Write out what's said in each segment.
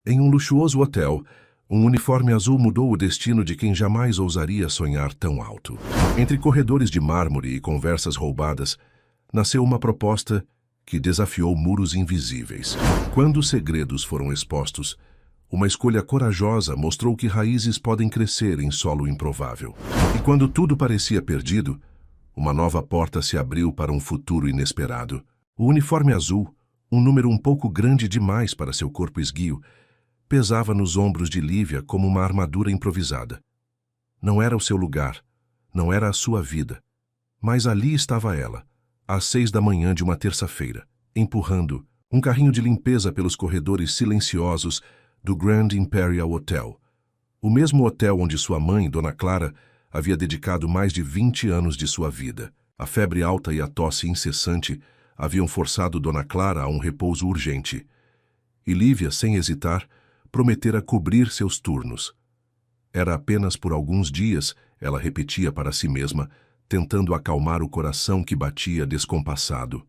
Em um luxuoso hotel, um uniforme azul mudou o destino de quem jamais ousaria sonhar tão alto. Entre corredores de mármore e conversas roubadas, nasceu uma proposta que desafiou muros invisíveis. Quando os segredos foram expostos, uma escolha corajosa mostrou que raízes podem crescer em solo improvável. E quando tudo parecia perdido, uma nova porta se abriu para um futuro inesperado. O uniforme azul, um número um pouco grande demais para seu corpo esguio, pesava nos ombros de Lívia como uma armadura improvisada. Não era o seu lugar, não era a sua vida. Mas ali estava ela, às 6 da manhã de uma terça-feira, empurrando um carrinho de limpeza pelos corredores silenciosos do Grand Imperial Hotel, o mesmo hotel onde sua mãe, Dona Clara, havia dedicado mais de 20 anos de sua vida. A febre alta e a tosse incessante haviam forçado Dona Clara a um repouso urgente. E Lívia, sem hesitar, prometera cobrir seus turnos. Era apenas por alguns dias, ela repetia para si mesma, tentando acalmar o coração que batia descompassado.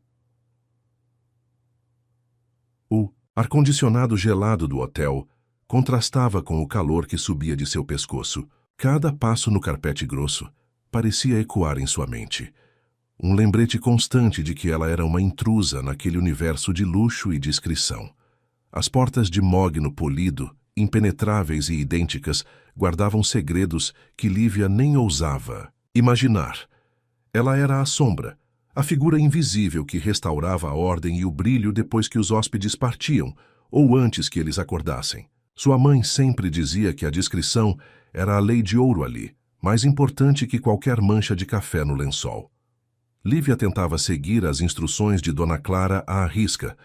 O ar-condicionado gelado do hotel contrastava com o calor que subia de seu pescoço. Cada passo no carpete grosso parecia ecoar em sua mente. Um lembrete constante de que ela era uma intrusa naquele universo de luxo e discrição. As portas de mogno polido, impenetráveis e idênticas, guardavam segredos que Lívia nem ousava imaginar. Ela era a sombra, a figura invisível que restaurava a ordem e o brilho depois que os hóspedes partiam, ou antes que eles acordassem. Sua mãe sempre dizia que a discrição era a lei de ouro ali, mais importante que qualquer mancha de café no lençol. Lívia tentava seguir as instruções de Dona Clara à risca,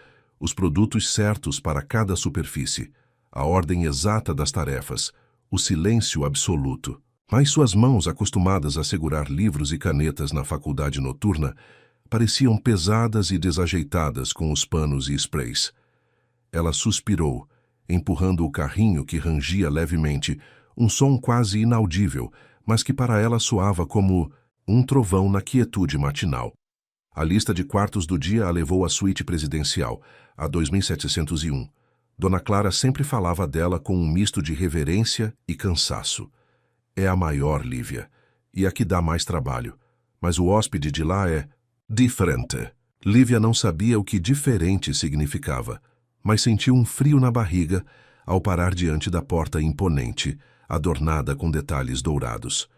os produtos certos para cada superfície, a ordem exata das tarefas, o silêncio absoluto. Mas suas mãos, acostumadas a segurar livros e canetas na faculdade noturna, pareciam pesadas e desajeitadas com os panos e sprays. Ela suspirou, empurrando o carrinho que rangia levemente, um som quase inaudível, mas que para ela soava como um trovão na quietude matinal. A lista de quartos do dia a levou à suíte presidencial, a 2701. Dona Clara sempre falava dela com um misto de reverência e cansaço. É a maior, Lívia, e a que dá mais trabalho. Mas o hóspede de lá é diferente. Lívia não sabia o que diferente significava, mas sentiu um frio na barriga ao parar diante da porta imponente, adornada com detalhes dourados.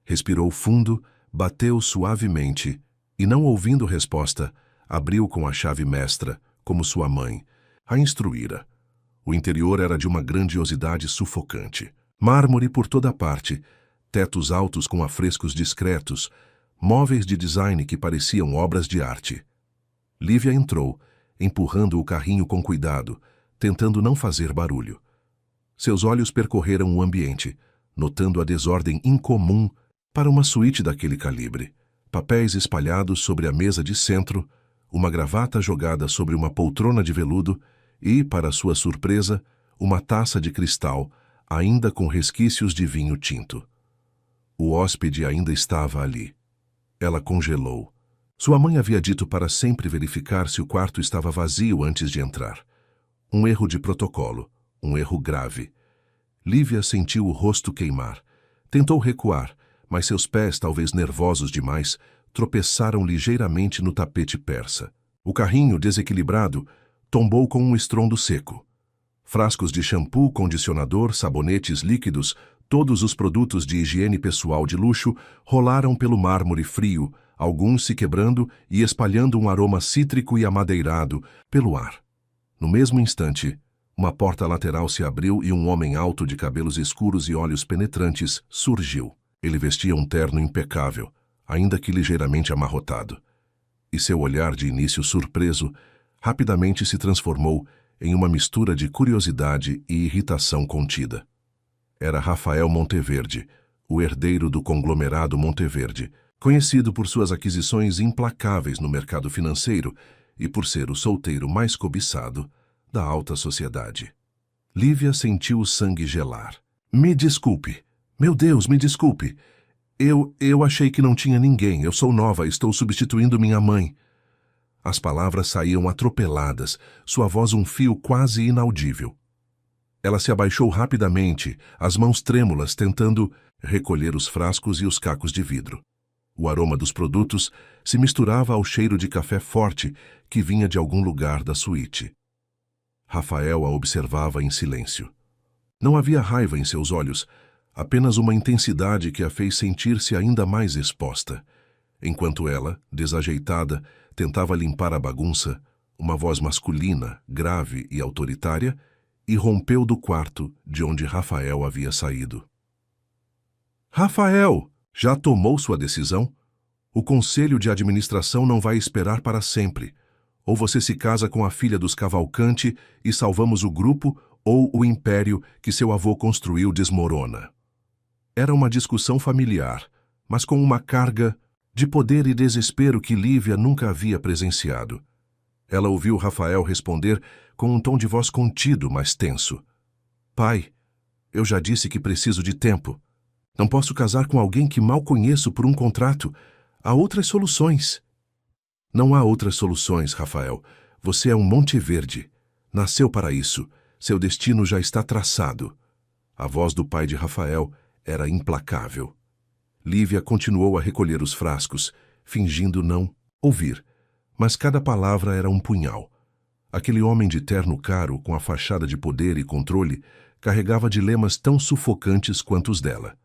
Respirou fundo, bateu suavemente e, não ouvindo resposta, abriu com a chave mestra, como sua mãe a instruíra. O interior era de uma grandiosidade sufocante. Mármore por toda parte, tetos altos com afrescos discretos, móveis de design que pareciam obras de arte. Lívia entrou, empurrando o carrinho com cuidado, tentando não fazer barulho. Seus olhos percorreram o ambiente, notando a desordem incomum para uma suíte daquele calibre. Papéis espalhados sobre a mesa de centro, uma gravata jogada sobre uma poltrona de veludo e, para sua surpresa, uma taça de cristal, ainda com resquícios de vinho tinto. O hóspede ainda estava ali. Ela congelou. Sua mãe havia dito para sempre verificar se o quarto estava vazio antes de entrar. Um erro de protocolo, um erro grave. Lívia sentiu o rosto queimar. Tentou recuar, mas seus pés, talvez nervosos demais, tropeçaram ligeiramente no tapete persa. O carrinho, desequilibrado, tombou com um estrondo seco. Frascos de shampoo, condicionador, sabonetes líquidos, todos os produtos de higiene pessoal de luxo rolaram pelo mármore frio, alguns se quebrando e espalhando um aroma cítrico e amadeirado pelo ar. No mesmo instante, uma porta lateral se abriu e um homem alto de cabelos escuros e olhos penetrantes surgiu. Ele vestia um terno impecável, ainda que ligeiramente amarrotado. E seu olhar de início surpreso rapidamente se transformou em uma mistura de curiosidade e irritação contida. Era Rafael Monteverde, o herdeiro do conglomerado Monteverde, conhecido por suas aquisições implacáveis no mercado financeiro e por ser o solteiro mais cobiçado da alta sociedade. Lívia sentiu o sangue gelar. Me desculpe. Meu Deus, me desculpe. Eu achei que não tinha ninguém. Eu sou nova, estou substituindo minha mãe. As palavras saíam atropeladas, sua voz um fio quase inaudível. Ela se abaixou rapidamente, as mãos trêmulas, tentando recolher os frascos e os cacos de vidro. O aroma dos produtos se misturava ao cheiro de café forte que vinha de algum lugar da suíte. Rafael a observava em silêncio. Não havia raiva em seus olhos, apenas uma intensidade que a fez sentir-se ainda mais exposta. Enquanto ela, desajeitada, tentava limpar a bagunça, uma voz masculina, grave e autoritária, irrompeu do quarto de onde Rafael havia saído. Rafael, já tomou sua decisão? O conselho de administração não vai esperar para sempre. Ou você se casa com a filha dos Cavalcante e salvamos o grupo, ou o império que seu avô construiu desmorona. Era uma discussão familiar, mas com uma carga de poder e desespero que Lívia nunca havia presenciado. Ela ouviu Rafael responder com um tom de voz contido, mas tenso. Pai, eu já disse que preciso de tempo. Não posso casar com alguém que mal conheço por um contrato. Há outras soluções. Não há outras soluções, Rafael. Você é um Monte Verde. Nasceu para isso. Seu destino já está traçado. A voz do pai de Rafael era implacável. Lívia continuou a recolher os frascos, fingindo não ouvir, mas cada palavra era um punhal. Aquele homem de terno caro, com a fachada de poder e controle, carregava dilemas tão sufocantes quanto os dela.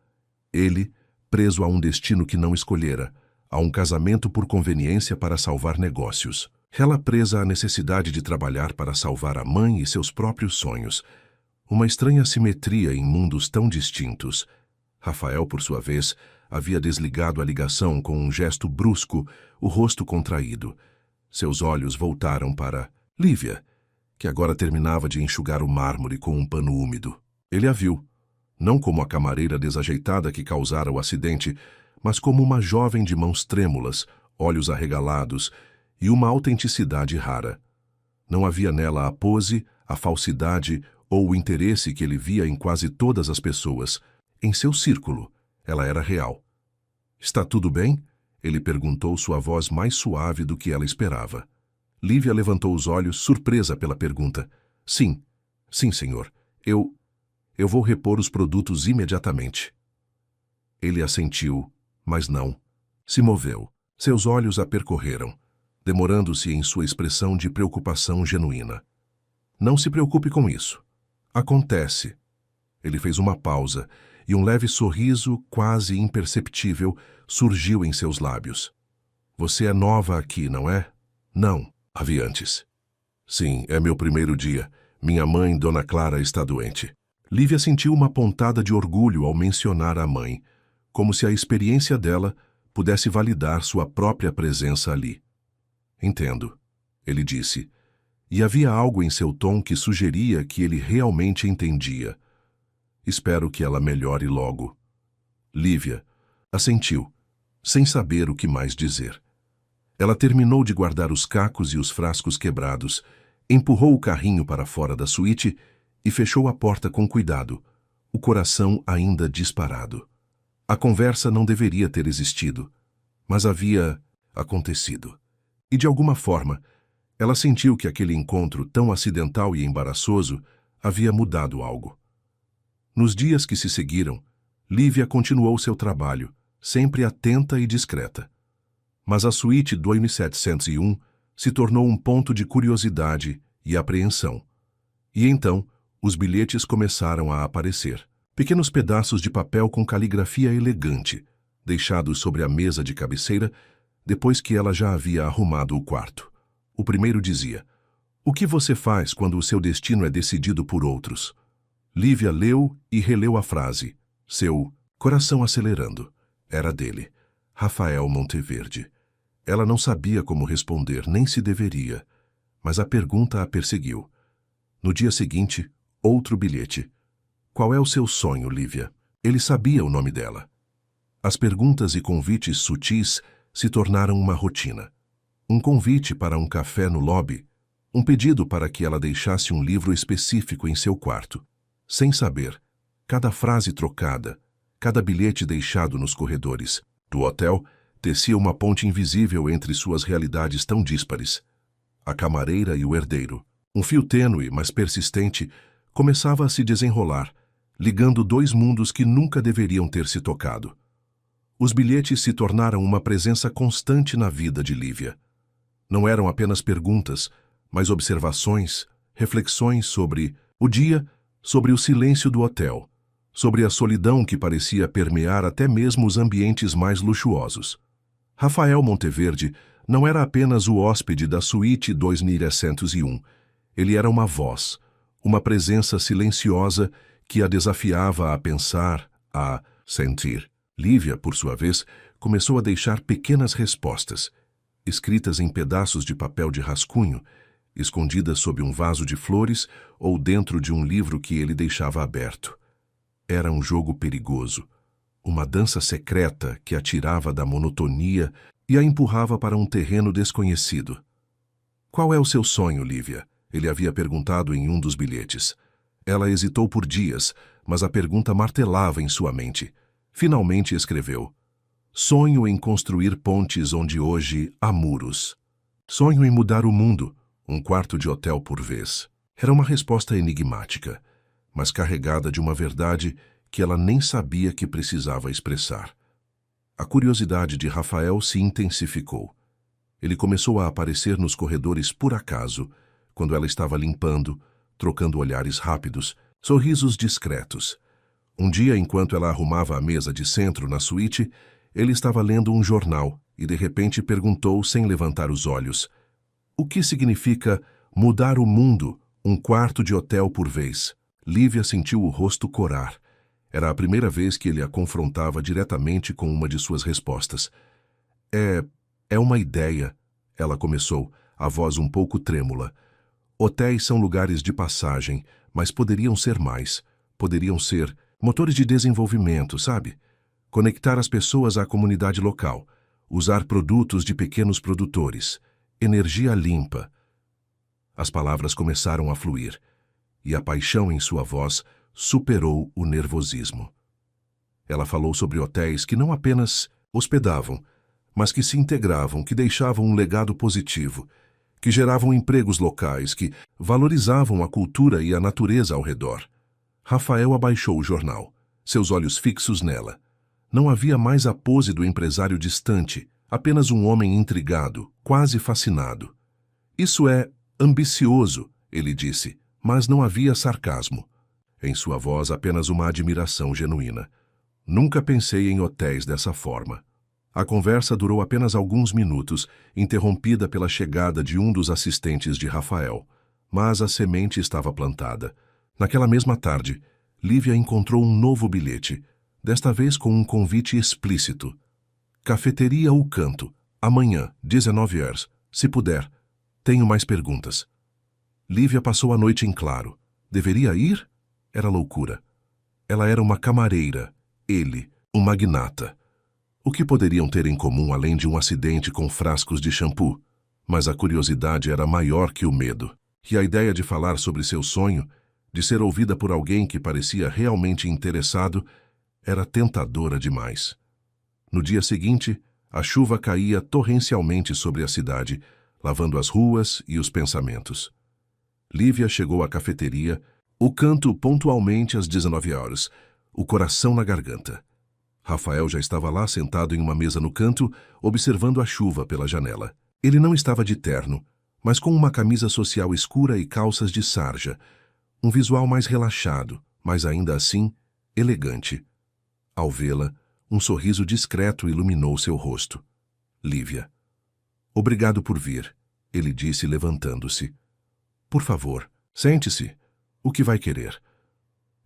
Ele, preso a um destino que não escolhera, a um casamento por conveniência para salvar negócios. Ela presa à necessidade de trabalhar para salvar a mãe e seus próprios sonhos. Uma estranha simetria em mundos tão distintos. Rafael, por sua vez, havia desligado a ligação com um gesto brusco, o rosto contraído. Seus olhos voltaram para Lívia, que agora terminava de enxugar o mármore com um pano úmido. Ele a viu, não como a camareira desajeitada que causara o acidente, mas como uma jovem de mãos trêmulas, olhos arregalados e uma autenticidade rara. Não havia nela a pose, a falsidade ou o interesse que ele via em quase todas as pessoas. Em seu círculo, ela era real. Está tudo bem? Ele perguntou, sua voz mais suave do que ela esperava. Lívia levantou os olhos, surpresa pela pergunta. Sim, senhor. Eu vou repor os produtos imediatamente. Ele assentiu, mas não. Se moveu. Seus olhos a percorreram, demorando-se em sua expressão de preocupação genuína. Não se preocupe com isso. Acontece. Ele fez uma pausa, e um leve sorriso, quase imperceptível, surgiu em seus lábios. Você é nova aqui, não é? Não, havia antes. Sim, é meu primeiro dia. Minha mãe, Dona Clara, está doente. Lívia sentiu uma pontada de orgulho ao mencionar a mãe, como se a experiência dela pudesse validar sua própria presença ali. Entendo, ele disse, e havia algo em seu tom que sugeria que ele realmente entendia. Espero que ela melhore logo. Lívia assentiu, sem saber o que mais dizer. Ela terminou de guardar os cacos e os frascos quebrados, empurrou o carrinho para fora da suíte e fechou a porta com cuidado, o coração ainda disparado. A conversa não deveria ter existido, mas havia acontecido. E de alguma forma, ela sentiu que aquele encontro tão acidental e embaraçoso havia mudado algo. Nos dias que se seguiram, Lívia continuou seu trabalho, sempre atenta e discreta. Mas a suíte 2701 se tornou um ponto de curiosidade e apreensão. E então, os bilhetes começaram a aparecer. Pequenos pedaços de papel com caligrafia elegante, deixados sobre a mesa de cabeceira, depois que ela já havia arrumado o quarto. O primeiro dizia: O que você faz quando o seu destino é decidido por outros? Lívia leu e releu a frase. Seu coração acelerando. Era dele, Rafael Monteverde. Ela não sabia como responder, nem se deveria, mas a pergunta a perseguiu. No dia seguinte, outro bilhete. Qual é o seu sonho, Lívia? Ele sabia o nome dela. As perguntas e convites sutis se tornaram uma rotina. Um convite para um café no lobby, um pedido para que ela deixasse um livro específico em seu quarto. Sem saber, cada frase trocada, cada bilhete deixado nos corredores do hotel tecia uma ponte invisível entre suas realidades tão díspares. A camareira e o herdeiro. Um fio tênue, mas persistente, começava a se desenrolar, ligando dois mundos que nunca deveriam ter se tocado. Os bilhetes se tornaram uma presença constante na vida de Lívia. Não eram apenas perguntas, mas observações, reflexões sobre o dia, sobre o silêncio do hotel, sobre a solidão que parecia permear até mesmo os ambientes mais luxuosos. Rafael Monteverde não era apenas o hóspede da suíte 2101. Ele era uma voz, uma presença silenciosa que a desafiava a pensar, a sentir. Lívia, por sua vez, começou a deixar pequenas respostas, escritas em pedaços de papel de rascunho, escondidas sob um vaso de flores ou dentro de um livro que ele deixava aberto. Era um jogo perigoso, uma dança secreta que a tirava da monotonia e a empurrava para um terreno desconhecido. "Qual é o seu sonho, Lívia?" ele havia perguntado em um dos bilhetes. Ela hesitou por dias, mas a pergunta martelava em sua mente. Finalmente escreveu: "Sonho em construir pontes onde hoje há muros. Sonho em mudar o mundo, um quarto de hotel por vez." Era uma resposta enigmática, mas carregada de uma verdade que ela nem sabia que precisava expressar. A curiosidade de Rafael se intensificou. Ele começou a aparecer nos corredores por acaso, quando ela estava limpando, trocando olhares rápidos, sorrisos discretos. Um dia, enquanto ela arrumava a mesa de centro na suíte, ele estava lendo um jornal e de repente perguntou sem levantar os olhos: "O que significa mudar o mundo, um quarto de hotel por vez?" Lívia sentiu o rosto corar. Era a primeira vez que ele a confrontava diretamente com uma de suas respostas. É uma ideia", ela começou, a voz um pouco trêmula. "Hotéis são lugares de passagem, mas poderiam ser mais. Poderiam ser motores de desenvolvimento, sabe? Conectar as pessoas à comunidade local, usar produtos de pequenos produtores, energia limpa." As palavras começaram a fluir, e a paixão em sua voz superou o nervosismo. Ela falou sobre hotéis que não apenas hospedavam, mas que se integravam, que deixavam um legado positivo, que geravam empregos locais, que valorizavam a cultura e a natureza ao redor. Rafael abaixou o jornal, seus olhos fixos nela. Não havia mais a pose do empresário distante, apenas um homem intrigado, quase fascinado. "Isso é ambicioso", ele disse, mas não havia sarcasmo. Em sua voz apenas uma admiração genuína. "Nunca pensei em hotéis dessa forma." A conversa durou apenas alguns minutos, interrompida pela chegada de um dos assistentes de Rafael. Mas a semente estava plantada. Naquela mesma tarde, Lívia encontrou um novo bilhete, desta vez com um convite explícito. "Cafeteria O Canto, amanhã, 19 horas, se puder. Tenho mais perguntas." Lívia passou a noite em claro. Deveria ir? Era loucura. Ela era uma camareira, ele, um magnata. O que poderiam ter em comum além de um acidente com frascos de shampoo? Mas a curiosidade era maior que o medo. E a ideia de falar sobre seu sonho, de ser ouvida por alguém que parecia realmente interessado, era tentadora demais. No dia seguinte, a chuva caía torrencialmente sobre a cidade, lavando as ruas e os pensamentos. Lívia chegou à cafeteria, O Canto pontualmente às 19 horas, o coração na garganta. Rafael já estava lá sentado em uma mesa no canto, observando a chuva pela janela. Ele não estava de terno, mas com uma camisa social escura e calças de sarja, um visual mais relaxado, mas ainda assim elegante. Ao vê-la, um sorriso discreto iluminou seu rosto. "Lívia." "Obrigado por vir", ele disse levantando-se. "Por favor, sente-se. O que vai querer?"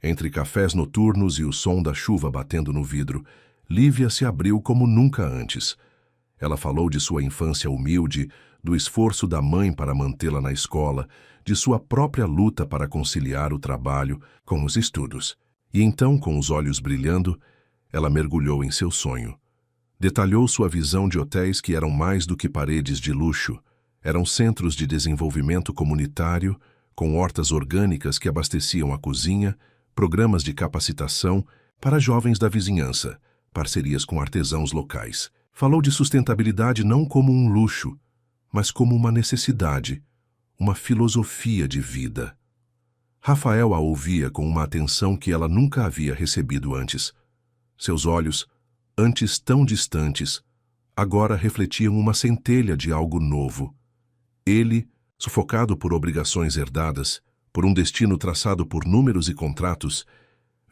Entre cafés noturnos e o som da chuva batendo no vidro, Lívia se abriu como nunca antes. Ela falou de sua infância humilde, do esforço da mãe para mantê-la na escola, de sua própria luta para conciliar o trabalho com os estudos. E então, com os olhos brilhando, ela mergulhou em seu sonho. Detalhou sua visão de hotéis que eram mais do que paredes de luxo. Eram centros de desenvolvimento comunitário, com hortas orgânicas que abasteciam a cozinha, programas de capacitação para jovens da vizinhança, parcerias com artesãos locais. Falou de sustentabilidade não como um luxo, mas como uma necessidade, uma filosofia de vida. Rafael a ouvia com uma atenção que ela nunca havia recebido antes. Seus olhos, antes tão distantes, agora refletiam uma centelha de algo novo. Ele, sufocado por obrigações herdadas, por um destino traçado por números e contratos,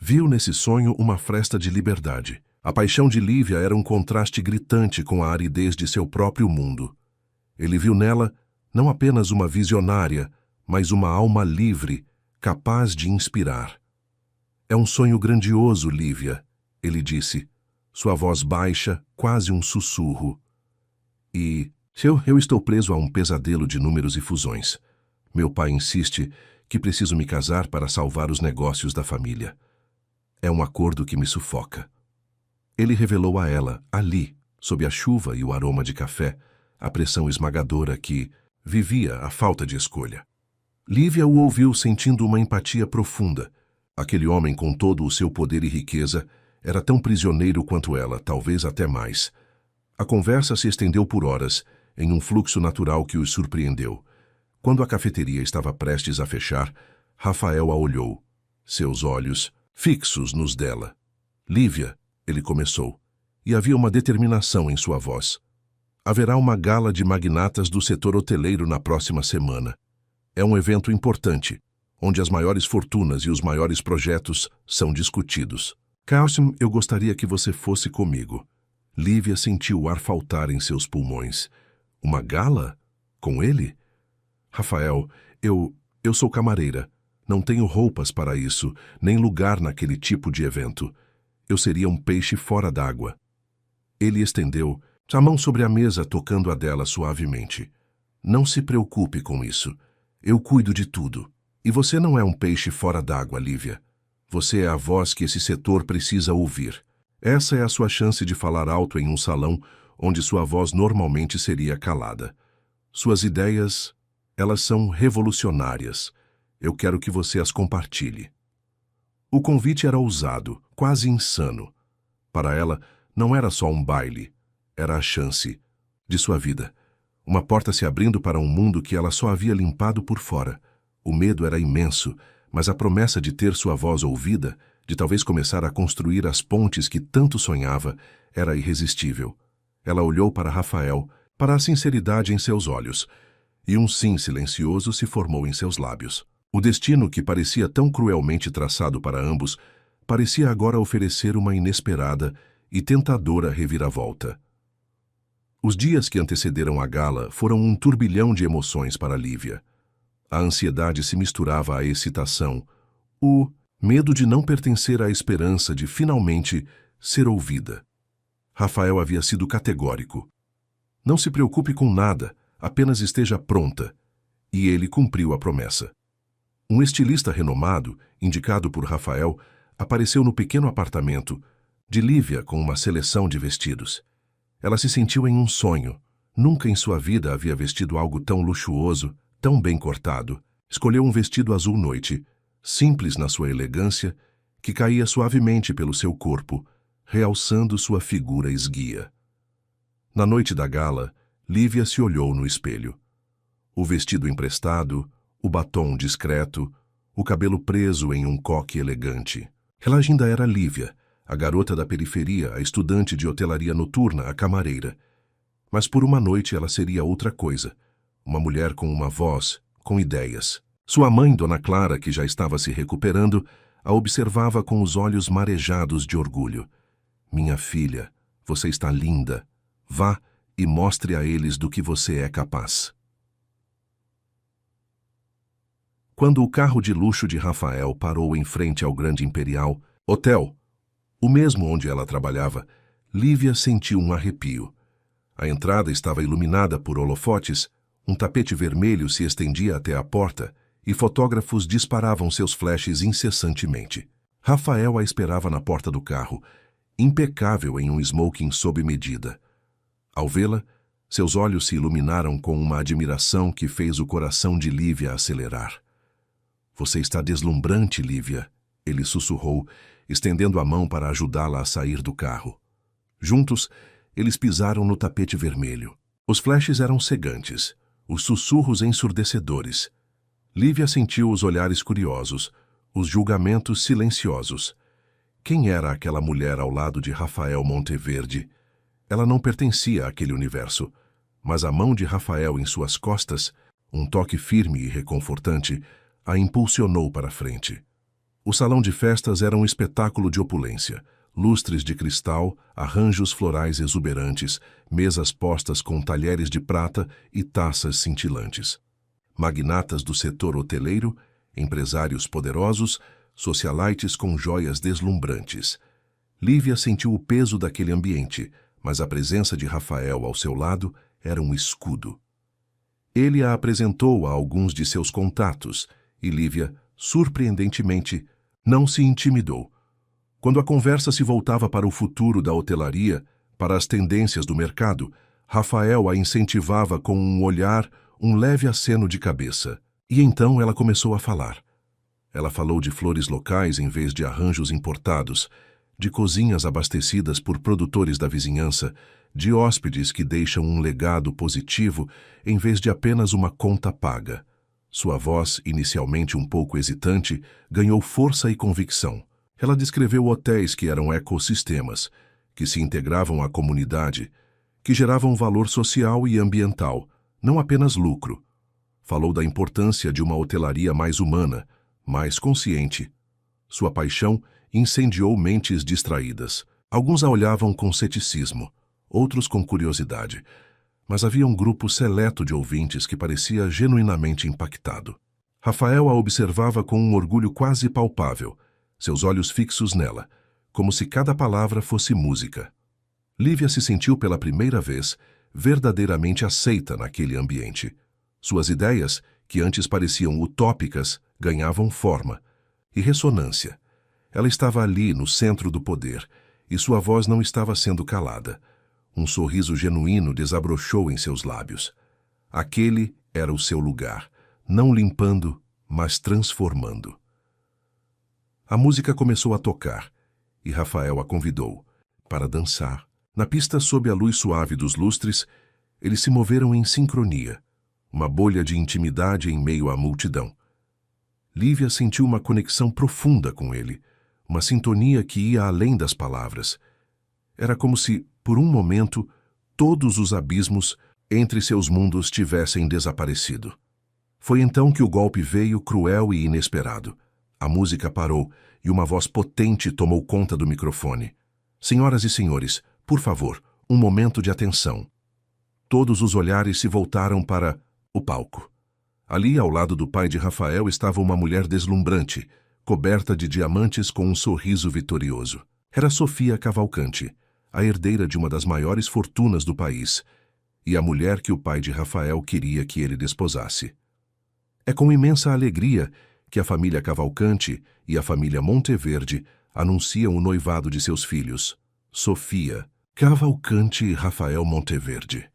viu nesse sonho uma fresta de liberdade. A paixão de Lívia era um contraste gritante com a aridez de seu próprio mundo. Ele viu nela não apenas uma visionária, mas uma alma livre, capaz de inspirar. É um sonho grandioso, Lívia, ele disse, sua voz baixa, quase um sussurro. E eu estou preso a um pesadelo de números e fusões. Meu pai insiste que preciso me casar para salvar os negócios da família. É um acordo que me sufoca. Ele revelou a ela, ali, sob a chuva e o aroma de café, a pressão esmagadora que vivia a falta de escolha. Lívia o ouviu sentindo uma empatia profunda. Aquele homem, com todo o seu poder e riqueza, era tão prisioneiro quanto ela, talvez até mais. A conversa se estendeu por horas, em um fluxo natural que os surpreendeu. Quando a cafeteria estava prestes a fechar, Rafael a olhou, seus olhos fixos nos dela. Lívia, ele começou, e havia uma determinação em sua voz. Haverá uma gala de magnatas do setor hoteleiro na próxima semana. É um evento importante, onde as maiores fortunas e os maiores projetos são discutidos. Carson, eu gostaria que você fosse comigo. Lívia sentiu o ar faltar em seus pulmões. Uma gala? Com ele? Rafael, eu sou camareira. Não tenho roupas para isso, nem lugar naquele tipo de evento. Eu seria um peixe fora d'água. Ele estendeu a mão sobre a mesa, tocando a dela suavemente. Não se preocupe com isso. Eu cuido de tudo. E você não é um peixe fora d'água, Lívia. Você é a voz que esse setor precisa ouvir. Essa é a sua chance de falar alto em um salão onde sua voz normalmente seria calada. Suas ideias, elas são revolucionárias. Eu quero que você as compartilhe. O convite era ousado, quase insano. Para ela, não era só um baile. Era a chance de sua vida. Uma porta se abrindo para um mundo que ela só havia limpado por fora. O medo era imenso, mas a promessa de ter sua voz ouvida, de talvez começar a construir as pontes que tanto sonhava, era irresistível. Ela olhou para Rafael, para a sinceridade em seus olhos, e um sim silencioso se formou em seus lábios. O destino que parecia tão cruelmente traçado para ambos, parecia agora oferecer uma inesperada e tentadora reviravolta. Os dias que antecederam a gala foram um turbilhão de emoções para Lívia. A ansiedade se misturava à excitação, o medo de não pertencer à esperança de finalmente ser ouvida. Rafael havia sido categórico. Não se preocupe com nada, apenas esteja pronta. E ele cumpriu a promessa. Um estilista renomado, indicado por Rafael, apareceu no pequeno apartamento de Lívia com uma seleção de vestidos. Ela se sentiu em um sonho. Nunca em sua vida havia vestido algo tão luxuoso, tão bem cortado. Escolheu um vestido azul noite, simples na sua elegância, que caía suavemente pelo seu corpo, realçando sua figura esguia. Na noite da gala, Lívia se olhou no espelho. O vestido emprestado, o batom discreto, o cabelo preso em um coque elegante. Ela ainda era Lívia, a garota da periferia, a estudante de hotelaria noturna, a camareira. Mas por uma noite ela seria outra coisa, uma mulher com uma voz, com ideias. Sua mãe, Dona Clara, que já estava se recuperando, a observava com os olhos marejados de orgulho. Minha filha, você está linda. Vá e mostre a eles do que você é capaz. Quando o carro de luxo de Rafael parou em frente ao Grande Imperial Hotel, o mesmo onde ela trabalhava, Lívia sentiu um arrepio. A entrada estava iluminada por holofotes, um tapete vermelho se estendia até a porta e fotógrafos disparavam seus flashes incessantemente. Rafael a esperava na porta do carro, impecável em um smoking sob medida. Ao vê-la, seus olhos se iluminaram com uma admiração que fez o coração de Lívia acelerar. Você está deslumbrante, Lívia, ele sussurrou, estendendo a mão para ajudá-la a sair do carro. Juntos, eles pisaram no tapete vermelho. Os flashes eram cegantes, os sussurros ensurdecedores. Lívia sentiu os olhares curiosos, os julgamentos silenciosos. Quem era aquela mulher ao lado de Rafael Monteverde? Ela não pertencia àquele universo, mas a mão de Rafael em suas costas, um toque firme e reconfortante, a impulsionou para a frente. O salão de festas era um espetáculo de opulência. Lustres de cristal, arranjos florais exuberantes, mesas postas com talheres de prata e taças cintilantes. Magnatas do setor hoteleiro, empresários poderosos, socialites com joias deslumbrantes. Lívia sentiu o peso daquele ambiente, mas a presença de Rafael ao seu lado era um escudo. Ele a apresentou a alguns de seus contatos e Lívia, surpreendentemente, não se intimidou. Quando a conversa se voltava para o futuro da hotelaria, para as tendências do mercado, Rafael a incentivava com um olhar, um leve aceno de cabeça. E então ela começou a falar. Ela falou de flores locais em vez de arranjos importados, de cozinhas abastecidas por produtores da vizinhança, de hóspedes que deixam um legado positivo em vez de apenas uma conta paga. Sua voz, inicialmente um pouco hesitante, ganhou força e convicção. Ela descreveu hotéis que eram ecossistemas, que se integravam à comunidade, que geravam valor social e ambiental, não apenas lucro. Falou da importância de uma hotelaria mais humana, mais consciente. Sua paixão incendiou mentes distraídas. Alguns a olhavam com ceticismo, outros com curiosidade, mas havia um grupo seleto de ouvintes que parecia genuinamente impactado. Rafael a observava com um orgulho quase palpável, seus olhos fixos nela, como se cada palavra fosse música. Lívia se sentiu pela primeira vez verdadeiramente aceita naquele ambiente. Suas ideias, que antes pareciam utópicas, ganhavam forma e ressonância. Ela estava ali, no centro do poder, e sua voz não estava sendo calada. Um sorriso genuíno desabrochou em seus lábios. Aquele era o seu lugar, não limpando, mas transformando. A música começou a tocar, e Rafael a convidou para dançar. Na pista, sob a luz suave dos lustres, eles se moveram em sincronia, uma bolha de intimidade em meio à multidão. Lívia sentiu uma conexão profunda com ele, uma sintonia que ia além das palavras. Era como se, por um momento, todos os abismos entre seus mundos tivessem desaparecido. Foi então que o golpe veio cruel e inesperado. A música parou e uma voz potente tomou conta do microfone. Senhoras e senhores, por favor, um momento de atenção. Todos os olhares se voltaram para o palco. Ali, ao lado do pai de Rafael, estava uma mulher deslumbrante, coberta de diamantes com um sorriso vitorioso. Era Sofia Cavalcante, a herdeira de uma das maiores fortunas do país, e a mulher que o pai de Rafael queria que ele desposasse. É com imensa alegria que a família Cavalcante e a família Monteverde anunciam o noivado de seus filhos, Sofia Cavalcante e Rafael Monteverde.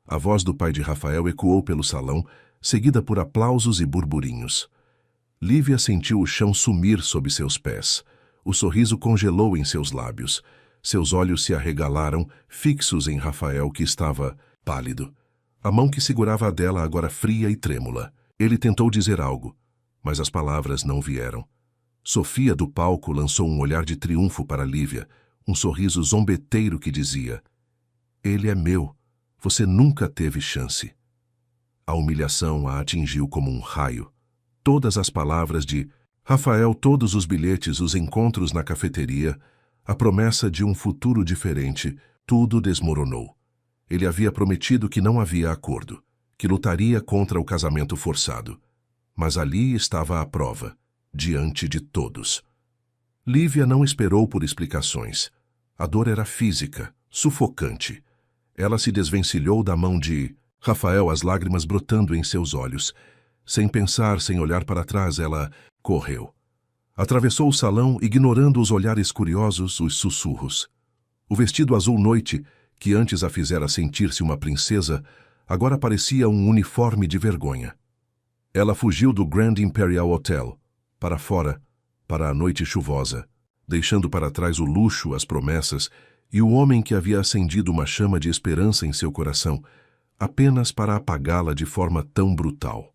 A voz do pai de Rafael ecoou pelo salão, seguida por aplausos e burburinhos. Lívia sentiu o chão sumir sob seus pés. O sorriso congelou em seus lábios. Seus olhos se arregalaram, fixos em Rafael, que estava pálido. A mão que segurava a dela agora fria e trêmula. Ele tentou dizer algo, mas as palavras não vieram. Sofia do palco lançou um olhar de triunfo para Lívia, um sorriso zombeteiro que dizia: "Ele é meu. Você nunca teve chance." A humilhação a atingiu como um raio. Todas as palavras de Rafael, todos os bilhetes, os encontros na cafeteria, a promessa de um futuro diferente, tudo desmoronou. Ele havia prometido que não havia acordo, que lutaria contra o casamento forçado. Mas ali estava a prova, diante de todos. Lívia não esperou por explicações. A dor era física, sufocante. Ela se desvencilhou da mão de Rafael, as lágrimas brotando em seus olhos. Sem pensar, sem olhar para trás, ela correu. Atravessou o salão, ignorando os olhares curiosos, os sussurros. O vestido azul noite, que antes a fizera sentir-se uma princesa, agora parecia um uniforme de vergonha. Ela fugiu do Grand Imperial Hotel, para fora, para a noite chuvosa, deixando para trás o luxo, as promessas e o homem que havia acendido uma chama de esperança em seu coração, apenas para apagá-la de forma tão brutal.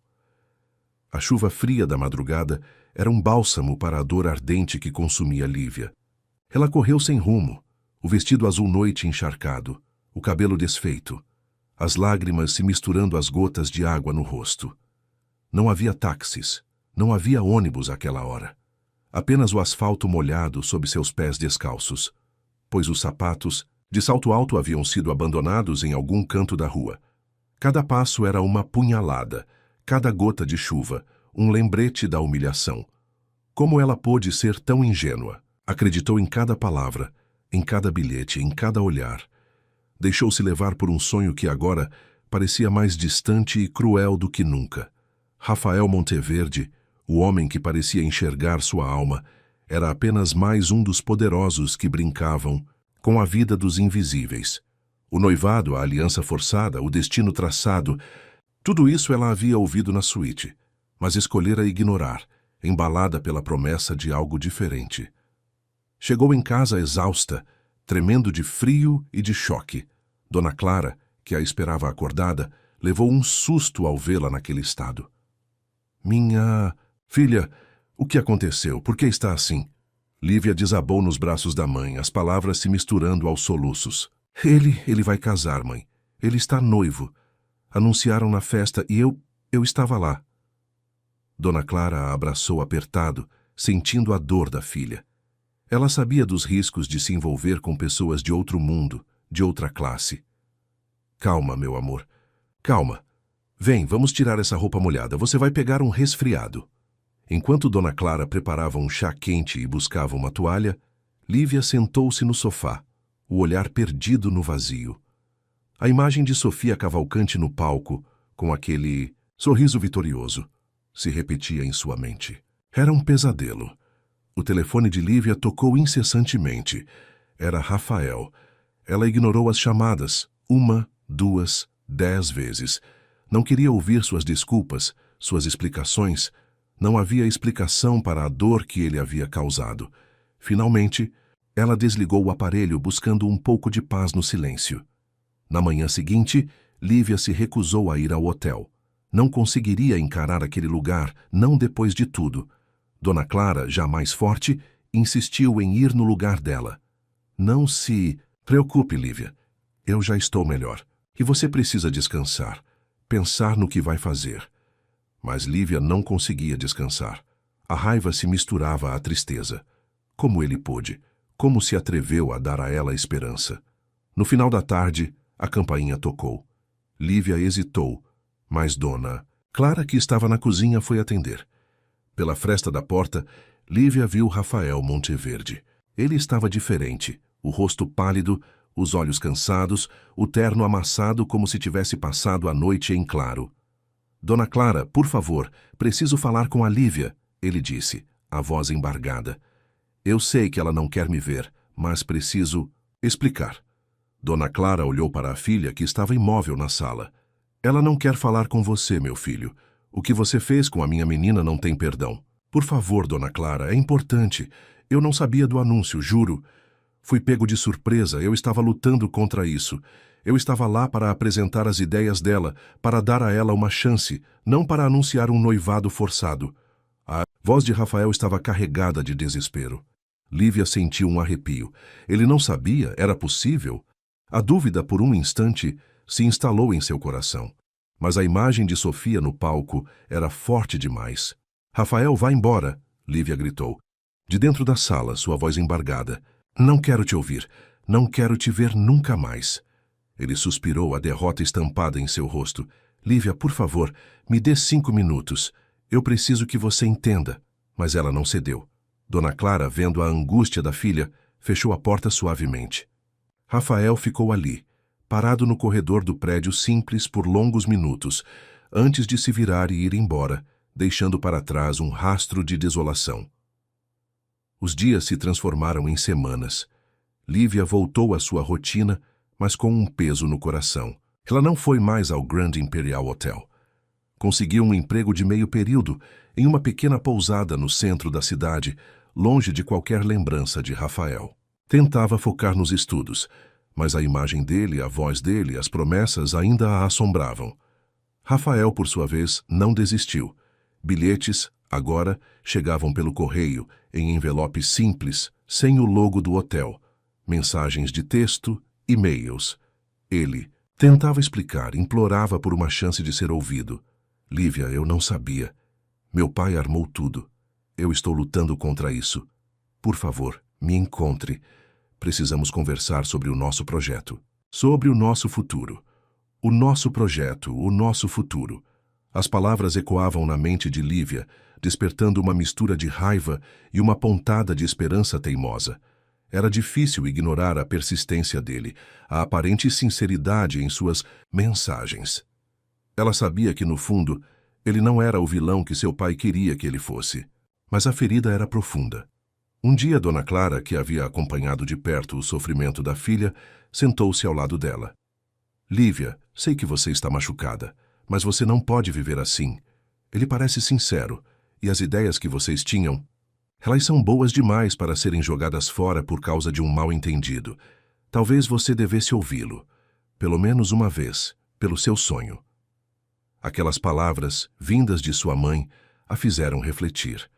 A chuva fria da madrugada era um bálsamo para a dor ardente que consumia Lívia. Ela correu sem rumo, o vestido azul noite encharcado, o cabelo desfeito, as lágrimas se misturando às gotas de água no rosto. Não havia táxis, não havia ônibus àquela hora. Apenas o asfalto molhado sob seus pés descalços, pois os sapatos, de salto alto, haviam sido abandonados em algum canto da rua. Cada passo era uma punhalada, cada gota de chuva, um lembrete da humilhação. Como ela pôde ser tão ingênua? Acreditou em cada palavra, em cada bilhete, em cada olhar. Deixou-se levar por um sonho que agora parecia mais distante e cruel do que nunca. Rafael Monteverde, o homem que parecia enxergar sua alma, era apenas mais um dos poderosos que brincavam com a vida dos invisíveis. O noivado, a aliança forçada, o destino traçado, tudo isso ela havia ouvido na suíte, mas escolhera ignorar, embalada pela promessa de algo diferente. Chegou em casa exausta, tremendo de frio e de choque. Dona Clara, que a esperava acordada, levou um susto ao vê-la naquele estado. Minha filha, o que aconteceu? Por que está assim? Lívia desabou nos braços da mãe, as palavras se misturando aos soluços. Ele vai casar, mãe. Ele está noivo. Anunciaram na festa e eu estava lá. Dona Clara a abraçou apertado, sentindo a dor da filha. Ela sabia dos riscos de se envolver com pessoas de outro mundo, de outra classe. Calma, meu amor. Calma. Vem, vamos tirar essa roupa molhada. Você vai pegar um resfriado. Enquanto Dona Clara preparava um chá quente e buscava uma toalha, Lívia sentou-se no sofá, o olhar perdido no vazio. A imagem de Sofia Cavalcante no palco, com aquele sorriso vitorioso, se repetia em sua mente. Era um pesadelo. O telefone de Lívia tocou incessantemente. Era Rafael. Ela ignorou as chamadas, 1, 2, 10 vezes. Não queria ouvir suas desculpas, suas explicações. Não havia explicação para a dor que ele havia causado. Finalmente, ela desligou o aparelho buscando um pouco de paz no silêncio. Na manhã seguinte, Lívia se recusou a ir ao hotel. Não conseguiria encarar aquele lugar, não depois de tudo. Dona Clara, já mais forte, insistiu em ir no lugar dela. Não se preocupe, Lívia. Eu já estou melhor. E você precisa descansar. Pensar no que vai fazer. Mas Lívia não conseguia descansar. A raiva se misturava à tristeza. Como ele pôde? Como se atreveu a dar a ela esperança? No final da tarde, a campainha tocou. Lívia hesitou, mas Dona Clara, que estava na cozinha, foi atender. Pela fresta da porta, Lívia viu Rafael Monteverde. Ele estava diferente, o rosto pálido, os olhos cansados, o terno amassado como se tivesse passado a noite em claro. Dona Clara, por favor, preciso falar com a Lívia, ele disse, a voz embargada. Eu sei que ela não quer me ver, mas preciso explicar. Dona Clara olhou para a filha, que estava imóvel na sala. Ela não quer falar com você, meu filho. O que você fez com a minha menina não tem perdão. Por favor, Dona Clara, é importante. Eu não sabia do anúncio, juro. Fui pego de surpresa, eu estava lutando contra isso. Eu estava lá para apresentar as ideias dela, para dar a ela uma chance, não para anunciar um noivado forçado. A voz de Rafael estava carregada de desespero. Lívia sentiu um arrepio. Ele não sabia? Era possível? A dúvida, por um instante, se instalou em seu coração. Mas a imagem de Sofia no palco era forte demais. Rafael, vá embora, Lívia gritou. De dentro da sala, sua voz embargada. Não quero te ouvir. Não quero te ver nunca mais. Ele suspirou, a derrota estampada em seu rosto. Lívia, por favor, me dê 5 minutos. Eu preciso que você entenda. Mas ela não cedeu. Dona Clara, vendo a angústia da filha, fechou a porta suavemente. Rafael ficou ali, parado no corredor do prédio simples por longos minutos, antes de se virar e ir embora, deixando para trás um rastro de desolação. Os dias se transformaram em semanas. Lívia voltou à sua rotina, mas com um peso no coração. Ela não foi mais ao Grand Imperial Hotel. Conseguiu um emprego de meio período em uma pequena pousada no centro da cidade, longe de qualquer lembrança de Rafael. Tentava focar nos estudos, mas a imagem dele, a voz dele, as promessas ainda a assombravam. Rafael, por sua vez, não desistiu. Bilhetes, agora, chegavam pelo correio, em envelopes simples, sem o logo do hotel. Mensagens de texto, e-mails. Ele tentava explicar, implorava por uma chance de ser ouvido. Lívia, eu não sabia. Meu pai armou tudo. Eu estou lutando contra isso. Por favor, me encontre. Precisamos conversar sobre o nosso projeto. Sobre o nosso futuro. O nosso projeto, o nosso futuro. As palavras ecoavam na mente de Lívia, despertando uma mistura de raiva e uma pontada de esperança teimosa. Era difícil ignorar a persistência dele, a aparente sinceridade em suas mensagens. Ela sabia que, no fundo, ele não era o vilão que seu pai queria que ele fosse. Mas a ferida era profunda. Um dia, Dona Clara, que havia acompanhado de perto o sofrimento da filha, sentou-se ao lado dela. Lívia, sei que você está machucada, mas você não pode viver assim. Ele parece sincero, e as ideias que vocês tinham, elas são boas demais para serem jogadas fora por causa de um mal-entendido. Talvez você devesse ouvi-lo, pelo menos uma vez, pelo seu sonho. Aquelas palavras, vindas de sua mãe, a fizeram refletir.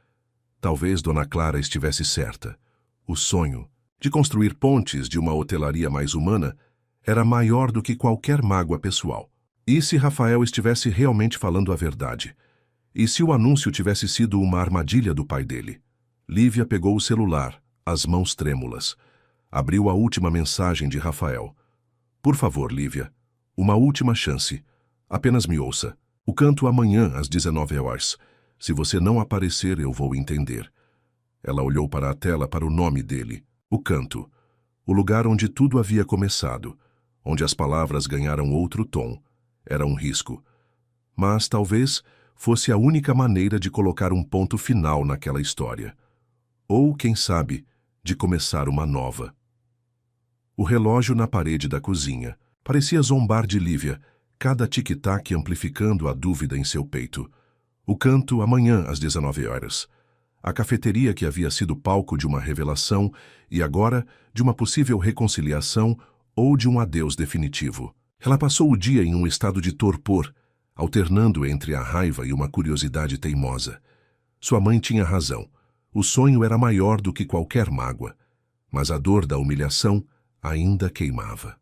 Talvez Dona Clara estivesse certa. O sonho, de construir pontes de uma hotelaria mais humana, era maior do que qualquer mágoa pessoal. E se Rafael estivesse realmente falando a verdade? E se o anúncio tivesse sido uma armadilha do pai dele? Lívia pegou o celular, as mãos trêmulas. Abriu a última mensagem de Rafael. Por favor, Lívia, uma última chance. Apenas me ouça. O canto amanhã às 19 horas. Se você não aparecer, eu vou entender. Ela olhou para a tela para o nome dele. O canto. O lugar onde tudo havia começado. Onde as palavras ganharam outro tom. Era um risco. Mas talvez fosse a única maneira de colocar um ponto final naquela história. Ou, quem sabe, de começar uma nova. O relógio na parede da cozinha parecia zombar de Lívia, cada tic-tac amplificando a dúvida em seu peito. O canto amanhã às 19 horas. A cafeteria que havia sido palco de uma revelação e agora de uma possível reconciliação ou de um adeus definitivo. Ela passou o dia em um estado de torpor, alternando entre a raiva e uma curiosidade teimosa. Sua mãe tinha razão. O sonho era maior do que qualquer mágoa, mas a dor da humilhação ainda queimava.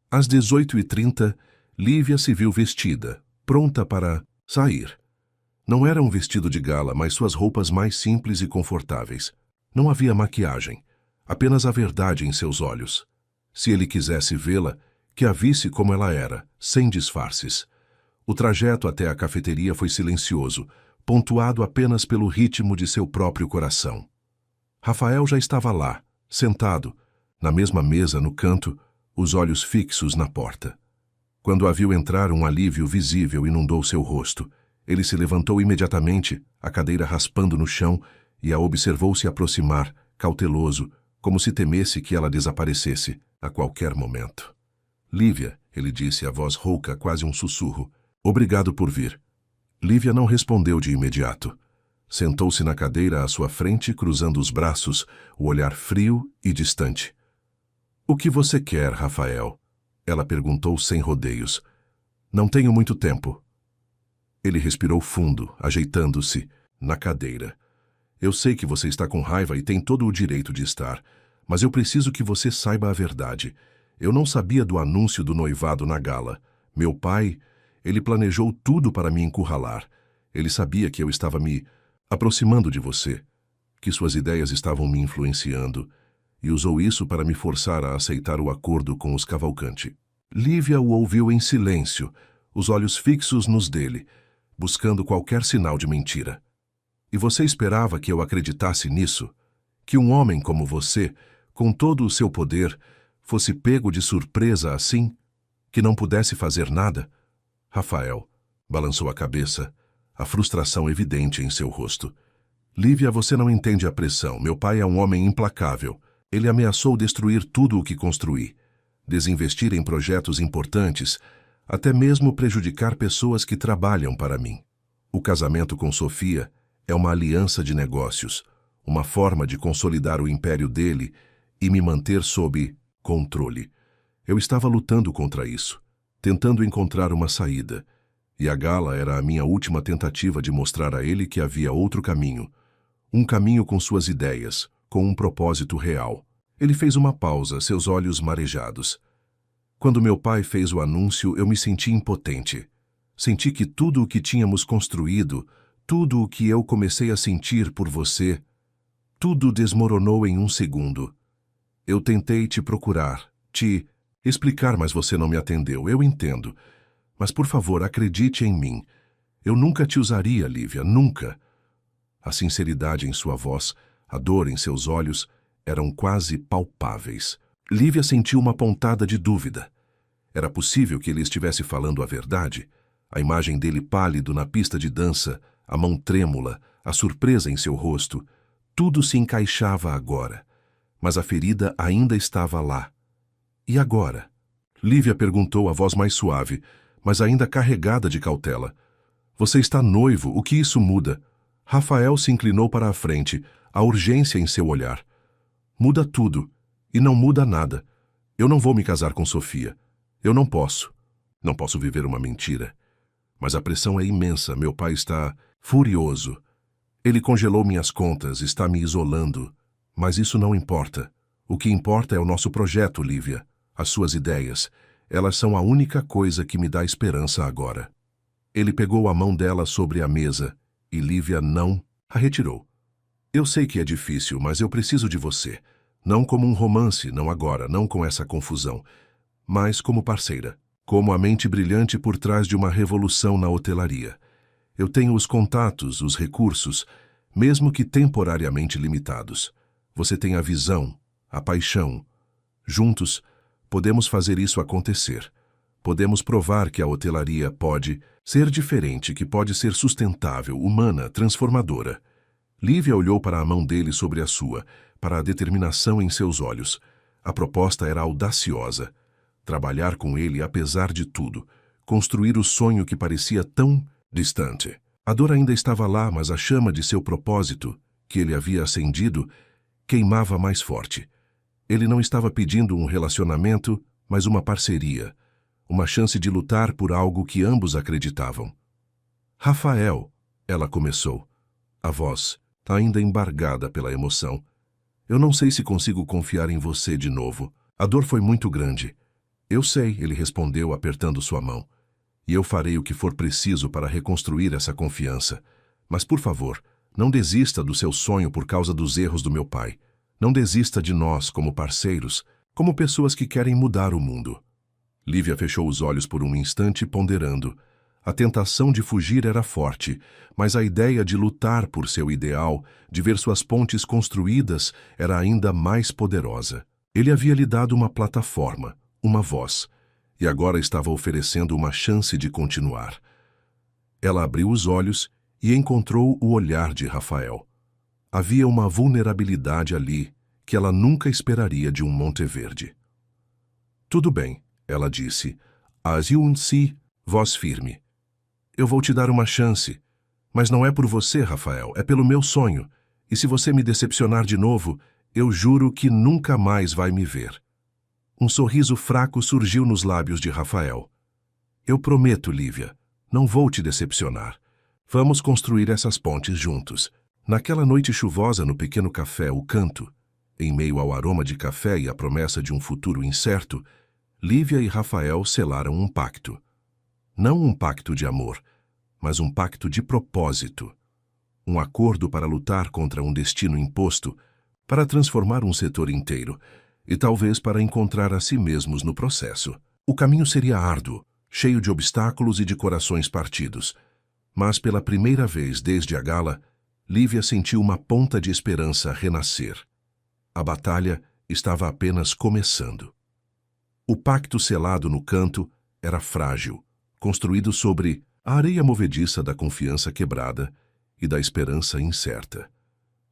Às 18h30, Lívia se viu vestida, pronta para sair. Não era um vestido de gala, mas suas roupas mais simples e confortáveis. Não havia maquiagem, apenas a verdade em seus olhos. Se ele quisesse vê-la, que a visse como ela era, sem disfarces. O trajeto até a cafeteria foi silencioso, pontuado apenas pelo ritmo de seu próprio coração. Rafael já estava lá, sentado, na mesma mesa no canto, os olhos fixos na porta. Quando a viu entrar, um alívio visível inundou seu rosto. Ele se levantou imediatamente, a cadeira raspando no chão, e a observou se aproximar, cauteloso, como se temesse que ela desaparecesse a qualquer momento. Lívia, ele disse, a voz rouca, quase um sussurro. Obrigado por vir. Lívia não respondeu de imediato. Sentou-se na cadeira à sua frente, cruzando os braços, o olhar frio e distante. O que você quer, Rafael? Ela perguntou sem rodeios. Não tenho muito tempo. Ele respirou fundo, ajeitando-se na cadeira. Eu sei que você está com raiva e tem todo o direito de estar, mas eu preciso que você saiba a verdade. Eu não sabia do anúncio do noivado na gala. Meu pai, ele planejou tudo para me encurralar. Ele sabia que eu estava me aproximando de você, que suas ideias estavam me influenciando, e usou isso para me forçar a aceitar o acordo com os Cavalcante. Lívia o ouviu em silêncio, os olhos fixos nos dele, buscando qualquer sinal de mentira. E você esperava que eu acreditasse nisso? Que um homem como você, com todo o seu poder, fosse pego de surpresa assim? Que não pudesse fazer nada? Rafael balançou a cabeça, a frustração evidente em seu rosto. Lívia, você não entende a pressão. Meu pai é um homem implacável. Ele ameaçou destruir tudo o que construí, desinvestir em projetos importantes, até mesmo prejudicar pessoas que trabalham para mim. O casamento com Sofia é uma aliança de negócios, uma forma de consolidar o império dele e me manter sob controle. Eu estava lutando contra isso, tentando encontrar uma saída, E a gala era a minha última tentativa de mostrar a ele que havia outro caminho. Um caminho com suas ideias, com um propósito real. Ele fez uma pausa, seus olhos marejados. Quando meu pai fez o anúncio, eu me senti impotente. Senti que tudo o que tínhamos construído, tudo o que eu comecei a sentir por você, tudo desmoronou em um segundo. Eu tentei te procurar, te explicar, mas você não me atendeu. Eu entendo. Mas, por favor, acredite em mim. Eu nunca te usaria, Lívia, nunca. A sinceridade em sua voz, a dor em seus olhos, eram quase palpáveis. Lívia sentiu uma pontada de dúvida. Era possível que ele estivesse falando a verdade? A imagem dele pálido na pista de dança, a mão trêmula, a surpresa em seu rosto, tudo se encaixava agora. Mas a ferida ainda estava lá. E agora? Lívia perguntou, a voz mais suave, mas ainda carregada de cautela. Você está noivo, o que isso muda? Rafael se inclinou para a frente, a urgência em seu olhar. Muda tudo, e não muda nada. Eu não vou me casar com Sofia. Eu não posso. Não posso viver uma mentira. Mas a pressão é imensa, meu pai está furioso. Ele congelou minhas contas, está me isolando. Mas isso não importa. O que importa é o nosso projeto, Lívia. As suas ideias. Elas são a única coisa que me dá esperança agora. Ele pegou a mão dela sobre a mesa e Lívia não a retirou. Eu sei que é difícil, mas eu preciso de você. Não como um romance, não agora, não com essa confusão, mas como parceira, como a mente brilhante por trás de uma revolução na hotelaria. Eu tenho os contatos, os recursos, mesmo que temporariamente limitados. Você tem a visão, a paixão. Juntos, podemos fazer isso acontecer. Podemos provar que a hotelaria pode ser diferente, que pode ser sustentável, humana, transformadora. Lívia olhou para a mão dele sobre a sua, para a determinação em seus olhos. A proposta era audaciosa. Trabalhar com ele apesar de tudo. Construir o sonho que parecia tão distante. A dor ainda estava lá, mas a chama de seu propósito, que ele havia acendido, queimava mais forte. Ele não estava pedindo um relacionamento, mas uma parceria. Uma chance de lutar por algo que ambos acreditavam. Rafael, ela começou. A voz, ainda embargada pela emoção. Eu não sei se consigo confiar em você de novo. A dor foi muito grande. Eu sei, ele respondeu apertando sua mão. E eu farei o que for preciso para reconstruir essa confiança. Mas, por favor, não desista do seu sonho por causa dos erros do meu pai. Não desista de nós como parceiros, como pessoas que querem mudar o mundo. Lívia fechou os olhos por um instante, ponderando. A tentação de fugir era forte, mas a ideia de lutar por seu ideal, de ver suas pontes construídas, era ainda mais poderosa. Ele havia lhe dado uma plataforma, uma voz, e agora estava oferecendo uma chance de continuar. Ela abriu os olhos e encontrou o olhar de Rafael. Havia uma vulnerabilidade ali que ela nunca esperaria de um Monteverde. Tudo bem, ela disse, as you see, voz firme. Eu vou te dar uma chance, mas não é por você, Rafael, é pelo meu sonho. E se você me decepcionar de novo, eu juro que nunca mais vai me ver. Um sorriso fraco surgiu nos lábios de Rafael. Eu prometo, Lívia, não vou te decepcionar. Vamos construir essas pontes juntos. Naquela noite chuvosa no pequeno café O Canto, em meio ao aroma de café e à promessa de um futuro incerto, Lívia e Rafael selaram um pacto. Não um pacto de amor, mas um pacto de propósito. Um acordo para lutar contra um destino imposto, para transformar um setor inteiro, e talvez para encontrar a si mesmos no processo. O caminho seria árduo, cheio de obstáculos e de corações partidos. Mas pela primeira vez desde a gala, Lívia sentiu uma ponta de esperança renascer. A batalha estava apenas começando. O pacto selado no canto era frágil, construído sobre a areia movediça da confiança quebrada e da esperança incerta.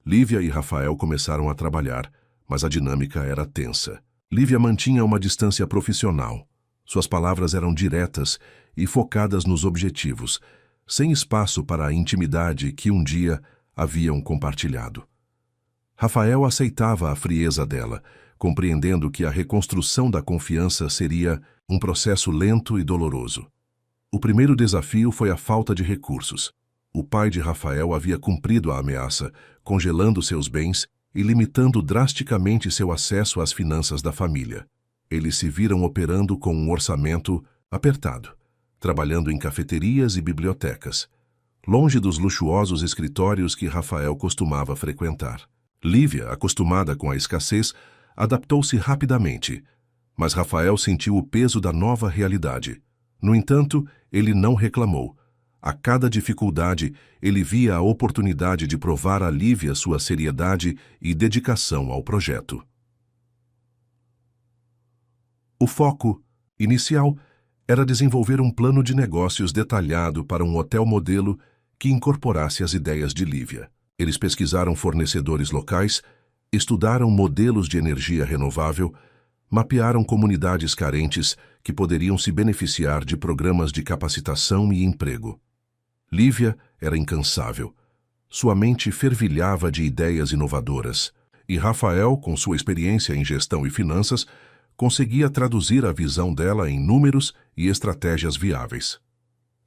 Lívia e Rafael começaram a trabalhar, mas a dinâmica era tensa. Lívia mantinha uma distância profissional. Suas palavras eram diretas e focadas nos objetivos, sem espaço para a intimidade que um dia haviam compartilhado. Rafael aceitava a frieza dela, compreendendo que a reconstrução da confiança seria um processo lento e doloroso. O primeiro desafio foi a falta de recursos. O pai de Rafael havia cumprido a ameaça, congelando seus bens e limitando drasticamente seu acesso às finanças da família. Eles se viram operando com um orçamento apertado, trabalhando em cafeterias e bibliotecas, longe dos luxuosos escritórios que Rafael costumava frequentar. Lívia, acostumada com a escassez, adaptou-se rapidamente, mas Rafael sentiu o peso da nova realidade. No entanto, ele não reclamou. A cada dificuldade, ele via a oportunidade de provar a Lívia sua seriedade e dedicação ao projeto. O foco inicial era desenvolver um plano de negócios detalhado para um hotel modelo que incorporasse as ideias de Lívia. Eles pesquisaram fornecedores locais, estudaram modelos de energia renovável, mapearam comunidades carentes que poderiam se beneficiar de programas de capacitação e emprego. Lívia era incansável. Sua mente fervilhava de ideias inovadoras, e Rafael, com sua experiência em gestão e finanças, conseguia traduzir a visão dela em números e estratégias viáveis.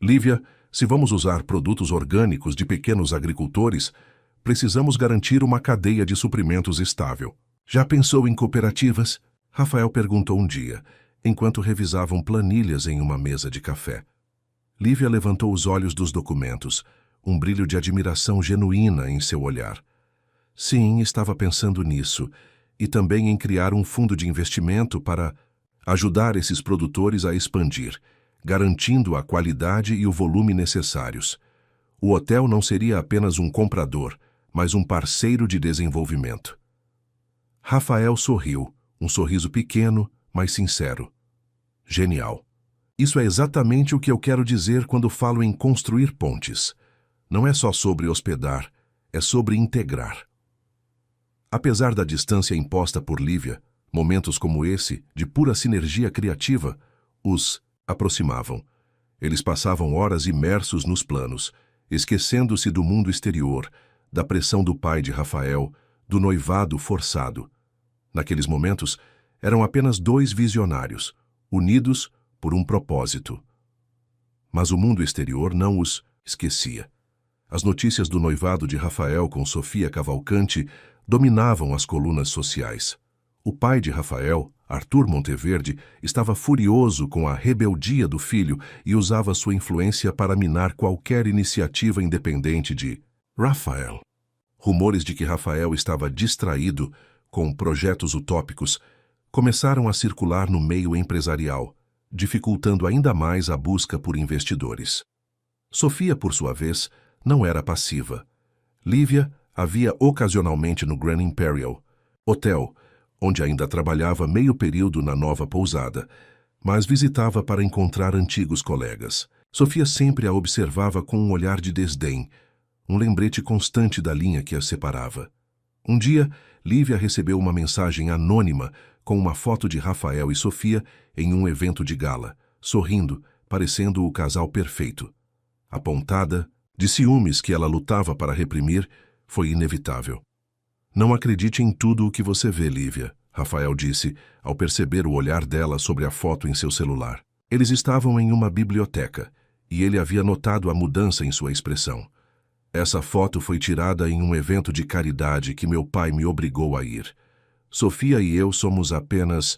Lívia, se vamos usar produtos orgânicos de pequenos agricultores, precisamos garantir uma cadeia de suprimentos estável. Já pensou em cooperativas? Rafael perguntou um dia, enquanto revisavam planilhas em uma mesa de café. Lívia levantou os olhos dos documentos, um brilho de admiração genuína em seu olhar. Sim, estava pensando nisso, e também em criar um fundo de investimento para ajudar esses produtores a expandir, garantindo a qualidade e o volume necessários. O hotel não seria apenas um comprador, mas um parceiro de desenvolvimento. Rafael sorriu, um sorriso pequeno, mas sincero. Genial. Isso é exatamente o que eu quero dizer quando falo em construir pontes. Não é só sobre hospedar, é sobre integrar. Apesar da distância imposta por Lívia, momentos como esse, de pura sinergia criativa, os aproximavam. Eles passavam horas imersos nos planos, esquecendo-se do mundo exterior, da pressão do pai de Rafael, do noivado forçado. Naqueles momentos, eram apenas dois visionários, unidos por um propósito. Mas o mundo exterior não os esquecia. As notícias do noivado de Rafael com Sofia Cavalcante dominavam as colunas sociais. O pai de Rafael, Arthur Monteverde, estava furioso com a rebeldia do filho e usava sua influência para minar qualquer iniciativa independente de Rafael. Rumores de que Rafael estava distraído com projetos utópicos começaram a circular no meio empresarial, dificultando ainda mais a busca por investidores. Sofia, por sua vez, não era passiva. Lívia havia ocasionalmente no Grand Imperial, hotel, onde ainda trabalhava meio período na nova pousada, mas visitava para encontrar antigos colegas. Sofia sempre a observava com um olhar de desdém, um lembrete constante da linha que a separava. Um dia, Lívia recebeu uma mensagem anônima com uma foto de Rafael e Sofia em um evento de gala, sorrindo, parecendo o casal perfeito. A pontada, de ciúmes que ela lutava para reprimir, foi inevitável. Não acredite em tudo o que você vê, Lívia, Rafael disse, ao perceber o olhar dela sobre a foto em seu celular. Eles estavam em uma biblioteca, e ele havia notado a mudança em sua expressão. Essa foto foi tirada em um evento de caridade que meu pai me obrigou a ir. Sofia e eu somos apenas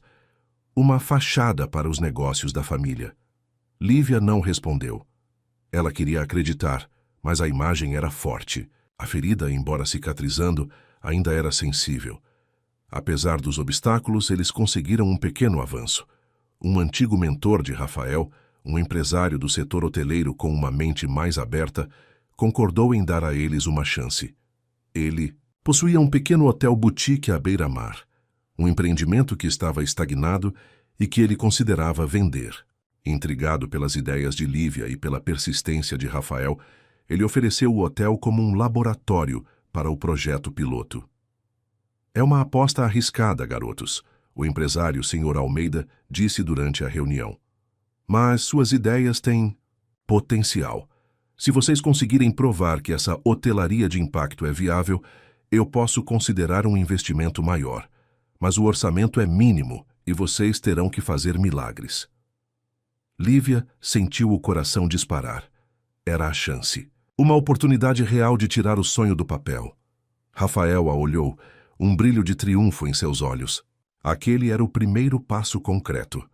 uma fachada para os negócios da família. Lívia não respondeu. Ela queria acreditar, mas a imagem era forte. A ferida, embora cicatrizando, ainda era sensível. Apesar dos obstáculos, eles conseguiram um pequeno avanço. Um antigo mentor de Rafael, um empresário do setor hoteleiro com uma mente mais aberta, concordou em dar a eles uma chance. Ele possuía um pequeno hotel boutique à beira-mar, um empreendimento que estava estagnado e que ele considerava vender. Intrigado pelas ideias de Lívia e pela persistência de Rafael, ele ofereceu o hotel como um laboratório para o projeto piloto. É uma aposta arriscada, garotos, o empresário Sr. Almeida disse durante a reunião. Mas suas ideias têm potencial. Se vocês conseguirem provar que essa hotelaria de impacto é viável, eu posso considerar um investimento maior. Mas o orçamento é mínimo e vocês terão que fazer milagres. Lívia sentiu o coração disparar. Era a chance. Uma oportunidade real de tirar o sonho do papel. Rafael a olhou, um brilho de triunfo em seus olhos. Aquele era o primeiro passo concreto.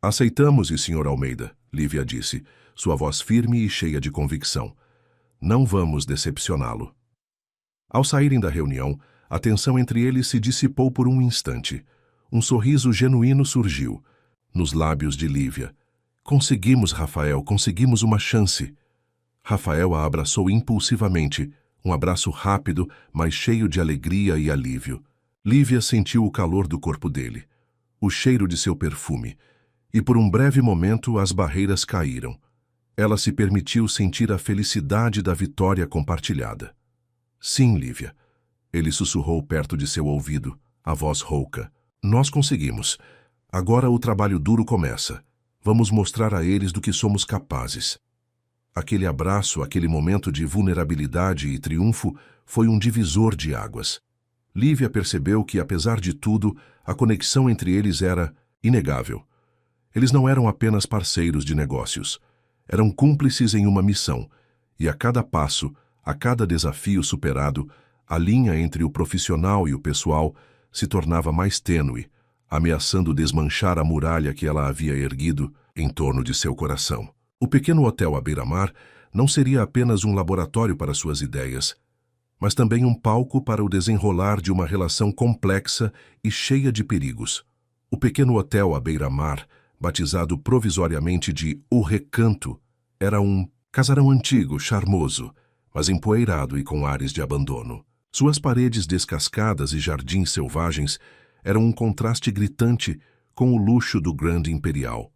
Aceitamos, e Sr. Almeida, Lívia disse, sua voz firme e cheia de convicção. Não vamos decepcioná-lo. Ao saírem da reunião, a tensão entre eles se dissipou por um instante. Um sorriso genuíno surgiu nos lábios de Lívia. Conseguimos, Rafael, conseguimos uma chance. Rafael a abraçou impulsivamente, um abraço rápido, mas cheio de alegria e alívio. Lívia sentiu o calor do corpo dele, o cheiro de seu perfume, e por um breve momento as barreiras caíram. Ela se permitiu sentir a felicidade da vitória compartilhada. Sim, Lívia. Ele sussurrou perto de seu ouvido, a voz rouca. Nós conseguimos. Agora o trabalho duro começa. Vamos mostrar a eles do que somos capazes. Aquele abraço, aquele momento de vulnerabilidade e triunfo foi um divisor de águas. Lívia percebeu que, apesar de tudo, a conexão entre eles era inegável. Eles não eram apenas parceiros de negócios. Eram cúmplices em uma missão, e a cada passo, a cada desafio superado, a linha entre o profissional e o pessoal se tornava mais tênue, ameaçando desmanchar a muralha que ela havia erguido em torno de seu coração. O pequeno hotel à beira-mar não seria apenas um laboratório para suas ideias, mas também um palco para o desenrolar de uma relação complexa e cheia de perigos. O pequeno hotel à beira-mar, batizado provisoriamente de O Recanto, era um casarão antigo, charmoso, mas empoeirado e com ares de abandono. Suas paredes descascadas e jardins selvagens eram um contraste gritante com o luxo do Grand Imperial.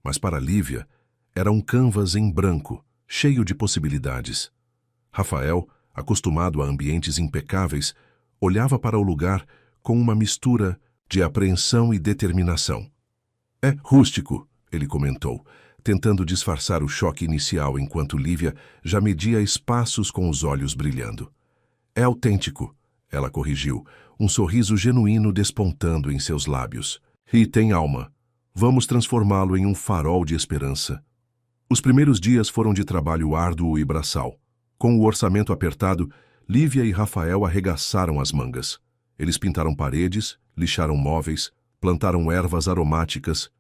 Mas para Lívia, era um canvas em branco, cheio de possibilidades. Rafael, acostumado a ambientes impecáveis, olhava para o lugar com uma mistura de apreensão e determinação. É rústico, ele comentou, tentando disfarçar o choque inicial enquanto Lívia já media espaços com os olhos brilhando. É autêntico, ela corrigiu, um sorriso genuíno despontando em seus lábios. E tem alma. Vamos transformá-lo em um farol de esperança. Os primeiros dias foram de trabalho árduo e braçal. Com o orçamento apertado, Lívia e Rafael arregaçaram as mangas. Eles pintaram paredes, lixaram móveis, plantaram ervas aromáticas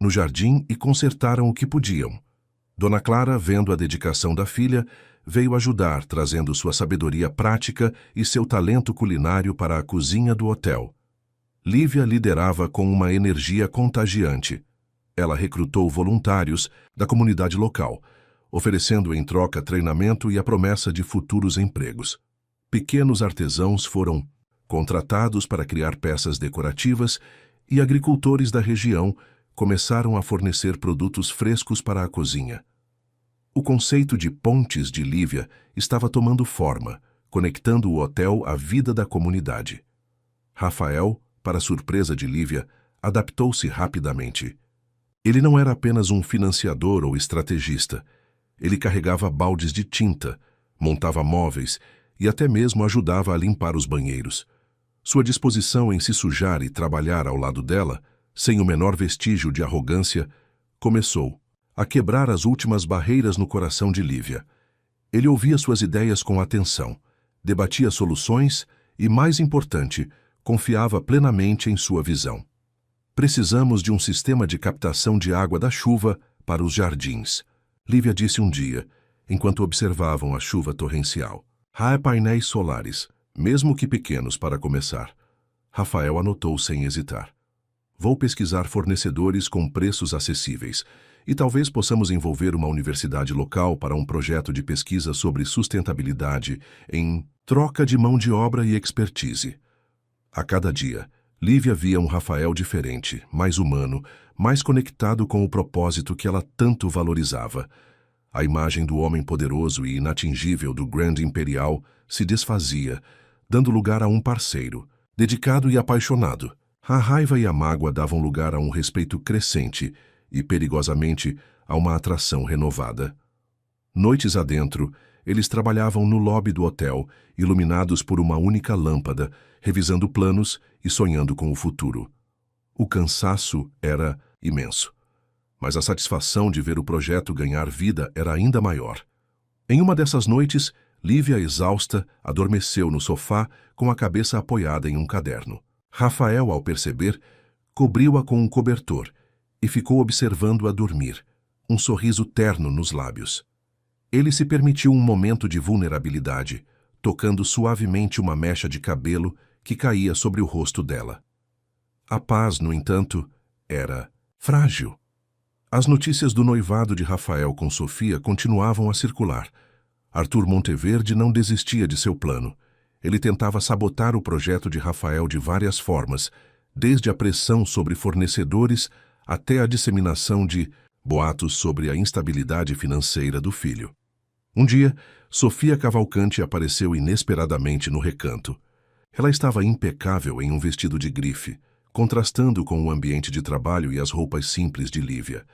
no jardim e consertaram o que podiam. Dona Clara, vendo a dedicação da filha, veio ajudar, trazendo sua sabedoria prática e seu talento culinário para a cozinha do hotel. Lívia liderava com uma energia contagiante. Ela recrutou voluntários da comunidade local, oferecendo em troca treinamento e a promessa de futuros empregos. Pequenos artesãos foram contratados para criar peças decorativas e agricultores da região começaram a fornecer produtos frescos para a cozinha. O conceito de pontes de Lívia estava tomando forma, conectando o hotel à vida da comunidade. Rafael, para surpresa de Lívia, adaptou-se rapidamente. Ele não era apenas um financiador ou estrategista. Ele carregava baldes de tinta, montava móveis e até mesmo ajudava a limpar os banheiros. Sua disposição em se sujar e trabalhar ao lado dela, sem o menor vestígio de arrogância, começou a quebrar as últimas barreiras no coração de Lívia. Ele ouvia suas ideias com atenção, debatia soluções e, mais importante, confiava plenamente em sua visão. Precisamos de um sistema de captação de água da chuva para os jardins, Lívia disse um dia, enquanto observavam a chuva torrencial. Há painéis solares, mesmo que pequenos para começar. Rafael anotou sem hesitar. Vou pesquisar fornecedores com preços acessíveis e talvez possamos envolver uma universidade local para um projeto de pesquisa sobre sustentabilidade em troca de mão de obra e expertise. A cada dia, Lívia via um Rafael diferente, mais humano, mais conectado com o propósito que ela tanto valorizava. A imagem do homem poderoso e inatingível do Grand Imperial se desfazia, dando lugar a um parceiro, dedicado e apaixonado. A raiva e a mágoa davam lugar a um respeito crescente e, perigosamente, a uma atração renovada. Noites adentro, eles trabalhavam no lobby do hotel, iluminados por uma única lâmpada, revisando planos e sonhando com o futuro. O cansaço era imenso, mas a satisfação de ver o projeto ganhar vida era ainda maior. Em uma dessas noites, Lívia, exausta, adormeceu no sofá com a cabeça apoiada em um caderno. Rafael, ao perceber, cobriu-a com um cobertor e ficou observando-a dormir, um sorriso terno nos lábios. Ele se permitiu um momento de vulnerabilidade, tocando suavemente uma mecha de cabelo que caía sobre o rosto dela. A paz, no entanto, era frágil. As notícias do noivado de Rafael com Sofia continuavam a circular. Arthur Monteverde não desistia de seu plano. Ele tentava sabotar o projeto de Rafael de várias formas, desde a pressão sobre fornecedores até a disseminação de boatos sobre a instabilidade financeira do filho. Um dia, Sofia Cavalcante apareceu inesperadamente no recanto. Ela estava impecável em um vestido de grife, contrastando com o ambiente de trabalho e as roupas simples de Lívia.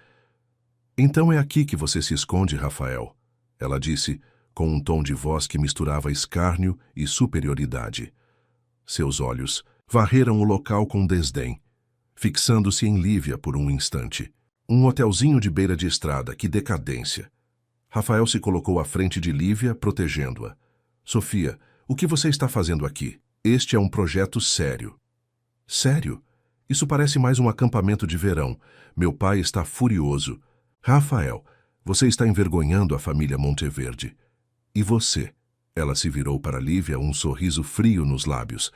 "Então é aqui que você se esconde, Rafael", ela disse, com um tom de voz que misturava escárnio e superioridade. Seus olhos varreram o local com desdém, fixando-se em Lívia por um instante. Um hotelzinho de beira de estrada, que decadência! Rafael se colocou à frente de Lívia, protegendo-a. "Sofia, o que você está fazendo aqui? Este é um projeto sério." "Sério? Isso parece mais um acampamento de verão. Meu pai está furioso." "Rafael, você está envergonhando a família Monteverde." "E você?" Ela se virou para Lívia, um sorriso frio nos lábios.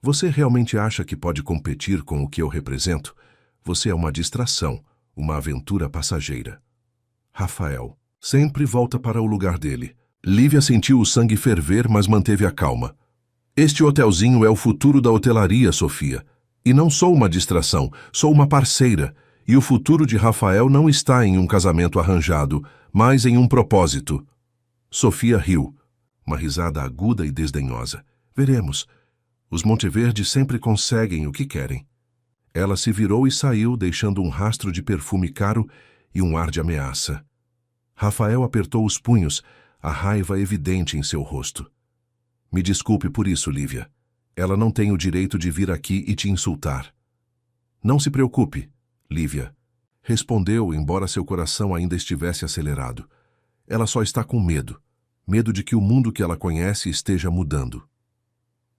"Você realmente acha que pode competir com o que eu represento? Você é uma distração, uma aventura passageira." Rafael sempre volta para o lugar dele. Lívia sentiu o sangue ferver, mas manteve a calma. "Este hotelzinho é o futuro da hotelaria, Sofia. E não sou uma distração, sou uma parceira. E o futuro de Rafael não está em um casamento arranjado, mas em um propósito." Sofia riu, uma risada aguda e desdenhosa. "Veremos. Os Monteverde sempre conseguem o que querem." Ela se virou e saiu, deixando um rastro de perfume caro e um ar de ameaça. Rafael apertou os punhos, a raiva evidente em seu rosto. "Me desculpe por isso, Lívia. Ela não tem o direito de vir aqui e te insultar." "Não se preocupe, Lívia", respondeu, embora seu coração ainda estivesse acelerado. "Ela só está com medo. Medo de que o mundo que ela conhece esteja mudando."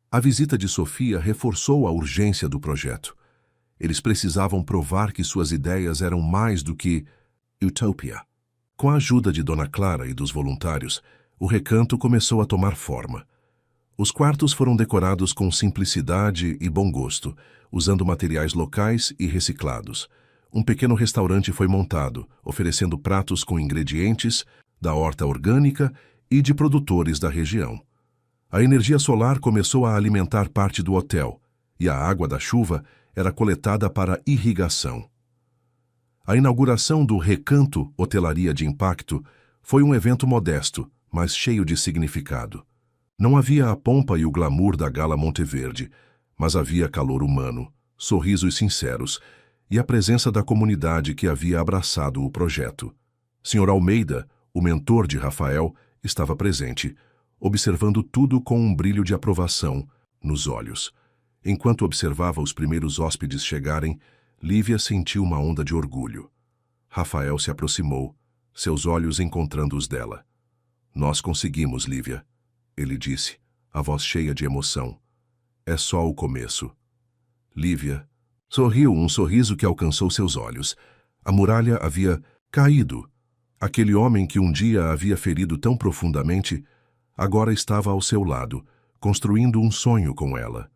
A visita de Sofia reforçou a urgência do projeto. Eles precisavam provar que suas ideias eram mais do que utopia. Com a ajuda de Dona Clara e dos voluntários, o recanto começou a tomar forma. Os quartos foram decorados com simplicidade e bom gosto, usando materiais locais e reciclados. Um pequeno restaurante foi montado, oferecendo pratos com ingredientes da horta orgânica e de produtores da região. A energia solar começou a alimentar parte do hotel, e a água da chuva era coletada para irrigação. A inauguração do Recanto Hotelaria de Impacto foi um evento modesto, mas cheio de significado. Não havia a pompa e o glamour da Gala Monteverde, mas havia calor humano, sorrisos sinceros e a presença da comunidade que havia abraçado o projeto. Sr. Almeida, o mentor de Rafael, estava presente, observando tudo com um brilho de aprovação nos olhos. Enquanto observava os primeiros hóspedes chegarem, Lívia sentiu uma onda de orgulho. Rafael se aproximou, seus olhos encontrando os dela. "Nós conseguimos, Lívia", ele disse, a voz cheia de emoção. "É só o começo." Lívia sorriu, um sorriso que alcançou seus olhos. A muralha havia caído. Aquele homem que um dia a havia ferido tão profundamente, agora estava ao seu lado, construindo um sonho com ela.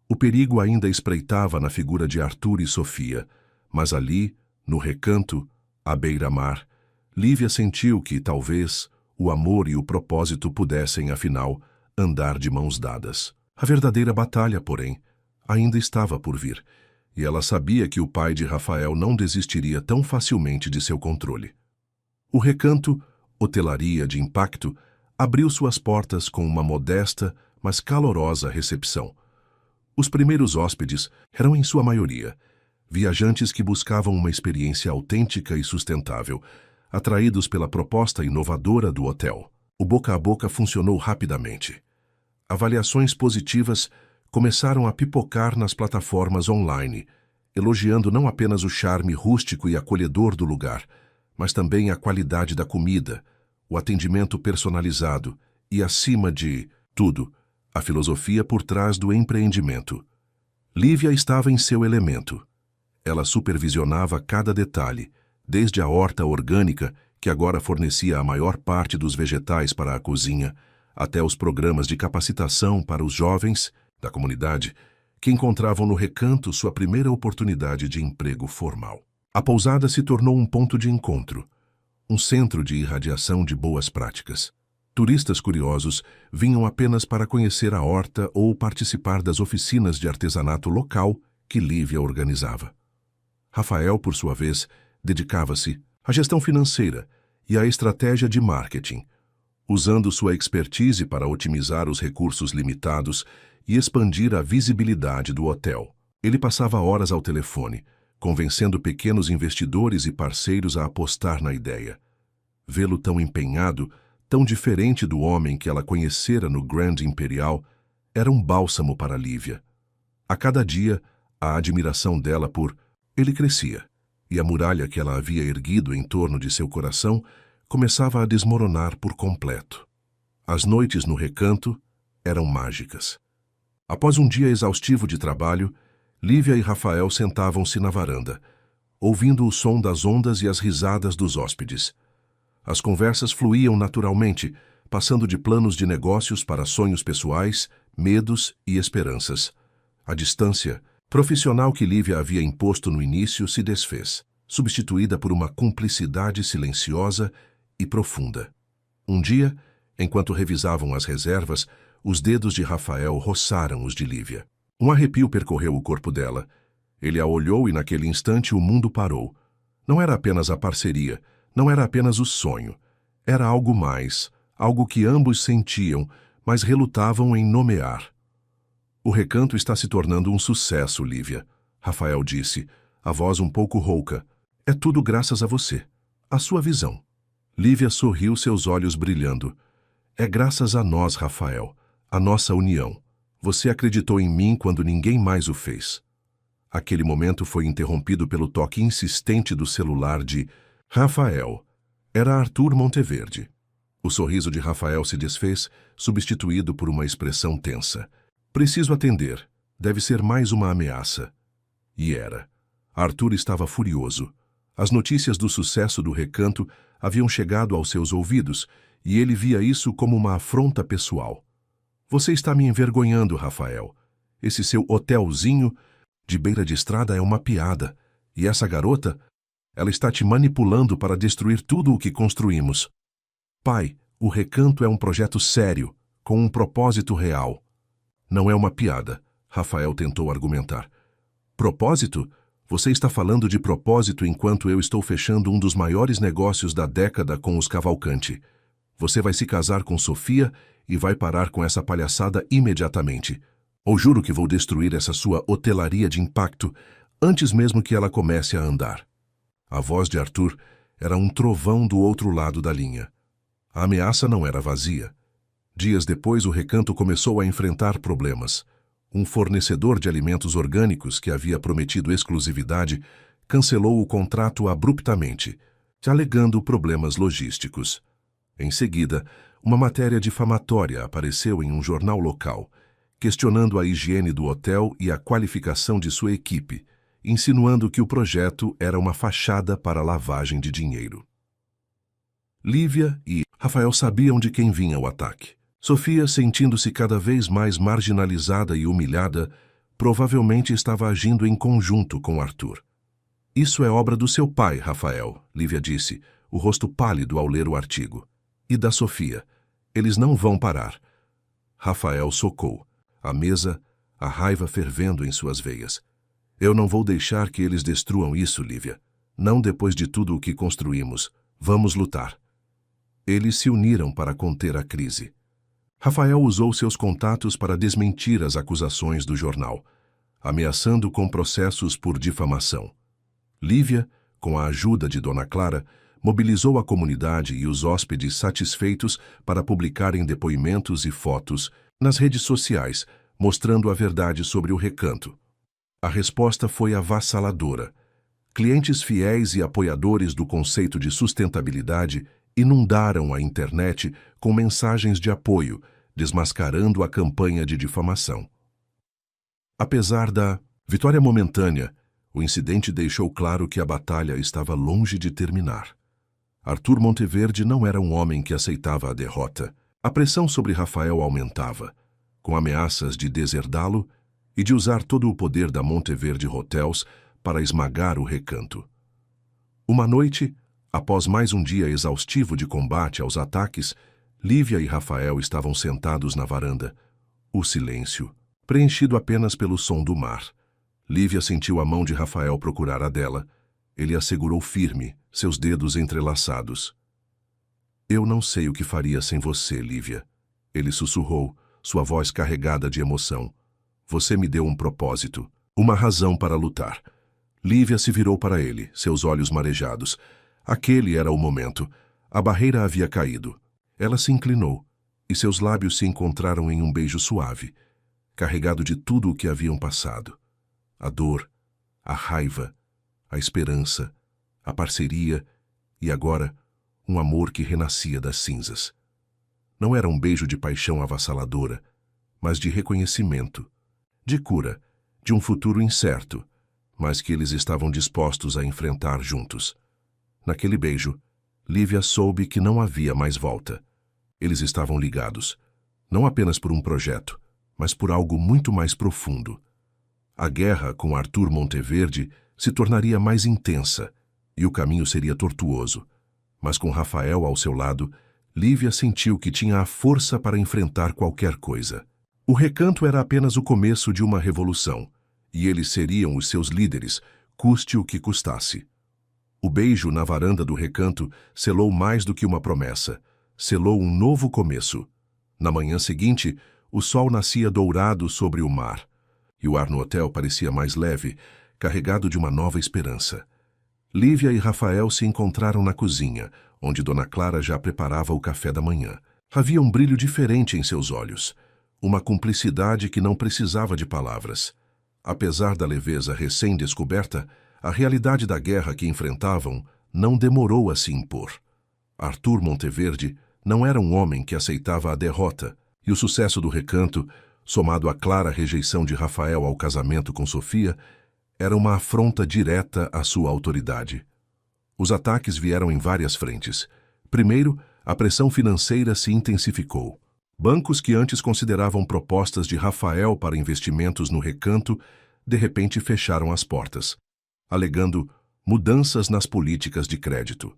O perigo ainda espreitava na figura de Arthur e Sofia, mas ali, no recanto, à beira-mar, Lívia sentiu que, talvez, o amor e o propósito pudessem, afinal, andar de mãos dadas. A verdadeira batalha, porém, ainda estava por vir, e ela sabia que o pai de Rafael não desistiria tão facilmente de seu controle. O Recanto, hotelaria de impacto, abriu suas portas com uma modesta, mas calorosa recepção. Os primeiros hóspedes eram, em sua maioria, viajantes que buscavam uma experiência autêntica e sustentável, atraídos pela proposta inovadora do hotel. O boca a boca funcionou rapidamente. Avaliações positivas começaram a pipocar nas plataformas online, elogiando não apenas o charme rústico e acolhedor do lugar, mas também a qualidade da comida, o atendimento personalizado e, acima de tudo, a filosofia por trás do empreendimento. Lívia estava em seu elemento. Ela supervisionava cada detalhe, desde a horta orgânica, que agora fornecia a maior parte dos vegetais para a cozinha, até os programas de capacitação para os jovens da comunidade que encontravam no Recanto sua primeira oportunidade de emprego formal. A pousada se tornou um ponto de encontro, um centro de irradiação de boas práticas. Turistas curiosos vinham apenas para conhecer a horta ou participar das oficinas de artesanato local que Lívia organizava. Rafael, por sua vez, dedicava-se à gestão financeira e à estratégia de marketing, usando sua expertise para otimizar os recursos limitados e expandir a visibilidade do hotel. Ele passava horas ao telefone, convencendo pequenos investidores e parceiros a apostar na ideia. Vê-lo tão empenhado, tão diferente do homem que ela conhecera no Grand Imperial, era um bálsamo para Lívia. A cada dia, a admiração dela por ele crescia, e a muralha que ela havia erguido em torno de seu coração começava a desmoronar por completo. As noites no Recanto eram mágicas. Após um dia exaustivo de trabalho, Lívia e Rafael sentavam-se na varanda, ouvindo o som das ondas e as risadas dos hóspedes. As conversas fluíam naturalmente, passando de planos de negócios para sonhos pessoais, medos e esperanças. A distância profissional que Lívia havia imposto no início se desfez, substituída por uma cumplicidade silenciosa e profunda. Um dia, enquanto revisavam as reservas, os dedos de Rafael roçaram os de Lívia. Um arrepio percorreu o corpo dela. Ele a olhou e naquele instante o mundo parou. Não era apenas a parceria, não era apenas o sonho. Era algo mais, algo que ambos sentiam, mas relutavam em nomear. O Recanto está se tornando um sucesso, Lívia, Rafael disse, a voz um pouco rouca. É tudo graças a você, a sua visão. Lívia sorriu, seus olhos brilhando. É graças a nós, Rafael, a nossa união. Você acreditou em mim quando ninguém mais o fez. Aquele momento foi interrompido pelo toque insistente do celular de Rafael. Era Arthur Monteverde. O sorriso de Rafael se desfez, substituído por uma expressão tensa. Preciso atender. Deve ser mais uma ameaça. E era. Arthur estava furioso. As notícias do sucesso do Recanto haviam chegado aos seus ouvidos e ele via isso como uma afronta pessoal. Você está me envergonhando, Rafael. Esse seu hotelzinho de beira de estrada é uma piada. E essa garota, ela está te manipulando para destruir tudo o que construímos. Pai, o Recanto é um projeto sério, com um propósito real. Não é uma piada, Rafael tentou argumentar. Propósito? Você está falando de propósito enquanto eu estou fechando um dos maiores negócios da década com os Cavalcante. Você vai se casar com Sofia e vai parar com essa palhaçada imediatamente. Ou juro que vou destruir essa sua hotelaria de impacto antes mesmo que ela comece a andar. A voz de Arthur era um trovão do outro lado da linha. A ameaça não era vazia. Dias depois, o Recanto começou a enfrentar problemas. Um fornecedor de alimentos orgânicos que havia prometido exclusividade cancelou o contrato abruptamente, alegando problemas logísticos. Em seguida, uma matéria difamatória apareceu em um jornal local, questionando a higiene do hotel e a qualificação de sua equipe, insinuando que o projeto era uma fachada para lavagem de dinheiro. Lívia e Rafael sabiam de quem vinha o ataque. Sofia, sentindo-se cada vez mais marginalizada e humilhada, provavelmente estava agindo em conjunto com Arthur. Isso é obra do seu pai, Rafael, Lívia disse, o rosto pálido ao ler o artigo. E da Sofia. Eles não vão parar. Rafael socou. A mesa, a raiva fervendo em suas veias. Eu não vou deixar que eles destruam isso, Lívia. Não depois de tudo o que construímos. Vamos lutar. Eles se uniram para conter a crise. Rafael usou seus contatos para desmentir as acusações do jornal, ameaçando com processos por difamação. Lívia, com a ajuda de Dona Clara, mobilizou a comunidade e os hóspedes satisfeitos para publicarem depoimentos e fotos nas redes sociais, mostrando a verdade sobre o Recanto. A resposta foi avassaladora. Clientes fiéis e apoiadores do conceito de sustentabilidade inundaram a internet com mensagens de apoio, desmascarando a campanha de difamação. Apesar da vitória momentânea, o incidente deixou claro que a batalha estava longe de terminar. Arthur Monteverde não era um homem que aceitava a derrota. A pressão sobre Rafael aumentava, com ameaças de deserdá-lo e de usar todo o poder da Monteverde Hotels para esmagar o Recanto. Uma noite, após mais um dia exaustivo de combate aos ataques, Lívia e Rafael estavam sentados na varanda. O silêncio, preenchido apenas pelo som do mar. Lívia sentiu a mão de Rafael procurar a dela. Ele a segurou firme, seus dedos entrelaçados. "Eu não sei o que faria sem você, Lívia." Ele sussurrou, sua voz carregada de emoção. "Você me deu um propósito, uma razão para lutar." Lívia se virou para ele, seus olhos marejados. Aquele era o momento. A barreira havia caído. Ela se inclinou, e seus lábios se encontraram em um beijo suave, carregado de tudo o que haviam passado. A dor, a raiva, a esperança, a parceria e agora um amor que renascia das cinzas. Não era um beijo de paixão avassaladora, mas de reconhecimento, de cura, de um futuro incerto, mas que eles estavam dispostos a enfrentar juntos. Naquele beijo, Lívia soube que não havia mais volta. Eles estavam ligados, não apenas por um projeto, mas por algo muito mais profundo. A guerra com Arthur Monteverde se tornaria mais intensa e o caminho seria tortuoso. Mas com Rafael ao seu lado, Lívia sentiu que tinha a força para enfrentar qualquer coisa. O Recanto era apenas o começo de uma revolução, e eles seriam os seus líderes, custe o que custasse. O beijo na varanda do Recanto selou mais do que uma promessa, selou um novo começo. Na manhã seguinte, o sol nascia dourado sobre o mar, e o ar no hotel parecia mais leve, carregado de uma nova esperança. Lívia e Rafael se encontraram na cozinha, onde Dona Clara já preparava o café da manhã. Havia um brilho diferente em seus olhos, uma cumplicidade que não precisava de palavras. Apesar da leveza recém-descoberta, a realidade da guerra que enfrentavam não demorou a se impor. Arthur Monteverde não era um homem que aceitava a derrota, e o sucesso do Recanto, somado à clara rejeição de Rafael ao casamento com Sofia, era uma afronta direta à sua autoridade. Os ataques vieram em várias frentes. Primeiro, a pressão financeira se intensificou. Bancos que antes consideravam propostas de Rafael para investimentos no Recanto, de repente fecharam as portas, alegando mudanças nas políticas de crédito.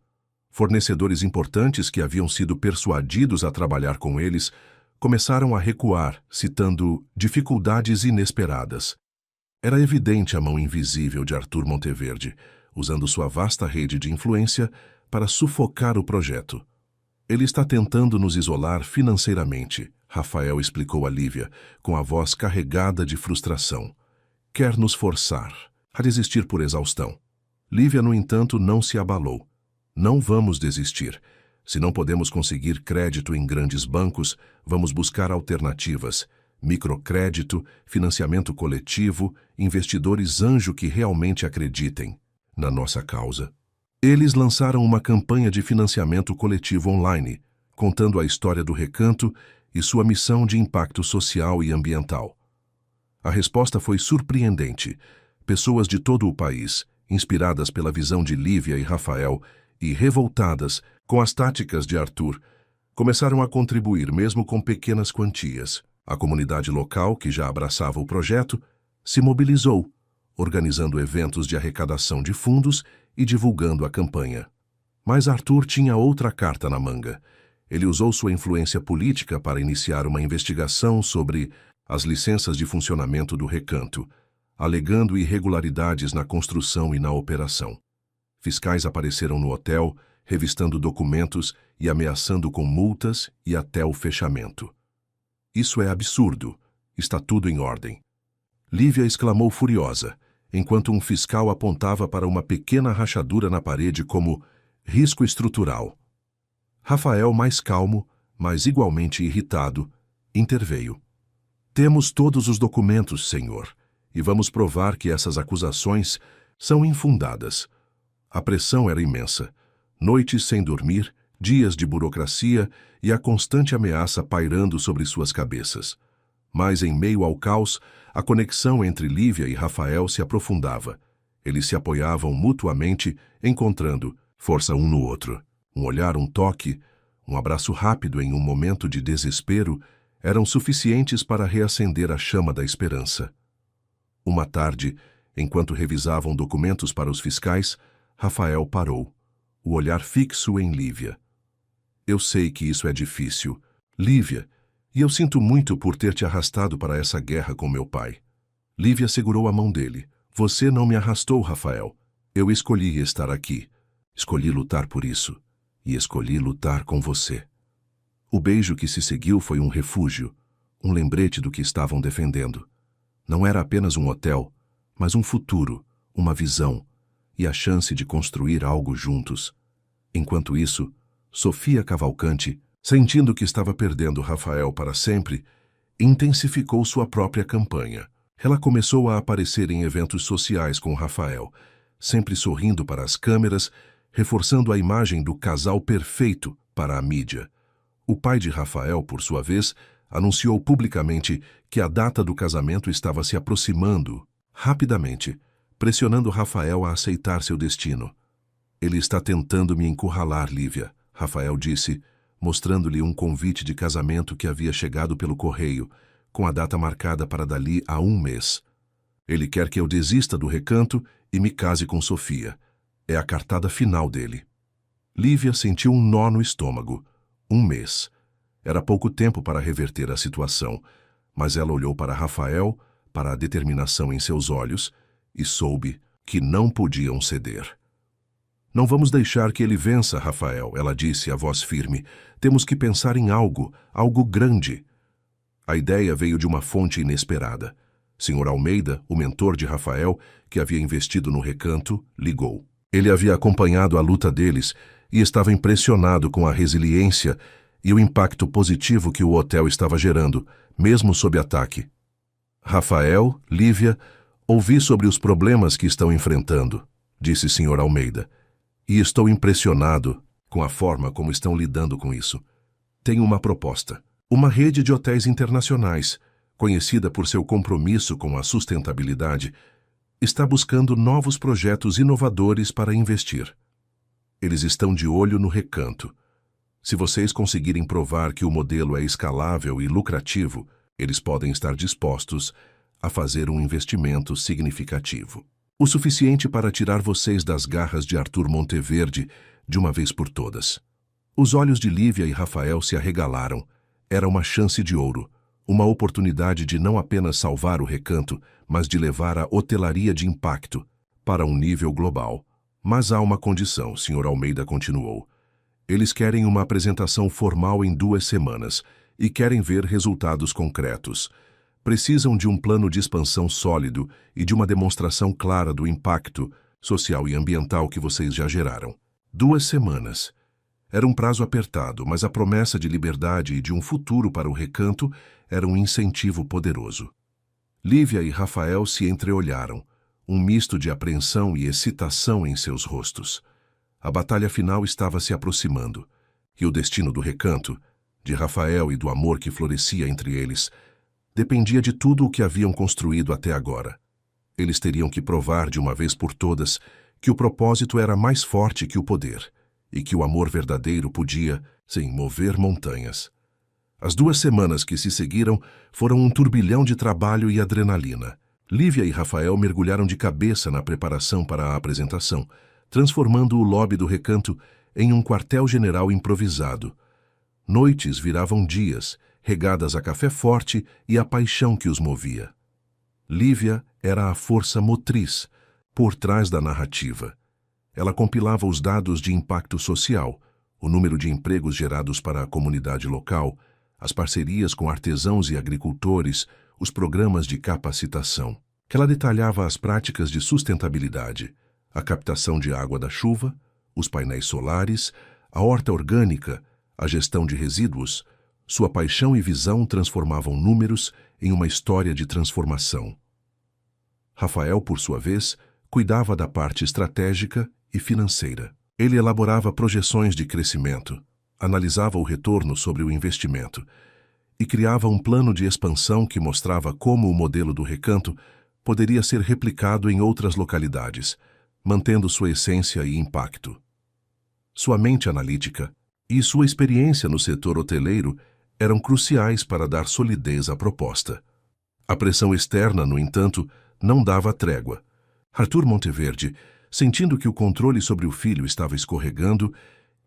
Fornecedores importantes que haviam sido persuadidos a trabalhar com eles começaram a recuar, citando dificuldades inesperadas. Era evidente a mão invisível de Arthur Monteverde, usando sua vasta rede de influência para sufocar o projeto. "Ele está tentando nos isolar financeiramente", Rafael explicou a Lívia, com a voz carregada de frustração. "Quer nos forçar a desistir por exaustão." Lívia, no entanto, não se abalou. "Não vamos desistir. Se não podemos conseguir crédito em grandes bancos, vamos buscar alternativas. Microcrédito, financiamento coletivo, investidores anjo que realmente acreditem na nossa causa." Eles lançaram uma campanha de financiamento coletivo online, contando a história do Recanto e sua missão de impacto social e ambiental. A resposta foi surpreendente. Pessoas de todo o país, inspiradas pela visão de Lívia e Rafael e revoltadas com as táticas de Arthur, começaram a contribuir mesmo com pequenas quantias. A comunidade local, que já abraçava o projeto, se mobilizou, organizando eventos de arrecadação de fundos e divulgando a campanha. Mas Arthur tinha outra carta na manga. Ele usou sua influência política para iniciar uma investigação sobre as licenças de funcionamento do Recanto, alegando irregularidades na construção e na operação. Fiscais apareceram no hotel, revistando documentos e ameaçando com multas e até o fechamento. "Isso é absurdo. Está tudo em ordem." Lívia exclamou furiosa, enquanto um fiscal apontava para uma pequena rachadura na parede como risco estrutural. Rafael, mais calmo, mas igualmente irritado, interveio. "Temos todos os documentos, senhor. e vamos provar que essas acusações são infundadas. A pressão era imensa. Noites sem dormir, dias de burocracia e a constante ameaça pairando sobre suas cabeças. Mas, em meio ao caos, a conexão entre Lívia e Rafael se aprofundava. Eles se apoiavam mutuamente, encontrando força um no outro. Um olhar, um toque, um abraço rápido em um momento de desespero eram suficientes para reacender a chama da esperança. Uma tarde, enquanto revisavam documentos para os fiscais, Rafael parou, o olhar fixo em Lívia. Eu sei que isso é difícil, Lívia, e eu sinto muito por ter te arrastado para essa guerra com meu pai. Lívia segurou a mão dele. Você não me arrastou, Rafael. Eu escolhi estar aqui. Escolhi lutar por isso. E escolhi lutar com você. O beijo que se seguiu foi um refúgio, um lembrete do que estavam defendendo. Não era apenas um hotel, mas um futuro, uma visão e a chance de construir algo juntos. Enquanto isso, Sofia Cavalcante, sentindo que estava perdendo Rafael para sempre, intensificou sua própria campanha. Ela começou a aparecer em eventos sociais com Rafael, sempre sorrindo para as câmeras, reforçando a imagem do casal perfeito para a mídia. O pai de Rafael, por sua vez, anunciou publicamente que a data do casamento estava se aproximando, rapidamente, pressionando Rafael a aceitar seu destino. Ele está tentando me encurralar, Lívia, Rafael disse, mostrando-lhe um convite de casamento que havia chegado pelo correio, com a data marcada para dali a 1 mês. Ele quer que eu desista do recanto e me case com Sofia. É a cartada final dele. Lívia sentiu um nó no estômago. 1 mês. Era pouco tempo para reverter a situação, mas ela olhou para Rafael, para a determinação em seus olhos, e soube que não podiam ceder. Não vamos deixar que ele vença, Rafael, ela disse, a voz firme. Temos que pensar em algo grande. A ideia veio de uma fonte inesperada. Sr. Almeida, o mentor de Rafael, que havia investido no recanto, ligou. Ele havia acompanhado a luta deles e estava impressionado com a resiliência e o impacto positivo que o hotel estava gerando, mesmo sob ataque. Rafael, Lívia, ouvi sobre os problemas que estão enfrentando, disse Sr. Almeida, e estou impressionado com a forma como estão lidando com isso. Tenho uma proposta. Uma rede de hotéis internacionais, conhecida por seu compromisso com a sustentabilidade, está buscando novos projetos inovadores para investir. Eles estão de olho no recanto. Se vocês conseguirem provar que o modelo é escalável e lucrativo, eles podem estar dispostos a fazer um investimento significativo. O suficiente para tirar vocês das garras de Arthur Monteverde de uma vez por todas. Os olhos de Lívia e Rafael se arregalaram. Era uma chance de ouro, uma oportunidade de não apenas salvar o recanto, mas de levar a hotelaria de impacto para um nível global. Mas há uma condição, Sr. Almeida continuou. Eles querem uma apresentação formal em 2 semanas e querem ver resultados concretos. Precisam de um plano de expansão sólido e de uma demonstração clara do impacto social e ambiental que vocês já geraram. 2 semanas. Era um prazo apertado, mas a promessa de liberdade e de um futuro para o recanto era um incentivo poderoso. Lívia e Rafael se entreolharam, um misto de apreensão e excitação em seus rostos. A batalha final estava se aproximando, e o destino do recanto, de Rafael e do amor que florescia entre eles, dependia de tudo o que haviam construído até agora. Eles teriam que provar de uma vez por todas que o propósito era mais forte que o poder, e que o amor verdadeiro podia, sim, mover montanhas. As 2 semanas que se seguiram foram um turbilhão de trabalho e adrenalina. Lívia e Rafael mergulharam de cabeça na preparação para a apresentação, transformando o lobby do recanto em um quartel-general improvisado. Noites viravam dias, regadas a café forte e a paixão que os movia. Lívia era a força motriz, por trás da narrativa. Ela compilava os dados de impacto social, o número de empregos gerados para a comunidade local, as parcerias com artesãos e agricultores, os programas de capacitação. Ela detalhava as práticas de sustentabilidade, a captação de água da chuva, os painéis solares, a horta orgânica, a gestão de resíduos. Sua paixão e visão transformavam números em uma história de transformação. Rafael, por sua vez, cuidava da parte estratégica e financeira. Ele elaborava projeções de crescimento, analisava o retorno sobre o investimento e criava um plano de expansão que mostrava como o modelo do Recanto poderia ser replicado em outras localidades, mantendo sua essência e impacto. Sua mente analítica e sua experiência no setor hoteleiro eram cruciais para dar solidez à proposta. A pressão externa, no entanto, não dava trégua. Arthur Monteverde, sentindo que o controle sobre o filho estava escorregando,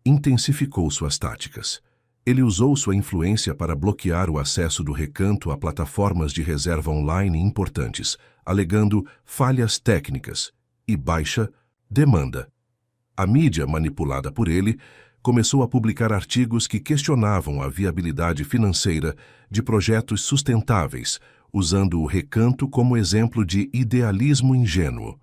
intensificou suas táticas. Ele usou sua influência para bloquear o acesso do Recanto a plataformas de reserva online importantes, alegando falhas técnicas e baixa demanda. A mídia, manipulada por ele, começou a publicar artigos que questionavam a viabilidade financeira de projetos sustentáveis, usando o Recanto como exemplo de idealismo ingênuo.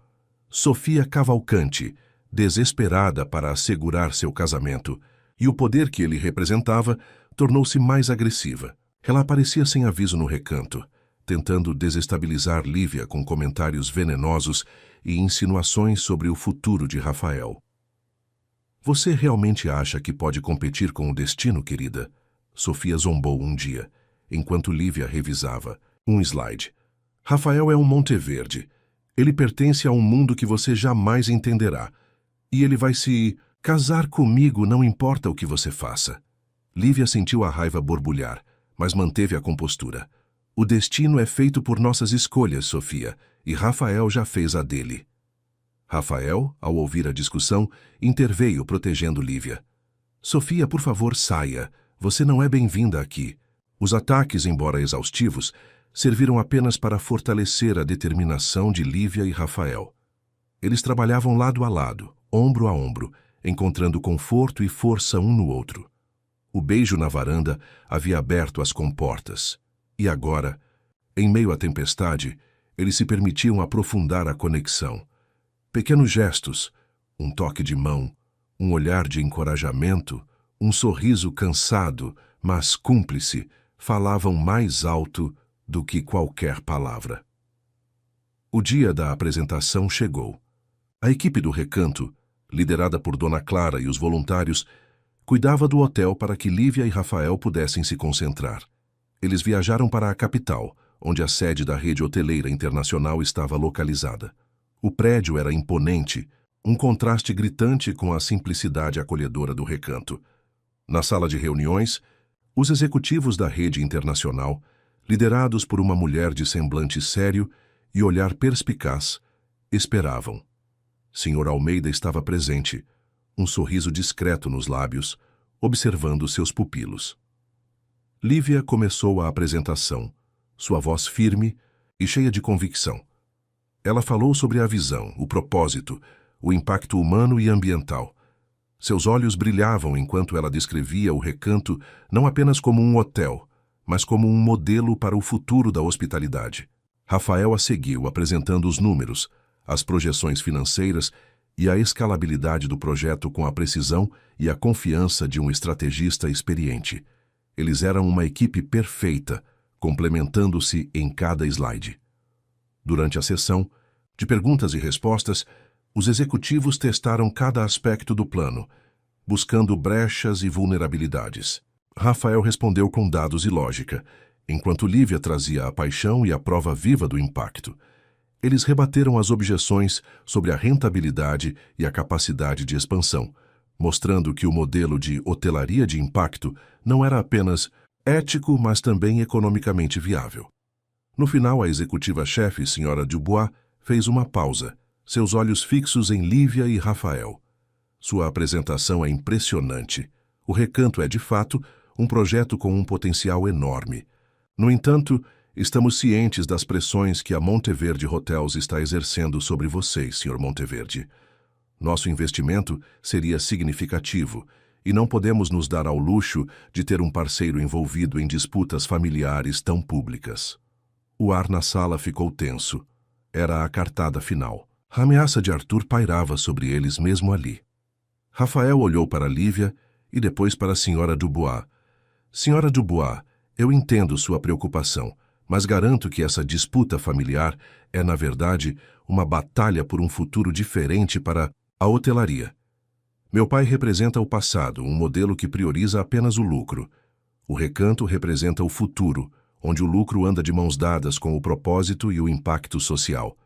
Sofia Cavalcante, desesperada para assegurar seu casamento, e o poder que ele representava, tornou-se mais agressiva. Ela aparecia sem aviso no Recanto, tentando desestabilizar Lívia com comentários venenosos e insinuações sobre o futuro de Rafael. Você realmente acha que pode competir com o destino, querida? Sofia zombou um dia, enquanto Lívia revisava um slide. Rafael é um Monteverde. Ele pertence a um mundo que você jamais entenderá. E ele vai se casar comigo, não importa o que você faça. Lívia sentiu a raiva borbulhar, mas manteve a compostura. O destino é feito por nossas escolhas, Sofia, e Rafael já fez a dele. Rafael, ao ouvir a discussão, interveio protegendo Lívia. Sofia, por favor, saia. Você não é bem-vinda aqui. Os ataques, embora exaustivos, serviram apenas para fortalecer a determinação de Lívia e Rafael. Eles trabalhavam lado a lado, ombro a ombro, encontrando conforto e força um no outro. O beijo na varanda havia aberto as comportas. E agora, em meio à tempestade, eles se permitiam aprofundar a conexão. Pequenos gestos, um toque de mão, um olhar de encorajamento, um sorriso cansado, mas cúmplice, falavam mais alto do que qualquer palavra. O dia da apresentação chegou. A equipe do Recanto, liderada por Dona Clara e os voluntários, cuidava do hotel para que Lívia e Rafael pudessem se concentrar. Eles viajaram para a capital, onde a sede da rede hoteleira internacional estava localizada. O prédio era imponente, um contraste gritante com a simplicidade acolhedora do Recanto. Na sala de reuniões, os executivos da rede internacional, liderados por uma mulher de semblante sério e olhar perspicaz, esperavam. Sr. Almeida estava presente, um sorriso discreto nos lábios, observando seus pupilos. Lívia começou a apresentação, sua voz firme e cheia de convicção. Ela falou sobre a visão, o propósito, o impacto humano e ambiental. Seus olhos brilhavam enquanto ela descrevia o Recanto não apenas como um hotel, mas como um modelo para o futuro da hospitalidade. Rafael a seguiu apresentando os números, as projeções financeiras e a escalabilidade do projeto com a precisão e a confiança de um estrategista experiente. Eles eram uma equipe perfeita, complementando-se em cada slide. Durante a sessão, de perguntas e respostas, os executivos testaram cada aspecto do plano, buscando brechas e vulnerabilidades. Rafael respondeu com dados e lógica, enquanto Lívia trazia a paixão e a prova viva do impacto. Eles rebateram as objeções sobre a rentabilidade e a capacidade de expansão, mostrando que o modelo de hotelaria de impacto não era apenas ético, mas também economicamente viável. No final, a executiva-chefe, Sra. Dubois, fez uma pausa, seus olhos fixos em Lívia e Rafael. Sua apresentação é impressionante. O Recanto é, de fato, um projeto com um potencial enorme. No entanto, estamos cientes das pressões que a Monteverde Hotels está exercendo sobre vocês, Sr. Monteverde. Nosso investimento seria significativo e não podemos nos dar ao luxo de ter um parceiro envolvido em disputas familiares tão públicas. O ar na sala ficou tenso. Era a cartada final. A ameaça de Arthur pairava sobre eles mesmo ali. Rafael olhou para Lívia e depois para a Sra. Dubois. Sra. Dubois, eu entendo sua preocupação, Mas garanto que essa disputa familiar é, na verdade, uma batalha por um futuro diferente para a hotelaria. Meu pai representa o passado, um modelo que prioriza apenas o lucro. O Recanto representa o futuro, onde o lucro anda de mãos dadas com o propósito e o impacto social.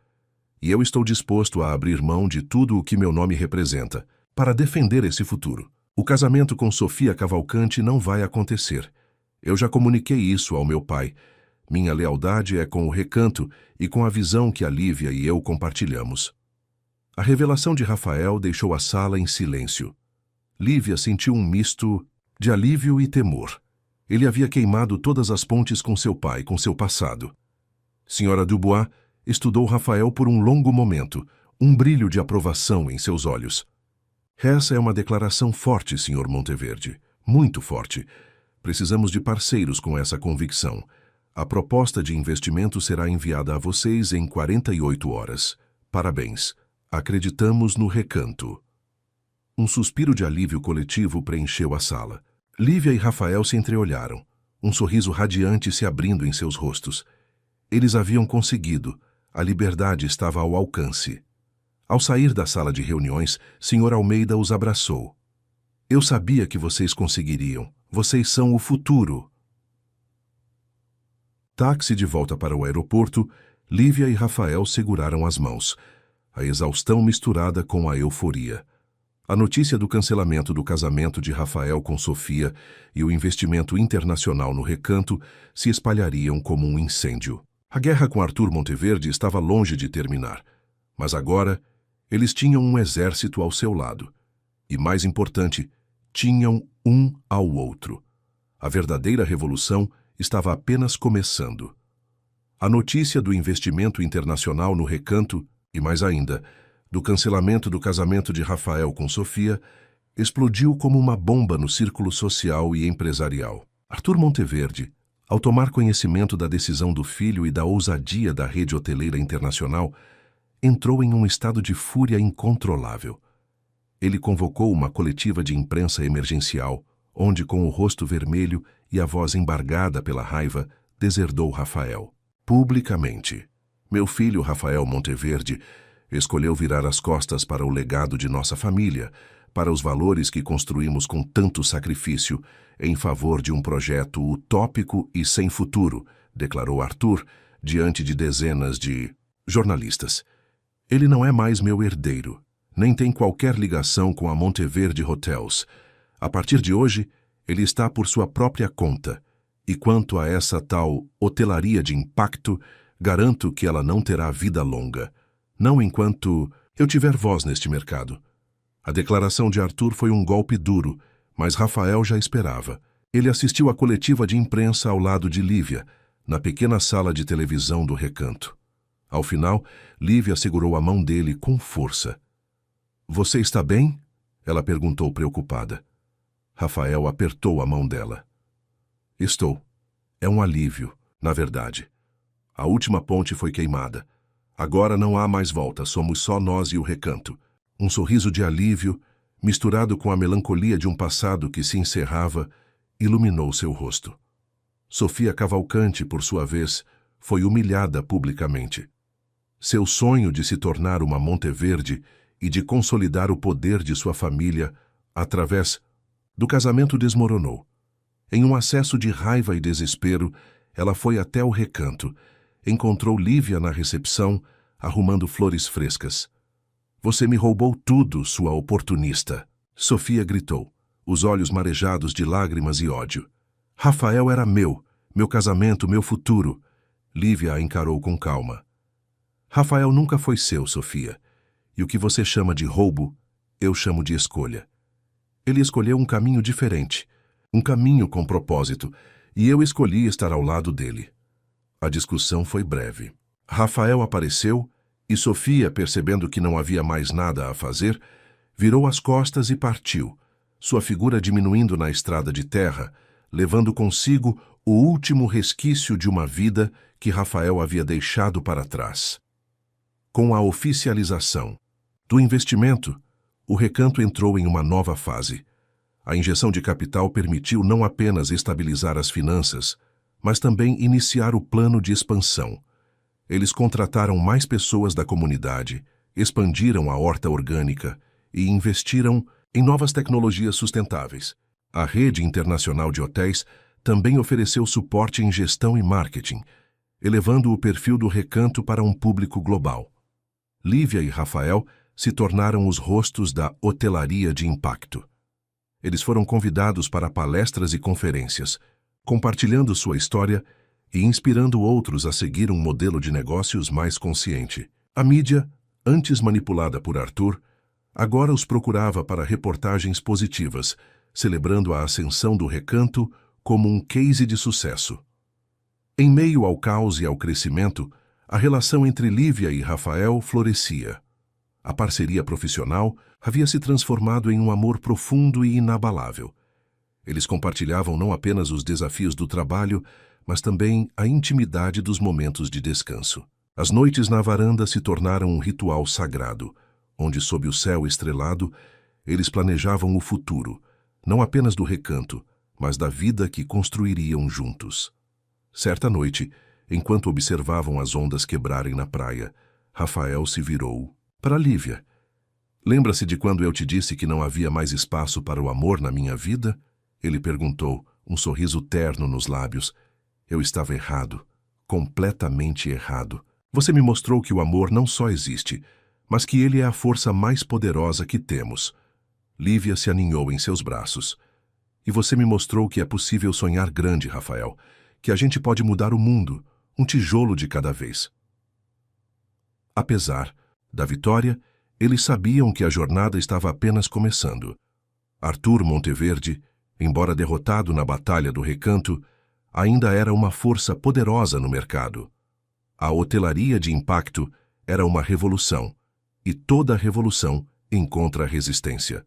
E eu estou disposto a abrir mão de tudo o que meu nome representa, para defender esse futuro. O casamento com Sofia Cavalcante não vai acontecer. Eu já comuniquei isso ao meu pai. Minha lealdade é com o Recanto e com a visão que a Lívia e eu compartilhamos. A revelação de Rafael deixou a sala em silêncio. Lívia sentiu um misto de alívio e temor. Ele havia queimado todas as pontes com seu pai, com seu passado. Senhora Dubois estudou Rafael por um longo momento, um brilho de aprovação em seus olhos. Essa é uma declaração forte, Sr. Monteverde, muito forte. Precisamos de parceiros com essa convicção. A proposta de investimento será enviada a vocês em 48 horas. Parabéns. Acreditamos no Recanto. Um suspiro de alívio coletivo preencheu a sala. Lívia e Rafael se entreolharam, um sorriso radiante se abrindo em seus rostos. Eles haviam conseguido. A liberdade estava ao alcance. Ao sair da sala de reuniões, Sr. Almeida os abraçou. Eu sabia que vocês conseguiriam. Vocês são o futuro. Táxi de volta para o aeroporto, Lívia e Rafael seguraram as mãos. A exaustão misturada com a euforia. A notícia do cancelamento do casamento de Rafael com Sofia e o investimento internacional no Recanto se espalhariam como um incêndio. A guerra com Arthur Monteverde estava longe de terminar, mas agora eles tinham um exército ao seu lado. E, mais importante, tinham um ao outro. A verdadeira revolução estava apenas começando. A notícia do investimento internacional no Recanto, e mais ainda, do cancelamento do casamento de Rafael com Sofia, explodiu como uma bomba no círculo social e empresarial. Arthur Monteverde, ao tomar conhecimento da decisão do filho e da ousadia da rede hoteleira internacional, entrou em um estado de fúria incontrolável. Ele convocou uma coletiva de imprensa emergencial, onde, com o rosto vermelho e a voz embargada pela raiva, deserdou Rafael. Publicamente. Meu filho, Rafael Monteverde, escolheu virar as costas para o legado de nossa família, para os valores que construímos com tanto sacrifício, em favor de um projeto utópico e sem futuro, declarou Arthur, diante de dezenas de jornalistas. Ele não é mais meu herdeiro, nem tem qualquer ligação com a Monteverde Hotels. A partir de hoje, ele está por sua própria conta. E quanto a essa tal hotelaria de impacto, garanto que ela não terá vida longa. Não enquanto eu tiver voz neste mercado. A declaração de Arthur foi um golpe duro, mas Rafael já esperava. Ele assistiu à coletiva de imprensa ao lado de Lívia, na pequena sala de televisão do Recanto. Ao final, Lívia segurou a mão dele com força. Você está bem? Ela perguntou preocupada. Rafael apertou a mão dela. Estou. É um alívio, na verdade. A última ponte foi queimada. Agora não há mais volta, somos só nós e o Recanto. Um sorriso de alívio, misturado com a melancolia de um passado que se encerrava, iluminou seu rosto. Sofia Cavalcante, por sua vez, foi humilhada publicamente. Seu sonho de se tornar uma Monteverde e de consolidar o poder de sua família através do casamento desmoronou. Em um acesso de raiva e desespero, ela foi até o Recanto. Encontrou Lívia na recepção, arrumando flores frescas. Você me roubou tudo, sua oportunista. Sofia gritou, os olhos marejados de lágrimas e ódio. Rafael era meu casamento, meu futuro. Lívia a encarou com calma. Rafael nunca foi seu, Sofia. E o que você chama de roubo, eu chamo de escolha. Ele escolheu um caminho diferente, um caminho com propósito, e eu escolhi estar ao lado dele. A discussão foi breve. Rafael apareceu e Sofia, percebendo que não havia mais nada a fazer, virou as costas e partiu, sua figura diminuindo na estrada de terra, levando consigo o último resquício de uma vida que Rafael havia deixado para trás. Com a oficialização do investimento, o Recanto entrou em uma nova fase. A injeção de capital permitiu não apenas estabilizar as finanças, mas também iniciar o plano de expansão. Eles contrataram mais pessoas da comunidade, expandiram a horta orgânica e investiram em novas tecnologias sustentáveis. A rede internacional de hotéis também ofereceu suporte em gestão e marketing, elevando o perfil do Recanto para um público global. Lívia e Rafael se tornaram os rostos da hotelaria de impacto. Eles foram convidados para palestras e conferências, compartilhando sua história e inspirando outros a seguir um modelo de negócios mais consciente. A mídia, antes manipulada por Arthur, agora os procurava para reportagens positivas, celebrando a ascensão do Recanto como um case de sucesso. Em meio ao caos e ao crescimento, a relação entre Lívia e Rafael florescia. A parceria profissional havia se transformado em um amor profundo e inabalável. Eles compartilhavam não apenas os desafios do trabalho, mas também a intimidade dos momentos de descanso. As noites na varanda se tornaram um ritual sagrado, onde, sob o céu estrelado, eles planejavam o futuro, não apenas do Recanto, mas da vida que construiriam juntos. Certa noite, enquanto observavam as ondas quebrarem na praia, Rafael se virou para Lívia. Lembra-se de quando eu te disse que não havia mais espaço para o amor na minha vida? Ele perguntou, um sorriso terno nos lábios. Eu estava errado, completamente errado. Você me mostrou que o amor não só existe, mas que ele é a força mais poderosa que temos. Lívia se aninhou em seus braços. E você me mostrou que é possível sonhar grande, Rafael, que a gente pode mudar o mundo, um tijolo de cada vez. Apesar da vitória, eles sabiam que a jornada estava apenas começando. Arthur Monteverde, embora derrotado na Batalha do Recanto, ainda era uma força poderosa no mercado. A hotelaria de impacto era uma revolução, e toda revolução encontra resistência.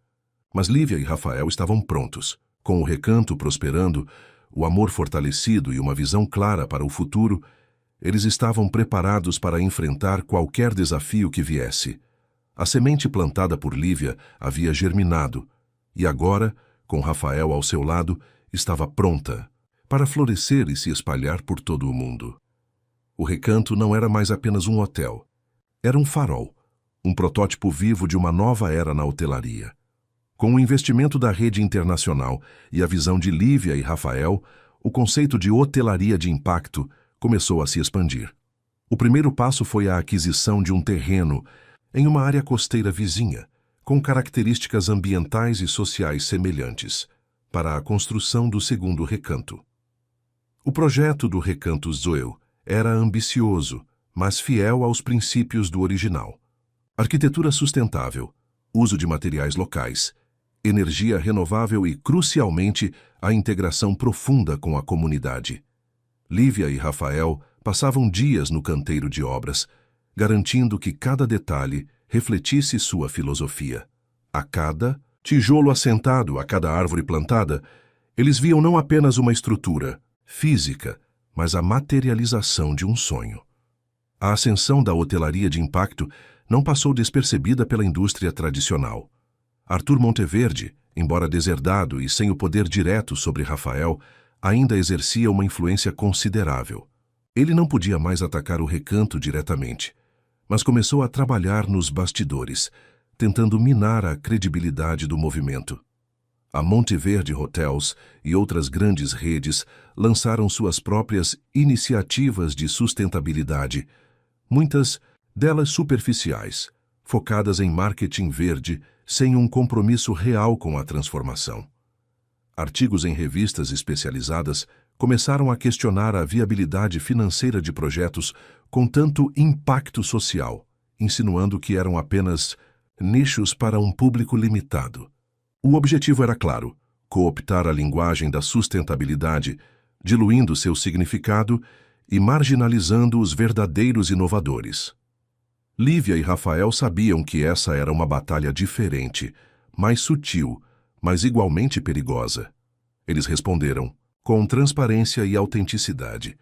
Mas Lívia e Rafael estavam prontos. Com o Recanto prosperando, o amor fortalecido e uma visão clara para o futuro, eles estavam preparados para enfrentar qualquer desafio que viesse. A semente plantada por Lívia havia germinado, e agora, com Rafael ao seu lado, estava pronta para florescer e se espalhar por todo o mundo. O Recanto não era mais apenas um hotel. Era um farol, um protótipo vivo de uma nova era na hotelaria. Com o investimento da rede internacional e a visão de Lívia e Rafael, o conceito de hotelaria de impacto começou a se expandir. O primeiro passo foi a aquisição de um terreno em uma área costeira vizinha, com características ambientais e sociais semelhantes, para a construção do segundo Recanto. O projeto do Recanto Zoel era ambicioso, mas fiel aos princípios do original. Arquitetura sustentável, uso de materiais locais, energia renovável e, crucialmente, a integração profunda com a comunidade. Lívia e Rafael passavam dias no canteiro de obras, garantindo que cada detalhe refletisse sua filosofia. A cada tijolo assentado, a cada árvore plantada, eles viam não apenas uma estrutura física, mas a materialização de um sonho. A ascensão da hotelaria de impacto não passou despercebida pela indústria tradicional. Arthur Monteverde, embora deserdado e sem o poder direto sobre Rafael, ainda exercia uma influência considerável. Ele não podia mais atacar o Recanto diretamente, mas começou a trabalhar nos bastidores, tentando minar a credibilidade do movimento. A Monteverde Hotels e outras grandes redes lançaram suas próprias iniciativas de sustentabilidade, muitas delas superficiais, focadas em marketing verde, sem um compromisso real com a transformação. Artigos em revistas especializadas começaram a questionar a viabilidade financeira de projetos com tanto impacto social, insinuando que eram apenas nichos para um público limitado. O objetivo era claro: cooptar a linguagem da sustentabilidade, diluindo seu significado e marginalizando os verdadeiros inovadores. Lívia e Rafael sabiam que essa era uma batalha diferente, mais sutil, mas igualmente perigosa. Eles responderam com transparência e autenticidade.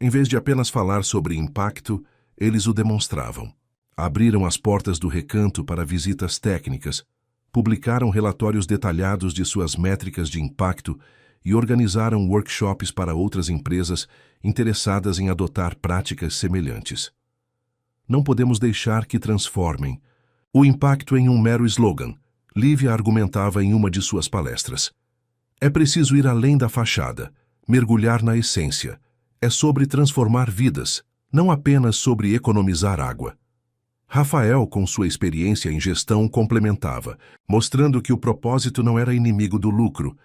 Em vez de apenas falar sobre impacto, eles o demonstravam. Abriram as portas do Recanto para visitas técnicas, publicaram relatórios detalhados de suas métricas de impacto e organizaram workshops para outras empresas interessadas em adotar práticas semelhantes. Não podemos deixar que transformem o impacto em um mero slogan, Lívia argumentava em uma de suas palestras. É preciso ir além da fachada, mergulhar na essência. É sobre transformar vidas, não apenas sobre economizar água. Rafael, com sua experiência em gestão, complementava, mostrando que o propósito não era inimigo do lucro,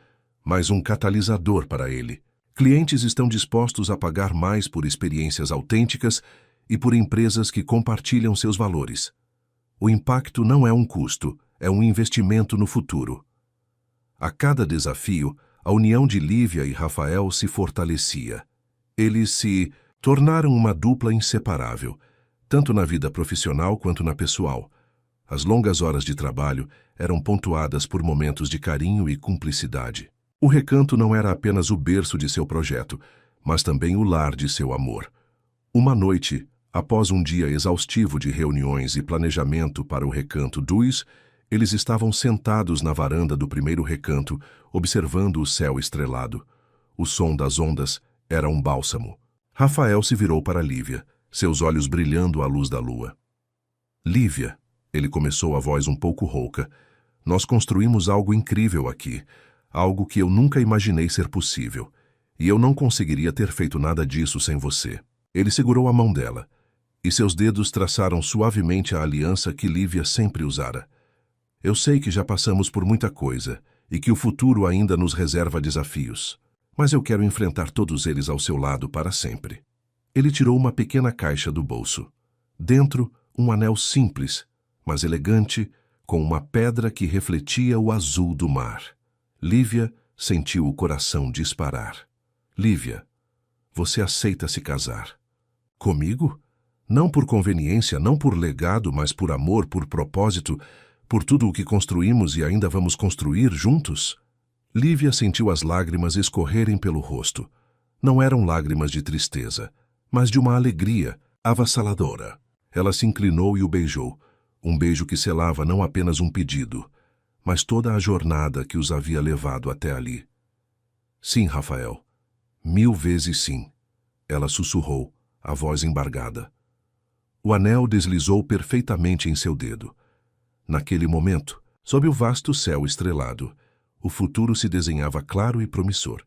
mas um catalisador para ele. Clientes estão dispostos a pagar mais por experiências autênticas e por empresas que compartilham seus valores. O impacto não é um custo, é um investimento no futuro. A cada desafio, a união de Lívia e Rafael se fortalecia. Eles se tornaram uma dupla inseparável, tanto na vida profissional quanto na pessoal. As longas horas de trabalho eram pontuadas por momentos de carinho e cumplicidade. O recanto não era apenas o berço de seu projeto, mas também o lar de seu amor. Uma noite, após um dia exaustivo de reuniões e planejamento para o Recanto 2, eles estavam sentados na varanda do primeiro recanto, observando o céu estrelado. O som das ondas era um bálsamo. Rafael se virou para Lívia, seus olhos brilhando à luz da lua. Lívia, ele começou a voz um pouco rouca, nós construímos algo incrível aqui, algo que eu nunca imaginei ser possível, e eu não conseguiria ter feito nada disso sem você. Ele segurou a mão dela, e seus dedos traçaram suavemente a aliança que Lívia sempre usara. Eu sei que já passamos por muita coisa e que o futuro ainda nos reserva desafios, mas eu quero enfrentar todos eles ao seu lado para sempre. Ele tirou uma pequena caixa do bolso. Dentro, um anel simples, mas elegante, com uma pedra que refletia o azul do mar. Lívia sentiu o coração disparar. Lívia, você aceita se casar? Comigo? Não por conveniência, não por legado, mas por amor, por propósito, por tudo o que construímos e ainda vamos construir juntos? Lívia sentiu as lágrimas escorrerem pelo rosto. Não eram lágrimas de tristeza, mas de uma alegria avassaladora. Ela se inclinou e o beijou, um beijo que selava não apenas um pedido, mas toda a jornada que os havia levado até ali. Sim, Rafael. 1000 vezes sim. Ela sussurrou, a voz embargada. O anel deslizou perfeitamente em seu dedo. Naquele momento, sob o vasto céu estrelado, o futuro se desenhava claro e promissor.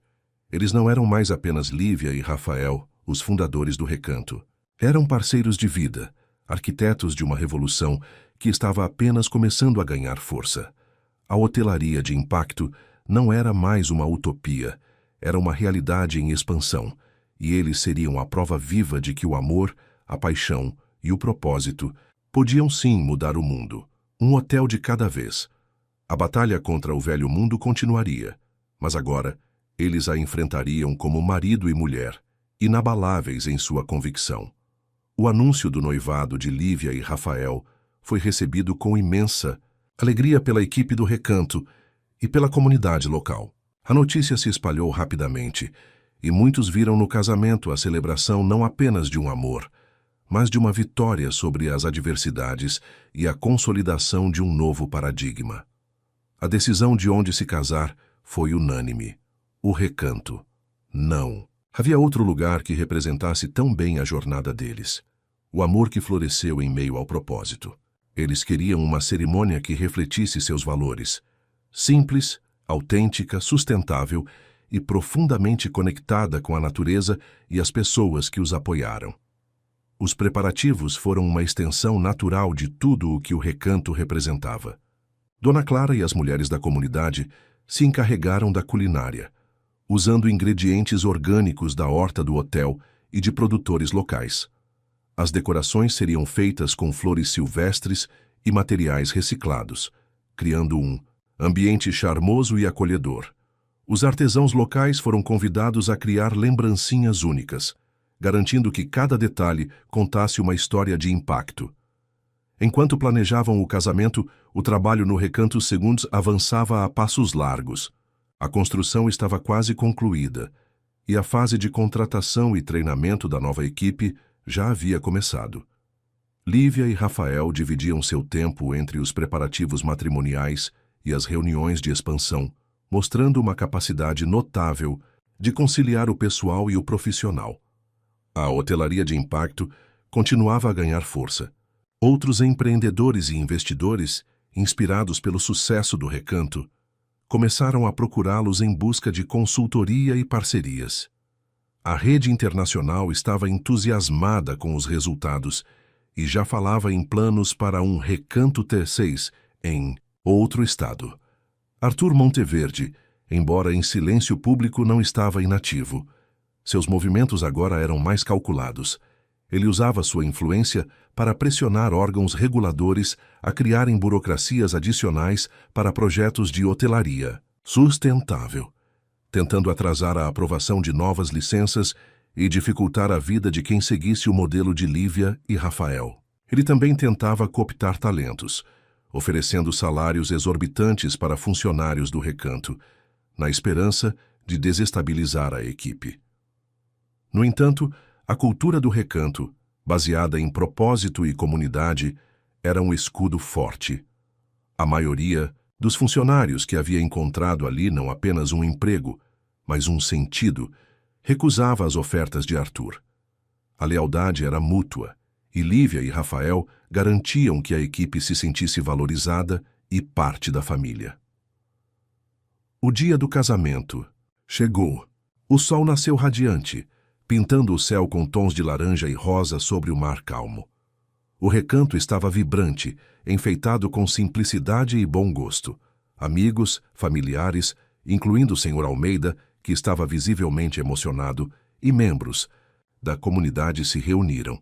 Eles não eram mais apenas Lívia e Rafael, os fundadores do Recanto. Eram parceiros de vida, arquitetos de uma revolução que estava apenas começando a ganhar força. A hotelaria de impacto não era mais uma utopia, era uma realidade em expansão, e eles seriam a prova viva de que o amor, a paixão e o propósito podiam sim mudar o mundo. Um hotel de cada vez. A batalha contra o velho mundo continuaria, mas agora eles a enfrentariam como marido e mulher, inabaláveis em sua convicção. O anúncio do noivado de Lívia e Rafael foi recebido com imensa alegria pela equipe do Recanto e pela comunidade local. A notícia se espalhou rapidamente, e muitos viram no casamento a celebração não apenas de um amor, mas de uma vitória sobre as adversidades e a consolidação de um novo paradigma. A decisão de onde se casar foi unânime. O Recanto. Não. Havia outro lugar que representasse tão bem a jornada deles. O amor que floresceu em meio ao propósito. Eles queriam uma cerimônia que refletisse seus valores. Simples, autêntica, sustentável e profundamente conectada com a natureza e as pessoas que os apoiaram. Os preparativos foram uma extensão natural de tudo o que o Recanto representava. Dona Clara e as mulheres da comunidade se encarregaram da culinária, usando ingredientes orgânicos da horta do hotel e de produtores locais. As decorações seriam feitas com flores silvestres e materiais reciclados, criando um ambiente charmoso e acolhedor. Os artesãos locais foram convidados a criar lembrancinhas únicas, garantindo que cada detalhe contasse uma história de impacto. Enquanto planejavam o casamento, o trabalho no Recanto Segundos avançava a passos largos. A construção estava quase concluída, e a fase de contratação e treinamento da nova equipe já havia começado. Lívia e Rafael dividiam seu tempo entre os preparativos matrimoniais e as reuniões de expansão, mostrando uma capacidade notável de conciliar o pessoal e o profissional. A hotelaria de impacto continuava a ganhar força. Outros empreendedores e investidores, inspirados pelo sucesso do Recanto, começaram a procurá-los em busca de consultoria e parcerias. A rede internacional estava entusiasmada com os resultados e já falava em planos para um Recanto T6 em outro estado. Arthur Monteverde, embora em silêncio público, não estava inativo. Seus movimentos agora eram mais calculados. Ele usava sua influência para pressionar órgãos reguladores a criarem burocracias adicionais para projetos de hotelaria sustentável, tentando atrasar a aprovação de novas licenças e dificultar a vida de quem seguisse o modelo de Lívia e Rafael. Ele também tentava cooptar talentos, oferecendo salários exorbitantes para funcionários do Recanto, na esperança de desestabilizar a equipe. No entanto, a cultura do Recanto, baseada em propósito e comunidade, era um escudo forte. A maioria dos funcionários que havia encontrado ali não apenas um emprego, mas um sentido, recusava as ofertas de Arthur. A lealdade era mútua, e Lívia e Rafael garantiam que a equipe se sentisse valorizada e parte da família. O dia do casamento chegou. O sol nasceu radiante, pintando o céu com tons de laranja e rosa sobre o mar calmo. O Recanto estava vibrante, enfeitado com simplicidade e bom gosto. Amigos, familiares, incluindo o Sr. Almeida, que estava visivelmente emocionado, e membros da comunidade se reuniram.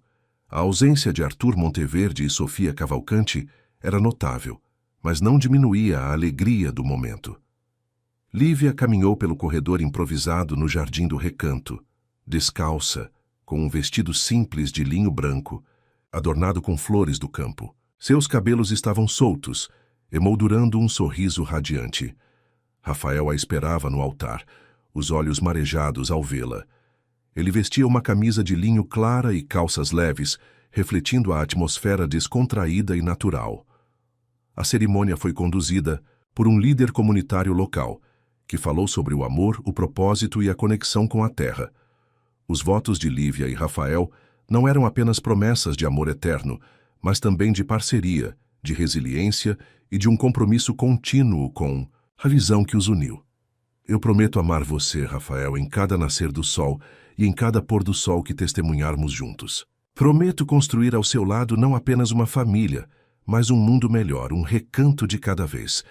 A ausência de Arthur Monteverde e Sofia Cavalcante era notável, mas não diminuía a alegria do momento. Lívia caminhou pelo corredor improvisado no jardim do Recanto, descalça, com um vestido simples de linho branco, adornado com flores do campo. Seus cabelos estavam soltos, emoldurando um sorriso radiante. Rafael a esperava no altar, os olhos marejados ao vê-la. Ele vestia uma camisa de linho clara e calças leves, refletindo a atmosfera descontraída e natural. A cerimônia foi conduzida por um líder comunitário local, que falou sobre o amor, o propósito e a conexão com a terra. Os votos de Lívia e Rafael não eram apenas promessas de amor eterno, mas também de parceria, de resiliência e de um compromisso contínuo com a visão que os uniu. Eu prometo amar você, Rafael, em cada nascer do sol e em cada pôr do sol que testemunharmos juntos. Prometo construir ao seu lado não apenas uma família, mas um mundo melhor, um recanto de cada vez,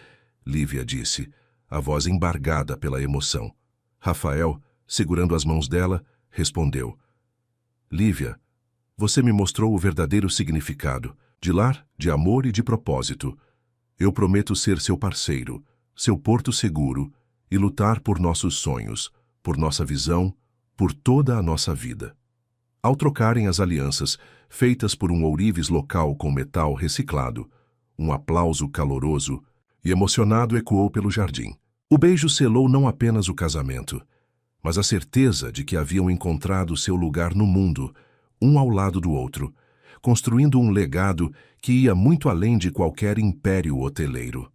Lívia disse, a voz embargada pela emoção. Rafael, segurando as mãos dela, respondeu: Lívia, você me mostrou o verdadeiro significado de lar, de amor e de propósito. Eu prometo ser seu parceiro, seu porto seguro e lutar por nossos sonhos, por nossa visão, por toda a nossa vida. Ao trocarem as alianças, feitas por um ourives local com metal reciclado, um aplauso caloroso e emocionado ecoou pelo jardim. O beijo selou não apenas o casamento, mas a certeza de que haviam encontrado seu lugar no mundo, um ao lado do outro, construindo um legado que ia muito além de qualquer império hoteleiro.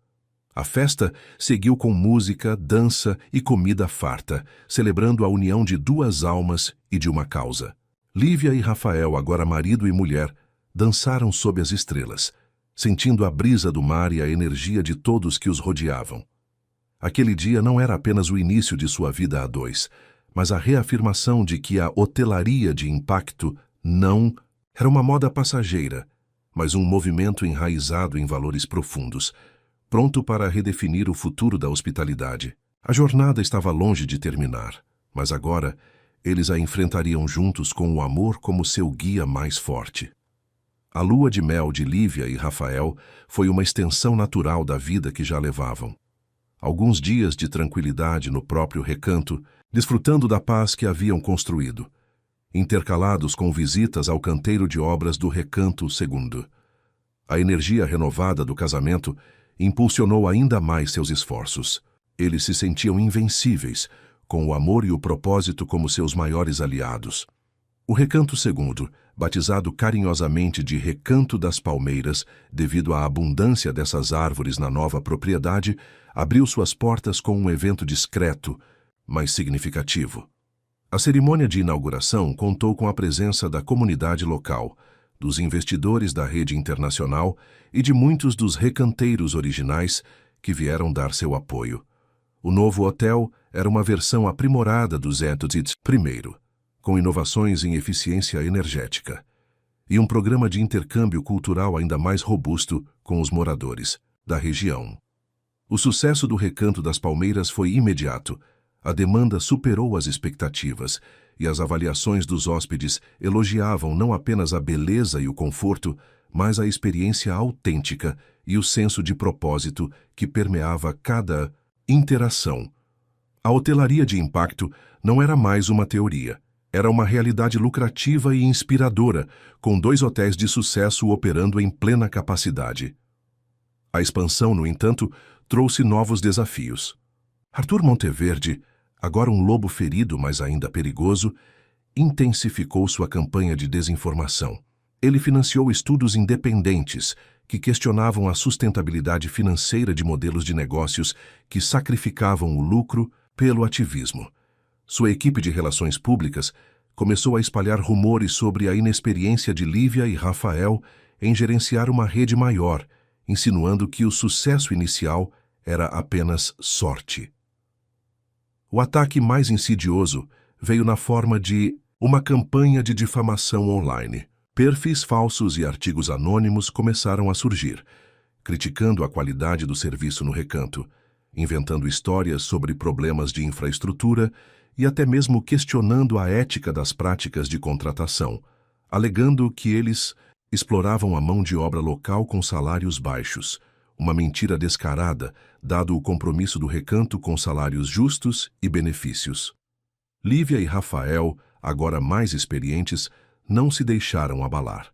A festa seguiu com música, dança e comida farta, celebrando a união de duas almas e de uma causa. Lívia e Rafael, agora marido e mulher, dançaram sob as estrelas, sentindo a brisa do mar e a energia de todos que os rodeavam. Aquele dia não era apenas o início de sua vida a dois, mas a reafirmação de que a hotelaria de impacto não era uma moda passageira, mas um movimento enraizado em valores profundos, pronto para redefinir o futuro da hospitalidade. A jornada estava longe de terminar, mas agora eles a enfrentariam juntos com o amor como seu guia mais forte. A lua de mel de Lívia e Rafael foi uma extensão natural da vida que já levavam. Alguns dias de tranquilidade no próprio recanto, desfrutando da paz que haviam construído, intercalados com visitas ao canteiro de obras do Recanto II. A energia renovada do casamento impulsionou ainda mais seus esforços. Eles se sentiam invencíveis, com o amor e o propósito como seus maiores aliados. O Recanto II, batizado carinhosamente de Recanto das Palmeiras, devido à abundância dessas árvores na nova propriedade, abriu suas portas com um evento discreto, mas significativo. A cerimônia de inauguração contou com a presença da comunidade local, dos investidores da rede internacional e de muitos dos recanteiros originais que vieram dar seu apoio. O novo hotel era uma versão aprimorada do Zentutit I, com inovações em eficiência energética, e um programa de intercâmbio cultural ainda mais robusto com os moradores da região. O sucesso do Recanto das Palmeiras foi imediato. A demanda superou as expectativas e as avaliações dos hóspedes elogiavam não apenas a beleza e o conforto, mas a experiência autêntica e o senso de propósito que permeava cada interação. A hotelaria de impacto não era mais uma teoria. Era uma realidade lucrativa e inspiradora, com 2 hotéis de sucesso operando em plena capacidade. A expansão, no entanto, trouxe novos desafios. Arthur Monteverde, agora um lobo ferido, mas ainda perigoso, intensificou sua campanha de desinformação. Ele financiou estudos independentes que questionavam a sustentabilidade financeira de modelos de negócios que sacrificavam o lucro pelo ativismo. Sua equipe de relações públicas começou a espalhar rumores sobre a inexperiência de Lívia e Rafael em gerenciar uma rede maior, insinuando que o sucesso inicial era apenas sorte. O ataque mais insidioso veio na forma de uma campanha de difamação online. Perfis falsos e artigos anônimos começaram a surgir, criticando a qualidade do serviço no Recanto, inventando histórias sobre problemas de infraestrutura e até mesmo questionando a ética das práticas de contratação, alegando que eles exploravam a mão de obra local com salários baixos, uma mentira descarada, dado o compromisso do Recanto com salários justos e benefícios. Lívia e Rafael, agora mais experientes, não se deixaram abalar.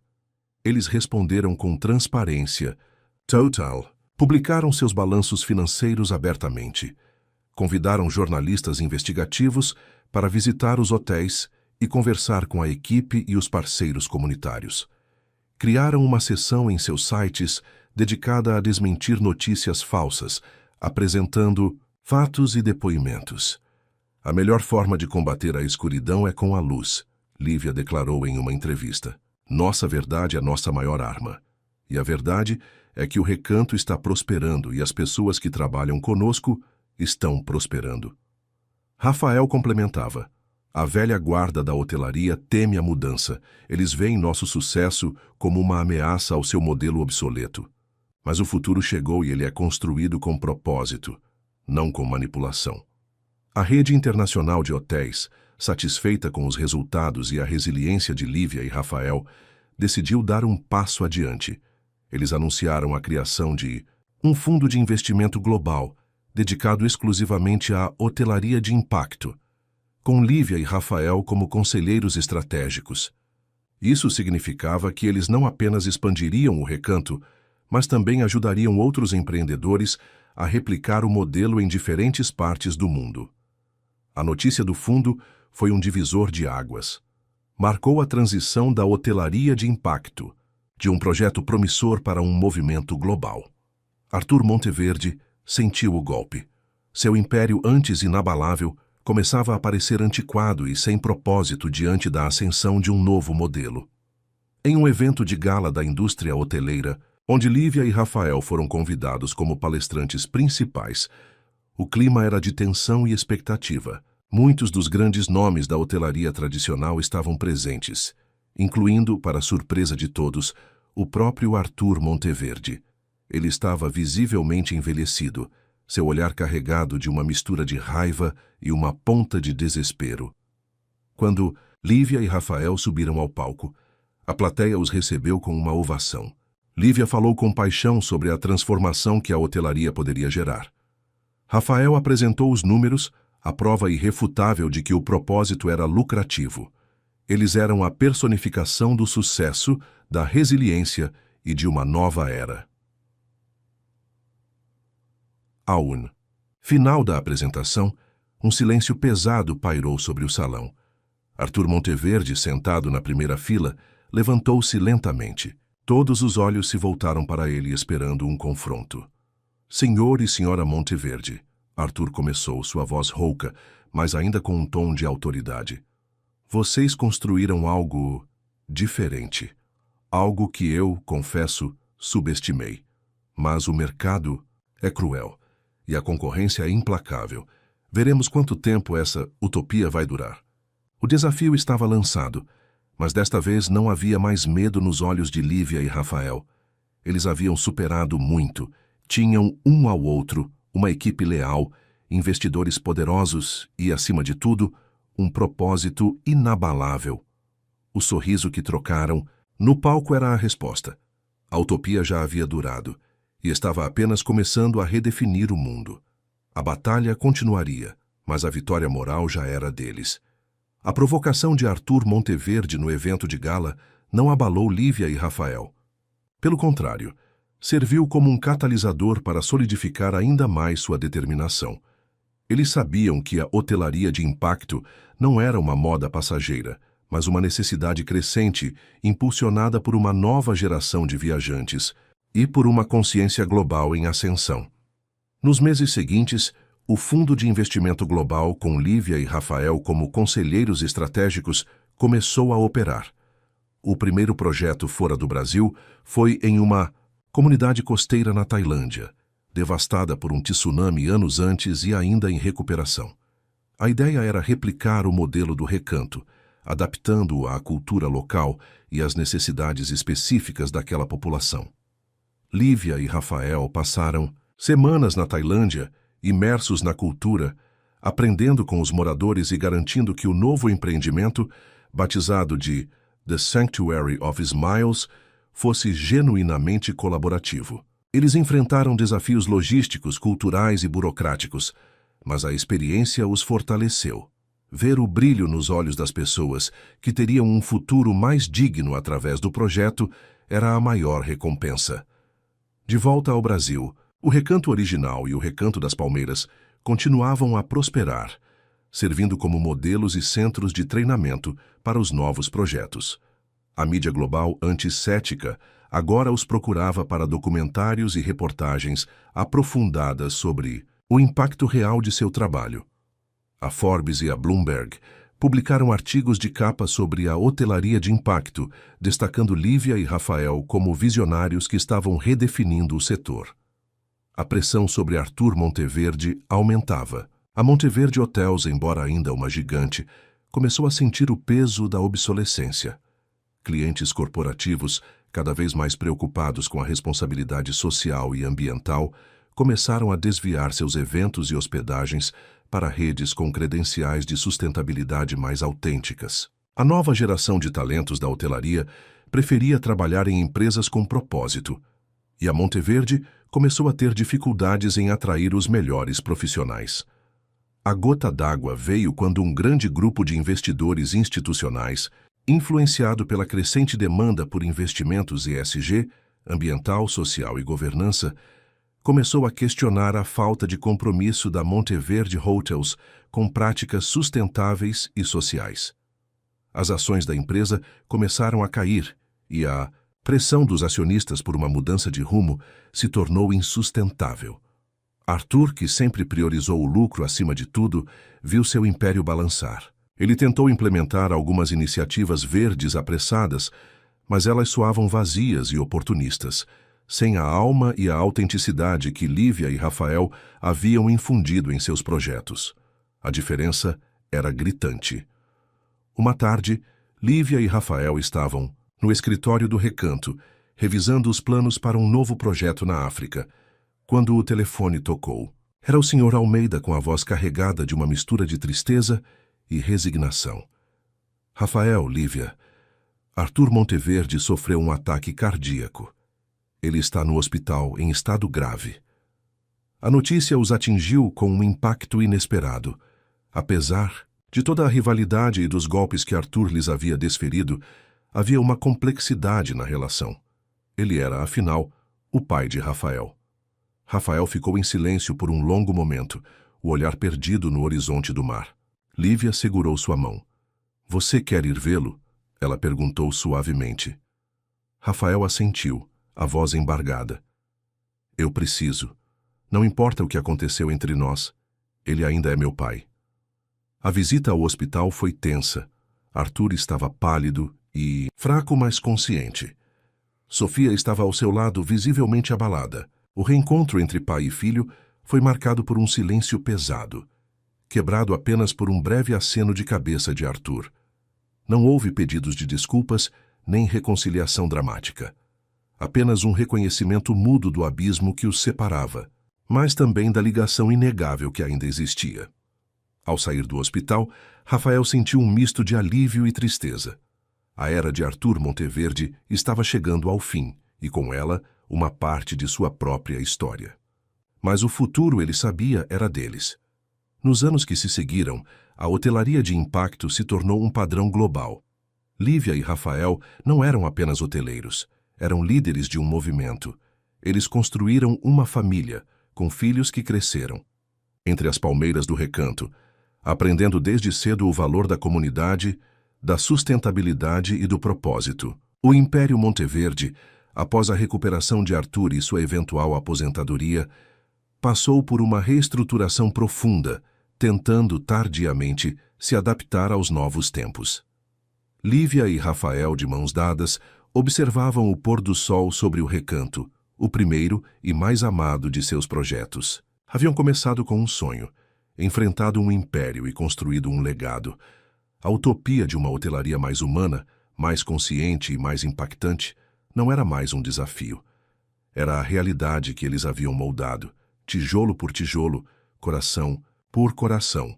Eles responderam com transparência. Total. Publicaram seus balanços financeiros abertamente. Convidaram jornalistas investigativos para visitar os hotéis e conversar com a equipe e os parceiros comunitários. Criaram uma seção em seus sites dedicada a desmentir notícias falsas, apresentando fatos e depoimentos. A melhor forma de combater a escuridão é com a luz, Lívia declarou em uma entrevista. Nossa verdade é nossa maior arma. E a verdade é que o Recanto está prosperando e as pessoas que trabalham conosco estão prosperando. Rafael complementava. A velha guarda da hotelaria teme a mudança. Eles veem nosso sucesso como uma ameaça ao seu modelo obsoleto. Mas o futuro chegou e ele é construído com propósito, não com manipulação. A rede internacional de hotéis, satisfeita com os resultados e a resiliência de Lívia e Rafael, decidiu dar um passo adiante. Eles anunciaram a criação de um fundo de investimento global, dedicado exclusivamente à hotelaria de impacto, com Lívia e Rafael como conselheiros estratégicos. Isso significava que eles não apenas expandiriam o Recanto, mas também ajudariam outros empreendedores a replicar o modelo em diferentes partes do mundo. A notícia do fundo foi um divisor de águas. Marcou a transição da hotelaria de impacto, de um projeto promissor para um movimento global. Arthur Monteverde sentiu o golpe. Seu império antes inabalável começava a parecer antiquado e sem propósito diante da ascensão de um novo modelo. Em um evento de gala da indústria hoteleira, onde Lívia e Rafael foram convidados como palestrantes principais, o clima era de tensão e expectativa. Muitos dos grandes nomes da hotelaria tradicional estavam presentes, incluindo, para surpresa de todos, o próprio Arthur Monteverde. Ele estava visivelmente envelhecido, seu olhar carregado de uma mistura de raiva e uma ponta de desespero. Quando Lívia e Rafael subiram ao palco, a plateia os recebeu com uma ovação. Lívia falou com paixão sobre a transformação que a hotelaria poderia gerar. Rafael apresentou os números, a prova irrefutável de que o propósito era lucrativo. Eles eram a personificação do sucesso, da resiliência e de uma nova era. Aun. Final da apresentação, um silêncio pesado pairou sobre o salão. Arthur Monteverde, sentado na primeira fila, levantou-se lentamente. Todos os olhos se voltaram para ele esperando um confronto. Senhor e senhora Monteverde, Arthur começou, sua voz rouca, mas ainda com um tom de autoridade. Vocês construíram algo diferente. Algo que eu, confesso, subestimei. Mas o mercado é cruel e a concorrência é implacável. Veremos quanto tempo essa utopia vai durar. O desafio estava lançado, mas desta vez não havia mais medo nos olhos de Lívia e Rafael. Eles haviam superado muito, tinham um ao outro, uma equipe leal, investidores poderosos e, acima de tudo, um propósito inabalável. O sorriso que trocaram no palco era a resposta. A utopia já havia durado e estava apenas começando a redefinir o mundo. A batalha continuaria, mas a vitória moral já era deles. A provocação de Arthur Monteverde no evento de gala não abalou Lívia e Rafael. Pelo contrário, serviu como um catalisador para solidificar ainda mais sua determinação. Eles sabiam que a hotelaria de impacto não era uma moda passageira, mas uma necessidade crescente, impulsionada por uma nova geração de viajantes e por uma consciência global em ascensão. Nos meses seguintes, o Fundo de Investimento Global, com Lívia e Rafael como conselheiros estratégicos, começou a operar. O primeiro projeto fora do Brasil foi em uma comunidade costeira na Tailândia, devastada por um tsunami anos antes e ainda em recuperação. A ideia era replicar o modelo do Recanto, adaptando-o à cultura local e às necessidades específicas daquela população. Lívia e Rafael passaram semanas na Tailândia, imersos na cultura, aprendendo com os moradores e garantindo que o novo empreendimento, batizado de The Sanctuary of Smiles, fosse genuinamente colaborativo. Eles enfrentaram desafios logísticos, culturais e burocráticos, mas a experiência os fortaleceu. Ver o brilho nos olhos das pessoas que teriam um futuro mais digno através do projeto era a maior recompensa. De volta ao Brasil, o Recanto original e o Recanto das Palmeiras continuavam a prosperar, servindo como modelos e centros de treinamento para os novos projetos. A mídia global anticética agora os procurava para documentários e reportagens aprofundadas sobre o impacto real de seu trabalho. A Forbes e a Bloomberg publicaram artigos de capa sobre a hotelaria de impacto, destacando Lívia e Rafael como visionários que estavam redefinindo o setor. A pressão sobre Arthur Monteverde aumentava. A Monteverde Hotels, embora ainda uma gigante, começou a sentir o peso da obsolescência. Clientes corporativos, cada vez mais preocupados com a responsabilidade social e ambiental, começaram a desviar seus eventos e hospedagens para redes com credenciais de sustentabilidade mais autênticas. A nova geração de talentos da hotelaria preferia trabalhar em empresas com propósito, e a Monteverde começou a ter dificuldades em atrair os melhores profissionais. A gota d'água veio quando um grande grupo de investidores institucionais, influenciado pela crescente demanda por investimentos ESG, ambiental, social e governança, começou a questionar a falta de compromisso da Monteverde Hotels com práticas sustentáveis e sociais. As ações da empresa começaram a cair e a pressão dos acionistas por uma mudança de rumo se tornou insustentável. Arthur, que sempre priorizou o lucro acima de tudo, viu seu império balançar. Ele tentou implementar algumas iniciativas verdes apressadas, mas elas soavam vazias e oportunistas, sem a alma e a autenticidade que Lívia e Rafael haviam infundido em seus projetos. A diferença era gritante. Uma tarde, Lívia e Rafael estavam no escritório do Recanto, revisando os planos para um novo projeto na África, quando o telefone tocou. Era o Sr. Almeida com a voz carregada de uma mistura de tristeza e resignação. Rafael, Lívia, Arthur Monteverde sofreu um ataque cardíaco. Ele está no hospital em estado grave. A notícia os atingiu com um impacto inesperado. Apesar de toda a rivalidade e dos golpes que Arthur lhes havia desferido, havia uma complexidade na relação. Ele era, afinal, o pai de Rafael. Rafael ficou em silêncio por um longo momento, o olhar perdido no horizonte do mar. Lívia segurou sua mão. Você quer ir vê-lo? Ela perguntou suavemente. Rafael assentiu, a voz embargada. Eu preciso. Não importa o que aconteceu entre nós, ele ainda é meu pai. A visita ao hospital foi tensa. Arthur estava pálido e fraco, mas consciente. Sofia estava ao seu lado, visivelmente abalada. O reencontro entre pai e filho foi marcado por um silêncio pesado, quebrado apenas por um breve aceno de cabeça de Arthur. Não houve pedidos de desculpas, nem reconciliação dramática. Apenas um reconhecimento mudo do abismo que os separava, mas também da ligação inegável que ainda existia. Ao sair do hospital, Rafael sentiu um misto de alívio e tristeza. A era de Arthur Monteverde estava chegando ao fim, e com ela, uma parte de sua própria história. Mas o futuro, ele sabia, era deles. Nos anos que se seguiram, a hotelaria de impacto se tornou um padrão global. Lívia e Rafael não eram apenas hoteleiros, eram líderes de um movimento. Eles construíram uma família, com filhos que cresceram. Entre as palmeiras do recanto, aprendendo desde cedo o valor da comunidade, da sustentabilidade e do propósito. O Império Monteverde, após a recuperação de Arthur e sua eventual aposentadoria, passou por uma reestruturação profunda, tentando tardiamente se adaptar aos novos tempos. Lívia e Rafael, de mãos dadas, observavam o pôr do sol sobre o recanto, o primeiro e mais amado de seus projetos. Haviam começado com um sonho, enfrentado um império e construído um legado. A utopia de uma hotelaria mais humana, mais consciente e mais impactante, não era mais um desafio. Era a realidade que eles haviam moldado, tijolo por tijolo, coração por coração,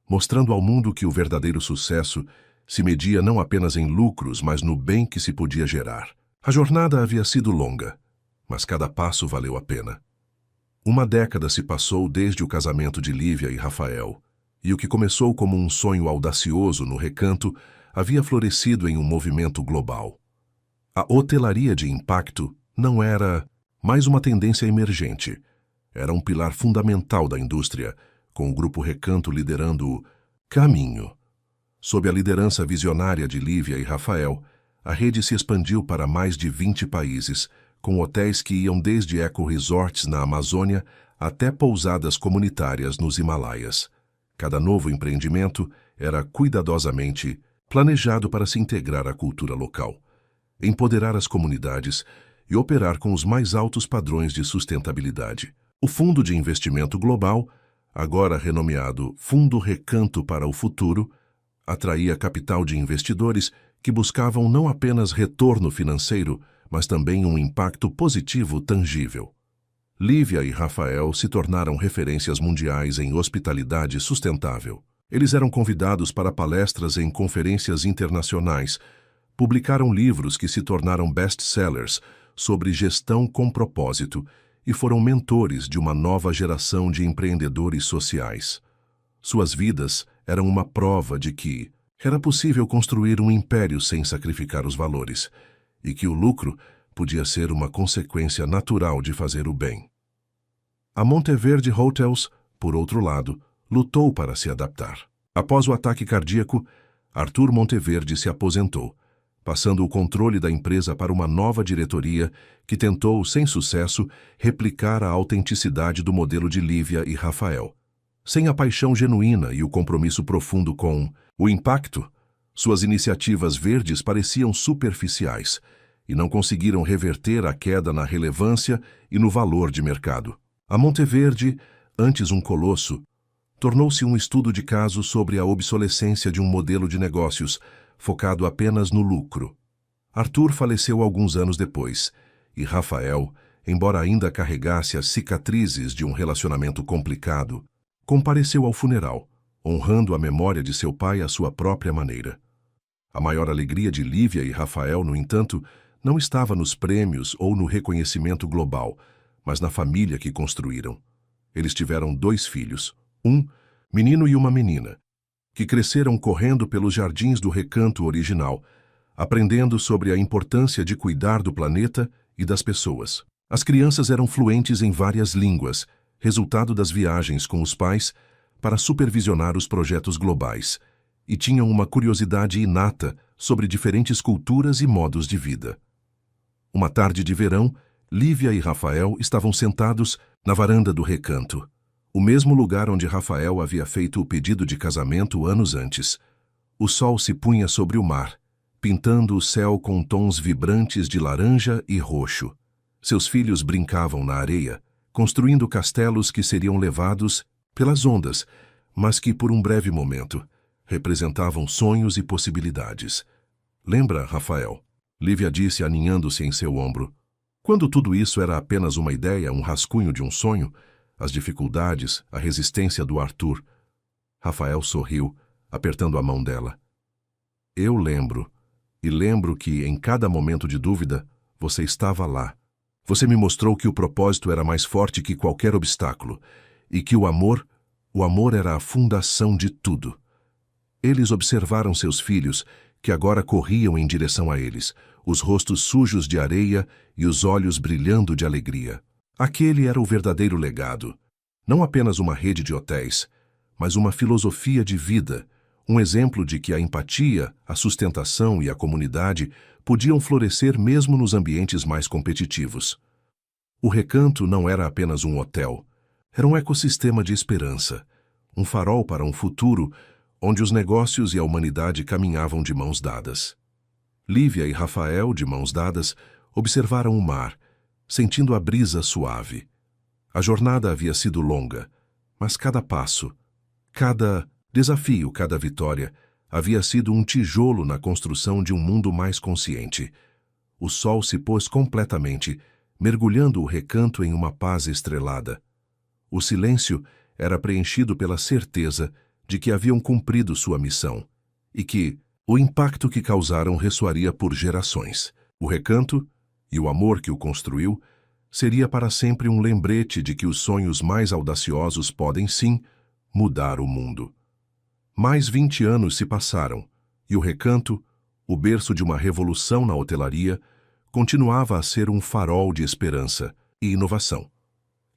mostrando ao mundo que o verdadeiro sucesso se media não apenas em lucros, mas no bem que se podia gerar. A jornada havia sido longa, mas cada passo valeu a pena. Uma década se passou desde o casamento de Lívia e Rafael, e o que começou como um sonho audacioso no recanto havia florescido em um movimento global. A hotelaria de impacto não era mais uma tendência emergente, era um pilar fundamental da indústria, com o Grupo Recanto liderando o caminho. Sob a liderança visionária de Lívia e Rafael, a rede se expandiu para mais de 20 países, com hotéis que iam desde eco-resorts na Amazônia até pousadas comunitárias nos Himalaias. Cada novo empreendimento era cuidadosamente planejado para se integrar à cultura local, empoderar as comunidades e operar com os mais altos padrões de sustentabilidade. O Fundo de Investimento Global, agora renomeado Fundo Recanto para o Futuro, atraía capital de investidores que buscavam não apenas retorno financeiro, mas também um impacto positivo tangível. Lívia e Rafael se tornaram referências mundiais em hospitalidade sustentável. Eles eram convidados para palestras em conferências internacionais, publicaram livros que se tornaram best-sellers sobre gestão com propósito e foram mentores de uma nova geração de empreendedores sociais. Suas vidas eram uma prova de que era possível construir um império sem sacrificar os valores, e que o lucro podia ser uma consequência natural de fazer o bem. A Monteverde Hotels, por outro lado, lutou para se adaptar. Após o ataque cardíaco, Arthur Monteverde se aposentou, passando o controle da empresa para uma nova diretoria que tentou, sem sucesso, replicar a autenticidade do modelo de Lívia e Rafael. Sem a paixão genuína e o compromisso profundo com o impacto, suas iniciativas verdes pareciam superficiais e não conseguiram reverter a queda na relevância e no valor de mercado. A Monteverde, antes um colosso, tornou-se um estudo de caso sobre a obsolescência de um modelo de negócios focado apenas no lucro. Arthur faleceu alguns anos depois, e Rafael, embora ainda carregasse as cicatrizes de um relacionamento complicado, compareceu ao funeral, honrando a memória de seu pai à sua própria maneira. A maior alegria de Lívia e Rafael, no entanto, não estava nos prêmios ou no reconhecimento global, mas na família que construíram. Eles tiveram 2 filhos, um menino e uma menina, que cresceram correndo pelos jardins do recanto original, aprendendo sobre a importância de cuidar do planeta e das pessoas. As crianças eram fluentes em várias línguas, resultado das viagens com os pais para supervisionar os projetos globais, e tinham uma curiosidade inata sobre diferentes culturas e modos de vida. Uma tarde de verão, Lívia e Rafael estavam sentados na varanda do Recanto, o mesmo lugar onde Rafael havia feito o pedido de casamento anos antes. O sol se punha sobre o mar, pintando o céu com tons vibrantes de laranja e roxo. Seus filhos brincavam na areia, construindo castelos que seriam levados pelas ondas, mas que, por um breve momento, representavam sonhos e possibilidades. Lembra, Rafael? Lívia disse, aninhando-se em seu ombro. Quando tudo isso era apenas uma ideia, um rascunho de um sonho, as dificuldades, a resistência do Arthur. Rafael sorriu, apertando a mão dela. Eu lembro, e lembro que, em cada momento de dúvida, você estava lá. Você me mostrou que o propósito era mais forte que qualquer obstáculo, e que o amor era a fundação de tudo. Eles observaram seus filhos, que agora corriam em direção a eles, os rostos sujos de areia e os olhos brilhando de alegria. Aquele era o verdadeiro legado. Não apenas uma rede de hotéis, mas uma filosofia de vida, um exemplo de que a empatia, a sustentação e a comunidade podiam florescer mesmo nos ambientes mais competitivos. O Recanto não era apenas um hotel, era um ecossistema de esperança, um farol para um futuro onde os negócios e a humanidade caminhavam de mãos dadas. Lívia e Rafael, de mãos dadas, observaram o mar, sentindo a brisa suave. A jornada havia sido longa, mas cada passo, cada desafio, cada vitória, havia sido um tijolo na construção de um mundo mais consciente. O sol se pôs completamente, mergulhando o Recanto em uma paz estrelada. O silêncio era preenchido pela certeza de que haviam cumprido sua missão e que o impacto que causaram ressoaria por gerações. O Recanto e o amor que o construiu seria para sempre um lembrete de que os sonhos mais audaciosos podem, sim, mudar o mundo. Mais 20 anos se passaram e o Recanto, o berço de uma revolução na hotelaria, continuava a ser um farol de esperança e inovação.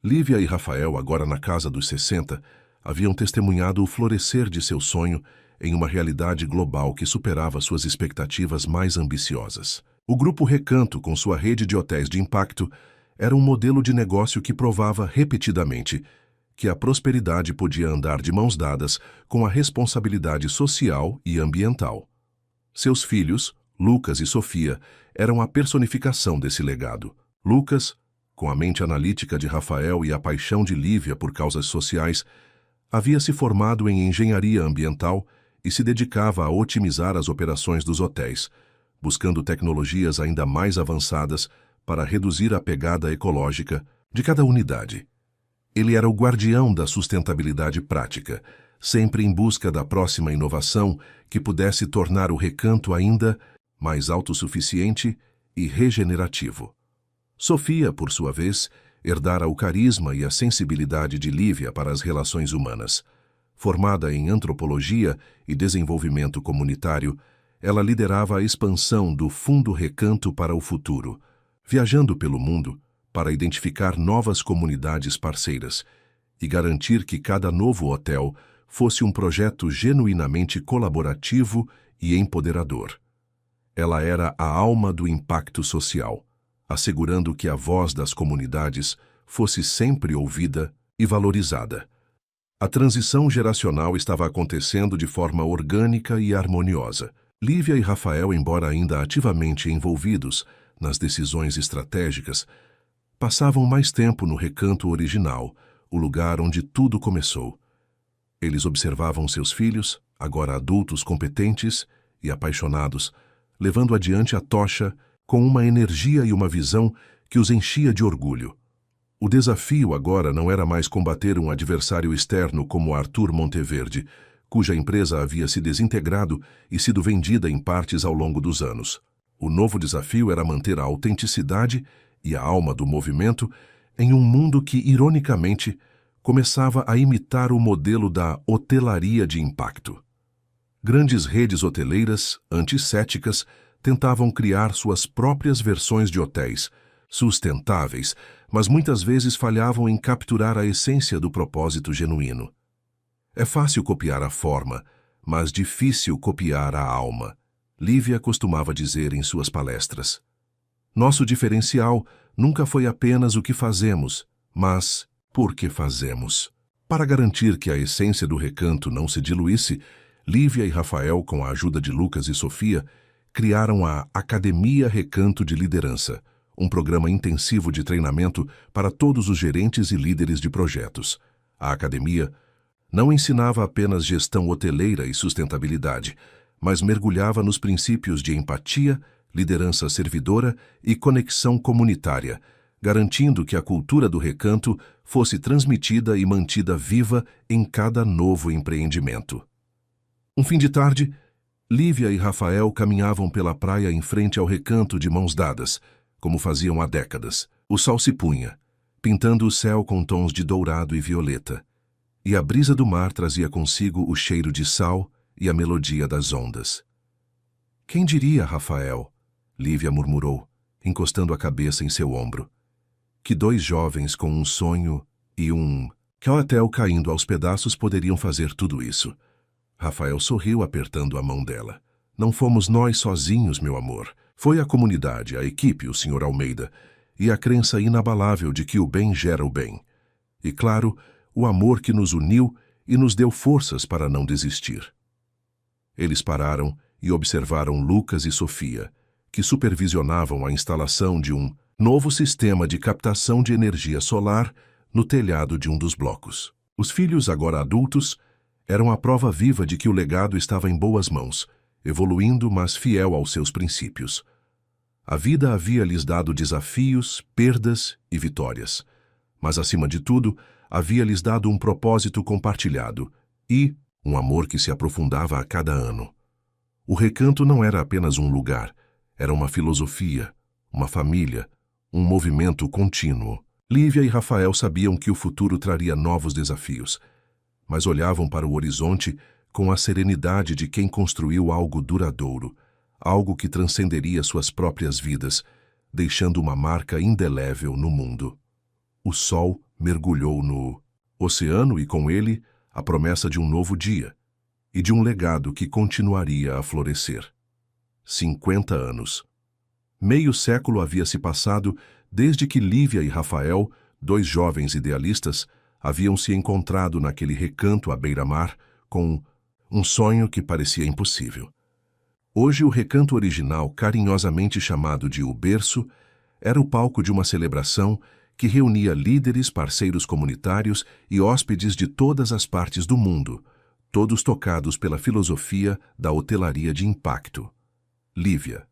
Lívia e Rafael, agora na casa dos 60, haviam testemunhado o florescer de seu sonho em uma realidade global que superava suas expectativas mais ambiciosas. O Grupo Recanto, com sua rede de hotéis de impacto, era um modelo de negócio que provava repetidamente que a prosperidade podia andar de mãos dadas com a responsabilidade social e ambiental. Seus filhos, Lucas e Sofia, eram a personificação desse legado. Lucas, com a mente analítica de Rafael e a paixão de Lívia por causas sociais, havia se formado em engenharia ambiental e se dedicava a otimizar as operações dos hotéis, buscando tecnologias ainda mais avançadas para reduzir a pegada ecológica de cada unidade. Ele era o guardião da sustentabilidade prática, sempre em busca da próxima inovação que pudesse tornar o Recanto ainda mais autossuficiente e regenerativo. Sofia, por sua vez, herdara o carisma e a sensibilidade de Lívia para as relações humanas. Formada em antropologia e desenvolvimento comunitário, ela liderava a expansão do Fundo Recanto para o futuro, viajando pelo mundo para identificar novas comunidades parceiras e garantir que cada novo hotel fosse um projeto genuinamente colaborativo e empoderador. Ela era a alma do impacto social, assegurando que a voz das comunidades fosse sempre ouvida e valorizada. A transição geracional estava acontecendo de forma orgânica e harmoniosa. Lívia e Rafael, embora ainda ativamente envolvidos nas decisões estratégicas, passavam mais tempo no Recanto original, o lugar onde tudo começou. Eles observavam seus filhos, agora adultos competentes e apaixonados, levando adiante a tocha com uma energia e uma visão que os enchia de orgulho. O desafio agora não era mais combater um adversário externo como Arthur Monteverde, cuja empresa havia se desintegrado e sido vendida em partes ao longo dos anos. O novo desafio era manter a autenticidade e a alma do movimento em um mundo que, ironicamente, começava a imitar o modelo da hotelaria de impacto. Grandes redes hoteleiras, anticéticas, tentavam criar suas próprias versões de hotéis, sustentáveis, mas muitas vezes falhavam em capturar a essência do propósito genuíno. É fácil copiar a forma, mas difícil copiar a alma. Lívia costumava dizer em suas palestras: nosso diferencial nunca foi apenas o que fazemos, mas por que fazemos. Para garantir que a essência do recanto não se diluísse, Lívia e Rafael, com a ajuda de Lucas e Sofia, criaram a Academia Recanto de Liderança, um programa intensivo de treinamento para todos os gerentes e líderes de projetos. A academia não ensinava apenas gestão hoteleira e sustentabilidade, mas mergulhava nos princípios de empatia, liderança servidora e conexão comunitária, garantindo que a cultura do recanto fosse transmitida e mantida viva em cada novo empreendimento. Um fim de tarde, Lívia e Rafael caminhavam pela praia em frente ao recanto de mãos dadas, como faziam há décadas. O sol se punha, pintando o céu com tons de dourado e violeta, e a brisa do mar trazia consigo o cheiro de sal e a melodia das ondas. Quem diria, Rafael? Lívia murmurou, encostando a cabeça em seu ombro. Que dois jovens com um sonho e um hotel caindo aos pedaços poderiam fazer tudo isso. Rafael sorriu apertando a mão dela. Não fomos nós sozinhos, meu amor. Foi a comunidade, a equipe, o Sr. Almeida, e a crença inabalável de que o bem gera o bem. E, claro, o amor que nos uniu e nos deu forças para não desistir. Eles pararam e observaram Lucas e Sofia, que supervisionavam a instalação de um novo sistema de captação de energia solar no telhado de um dos blocos. Os filhos, agora adultos, eram a prova viva de que o legado estava em boas mãos, evoluindo, mas fiel aos seus princípios. A vida havia lhes dado desafios, perdas e vitórias, mas, acima de tudo, havia lhes dado um propósito compartilhado e um amor que se aprofundava a cada ano. O recanto não era apenas um lugar, era uma filosofia, uma família, um movimento contínuo. Lívia e Rafael sabiam que o futuro traria novos desafios, mas olhavam para o horizonte com a serenidade de quem construiu algo duradouro, algo que transcenderia suas próprias vidas, deixando uma marca indelével no mundo. O sol mergulhou no oceano e, com ele, a promessa de um novo dia e de um legado que continuaria a florescer. 50 anos. Meio século havia se passado desde que Lívia e Rafael, dois jovens idealistas, haviam se encontrado naquele recanto à beira-mar com um sonho que parecia impossível. Hoje, o recanto original, carinhosamente chamado de O Berço, era o palco de uma celebração que reunia líderes, parceiros comunitários e hóspedes de todas as partes do mundo, todos tocados pela filosofia da hotelaria de impacto. Lívia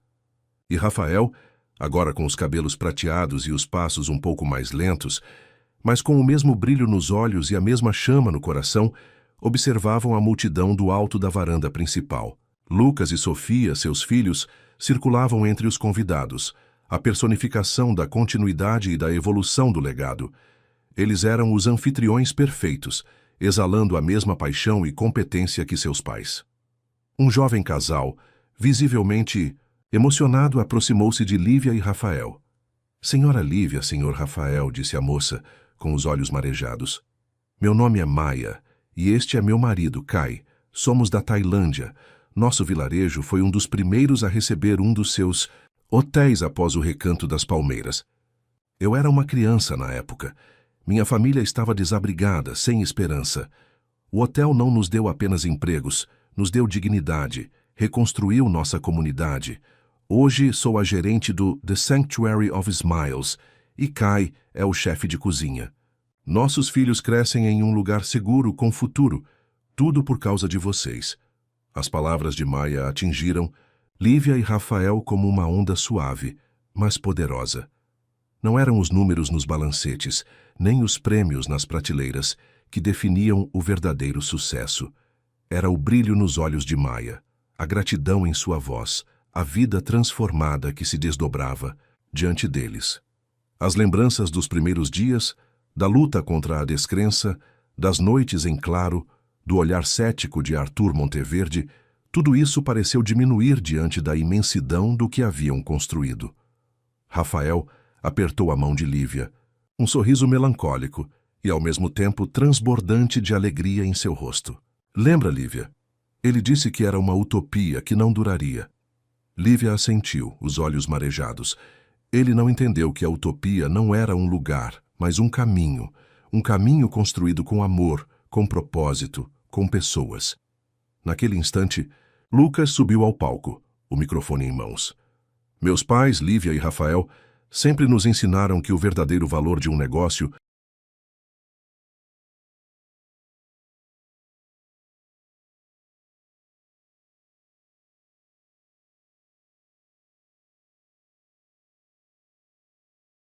e Rafael, agora com os cabelos prateados e os passos um pouco mais lentos, mas com o mesmo brilho nos olhos e a mesma chama no coração, observavam a multidão do alto da varanda principal. Lucas e Sofia, seus filhos, circulavam entre os convidados, a personificação da continuidade e da evolução do legado. Eles eram os anfitriões perfeitos, exalando a mesma paixão e competência que seus pais. Um jovem casal, visivelmente emocionado, aproximou-se de Lívia e Rafael. Senhora Lívia, senhor Rafael, disse a moça, com os olhos marejados. Meu nome é Maia, e este é meu marido, Kai. Somos da Tailândia. Nosso vilarejo foi um dos primeiros a receber um dos seus hotéis após o Recanto das Palmeiras. Eu era uma criança na época. Minha família estava desabrigada, sem esperança. O hotel não nos deu apenas empregos, nos deu dignidade, reconstruiu nossa comunidade. Hoje sou a gerente do The Sanctuary of Smiles e Kai é o chefe de cozinha. Nossos filhos crescem em um lugar seguro com futuro, tudo por causa de vocês. As palavras de Maia atingiram Lívia e Rafael como uma onda suave, mas poderosa. Não eram os números nos balancetes, nem os prêmios nas prateleiras, que definiam o verdadeiro sucesso. Era o brilho nos olhos de Maia, a gratidão em sua voz, a vida transformada que se desdobrava diante deles. As lembranças dos primeiros dias, da luta contra a descrença, das noites em claro, do olhar cético de Arthur Monteverde, tudo isso pareceu diminuir diante da imensidão do que haviam construído. Rafael apertou a mão de Lívia, um sorriso melancólico e, ao mesmo tempo, transbordante de alegria em seu rosto. Lembra, Lívia? Ele disse que era uma utopia que não duraria. Lívia assentiu, os olhos marejados. Ele não entendeu que a utopia não era um lugar, mas um caminho construído com amor, com propósito, com pessoas. Naquele instante, Lucas subiu ao palco, o microfone em mãos. Meus pais, Lívia e Rafael, sempre nos ensinaram que o verdadeiro valor de um negócio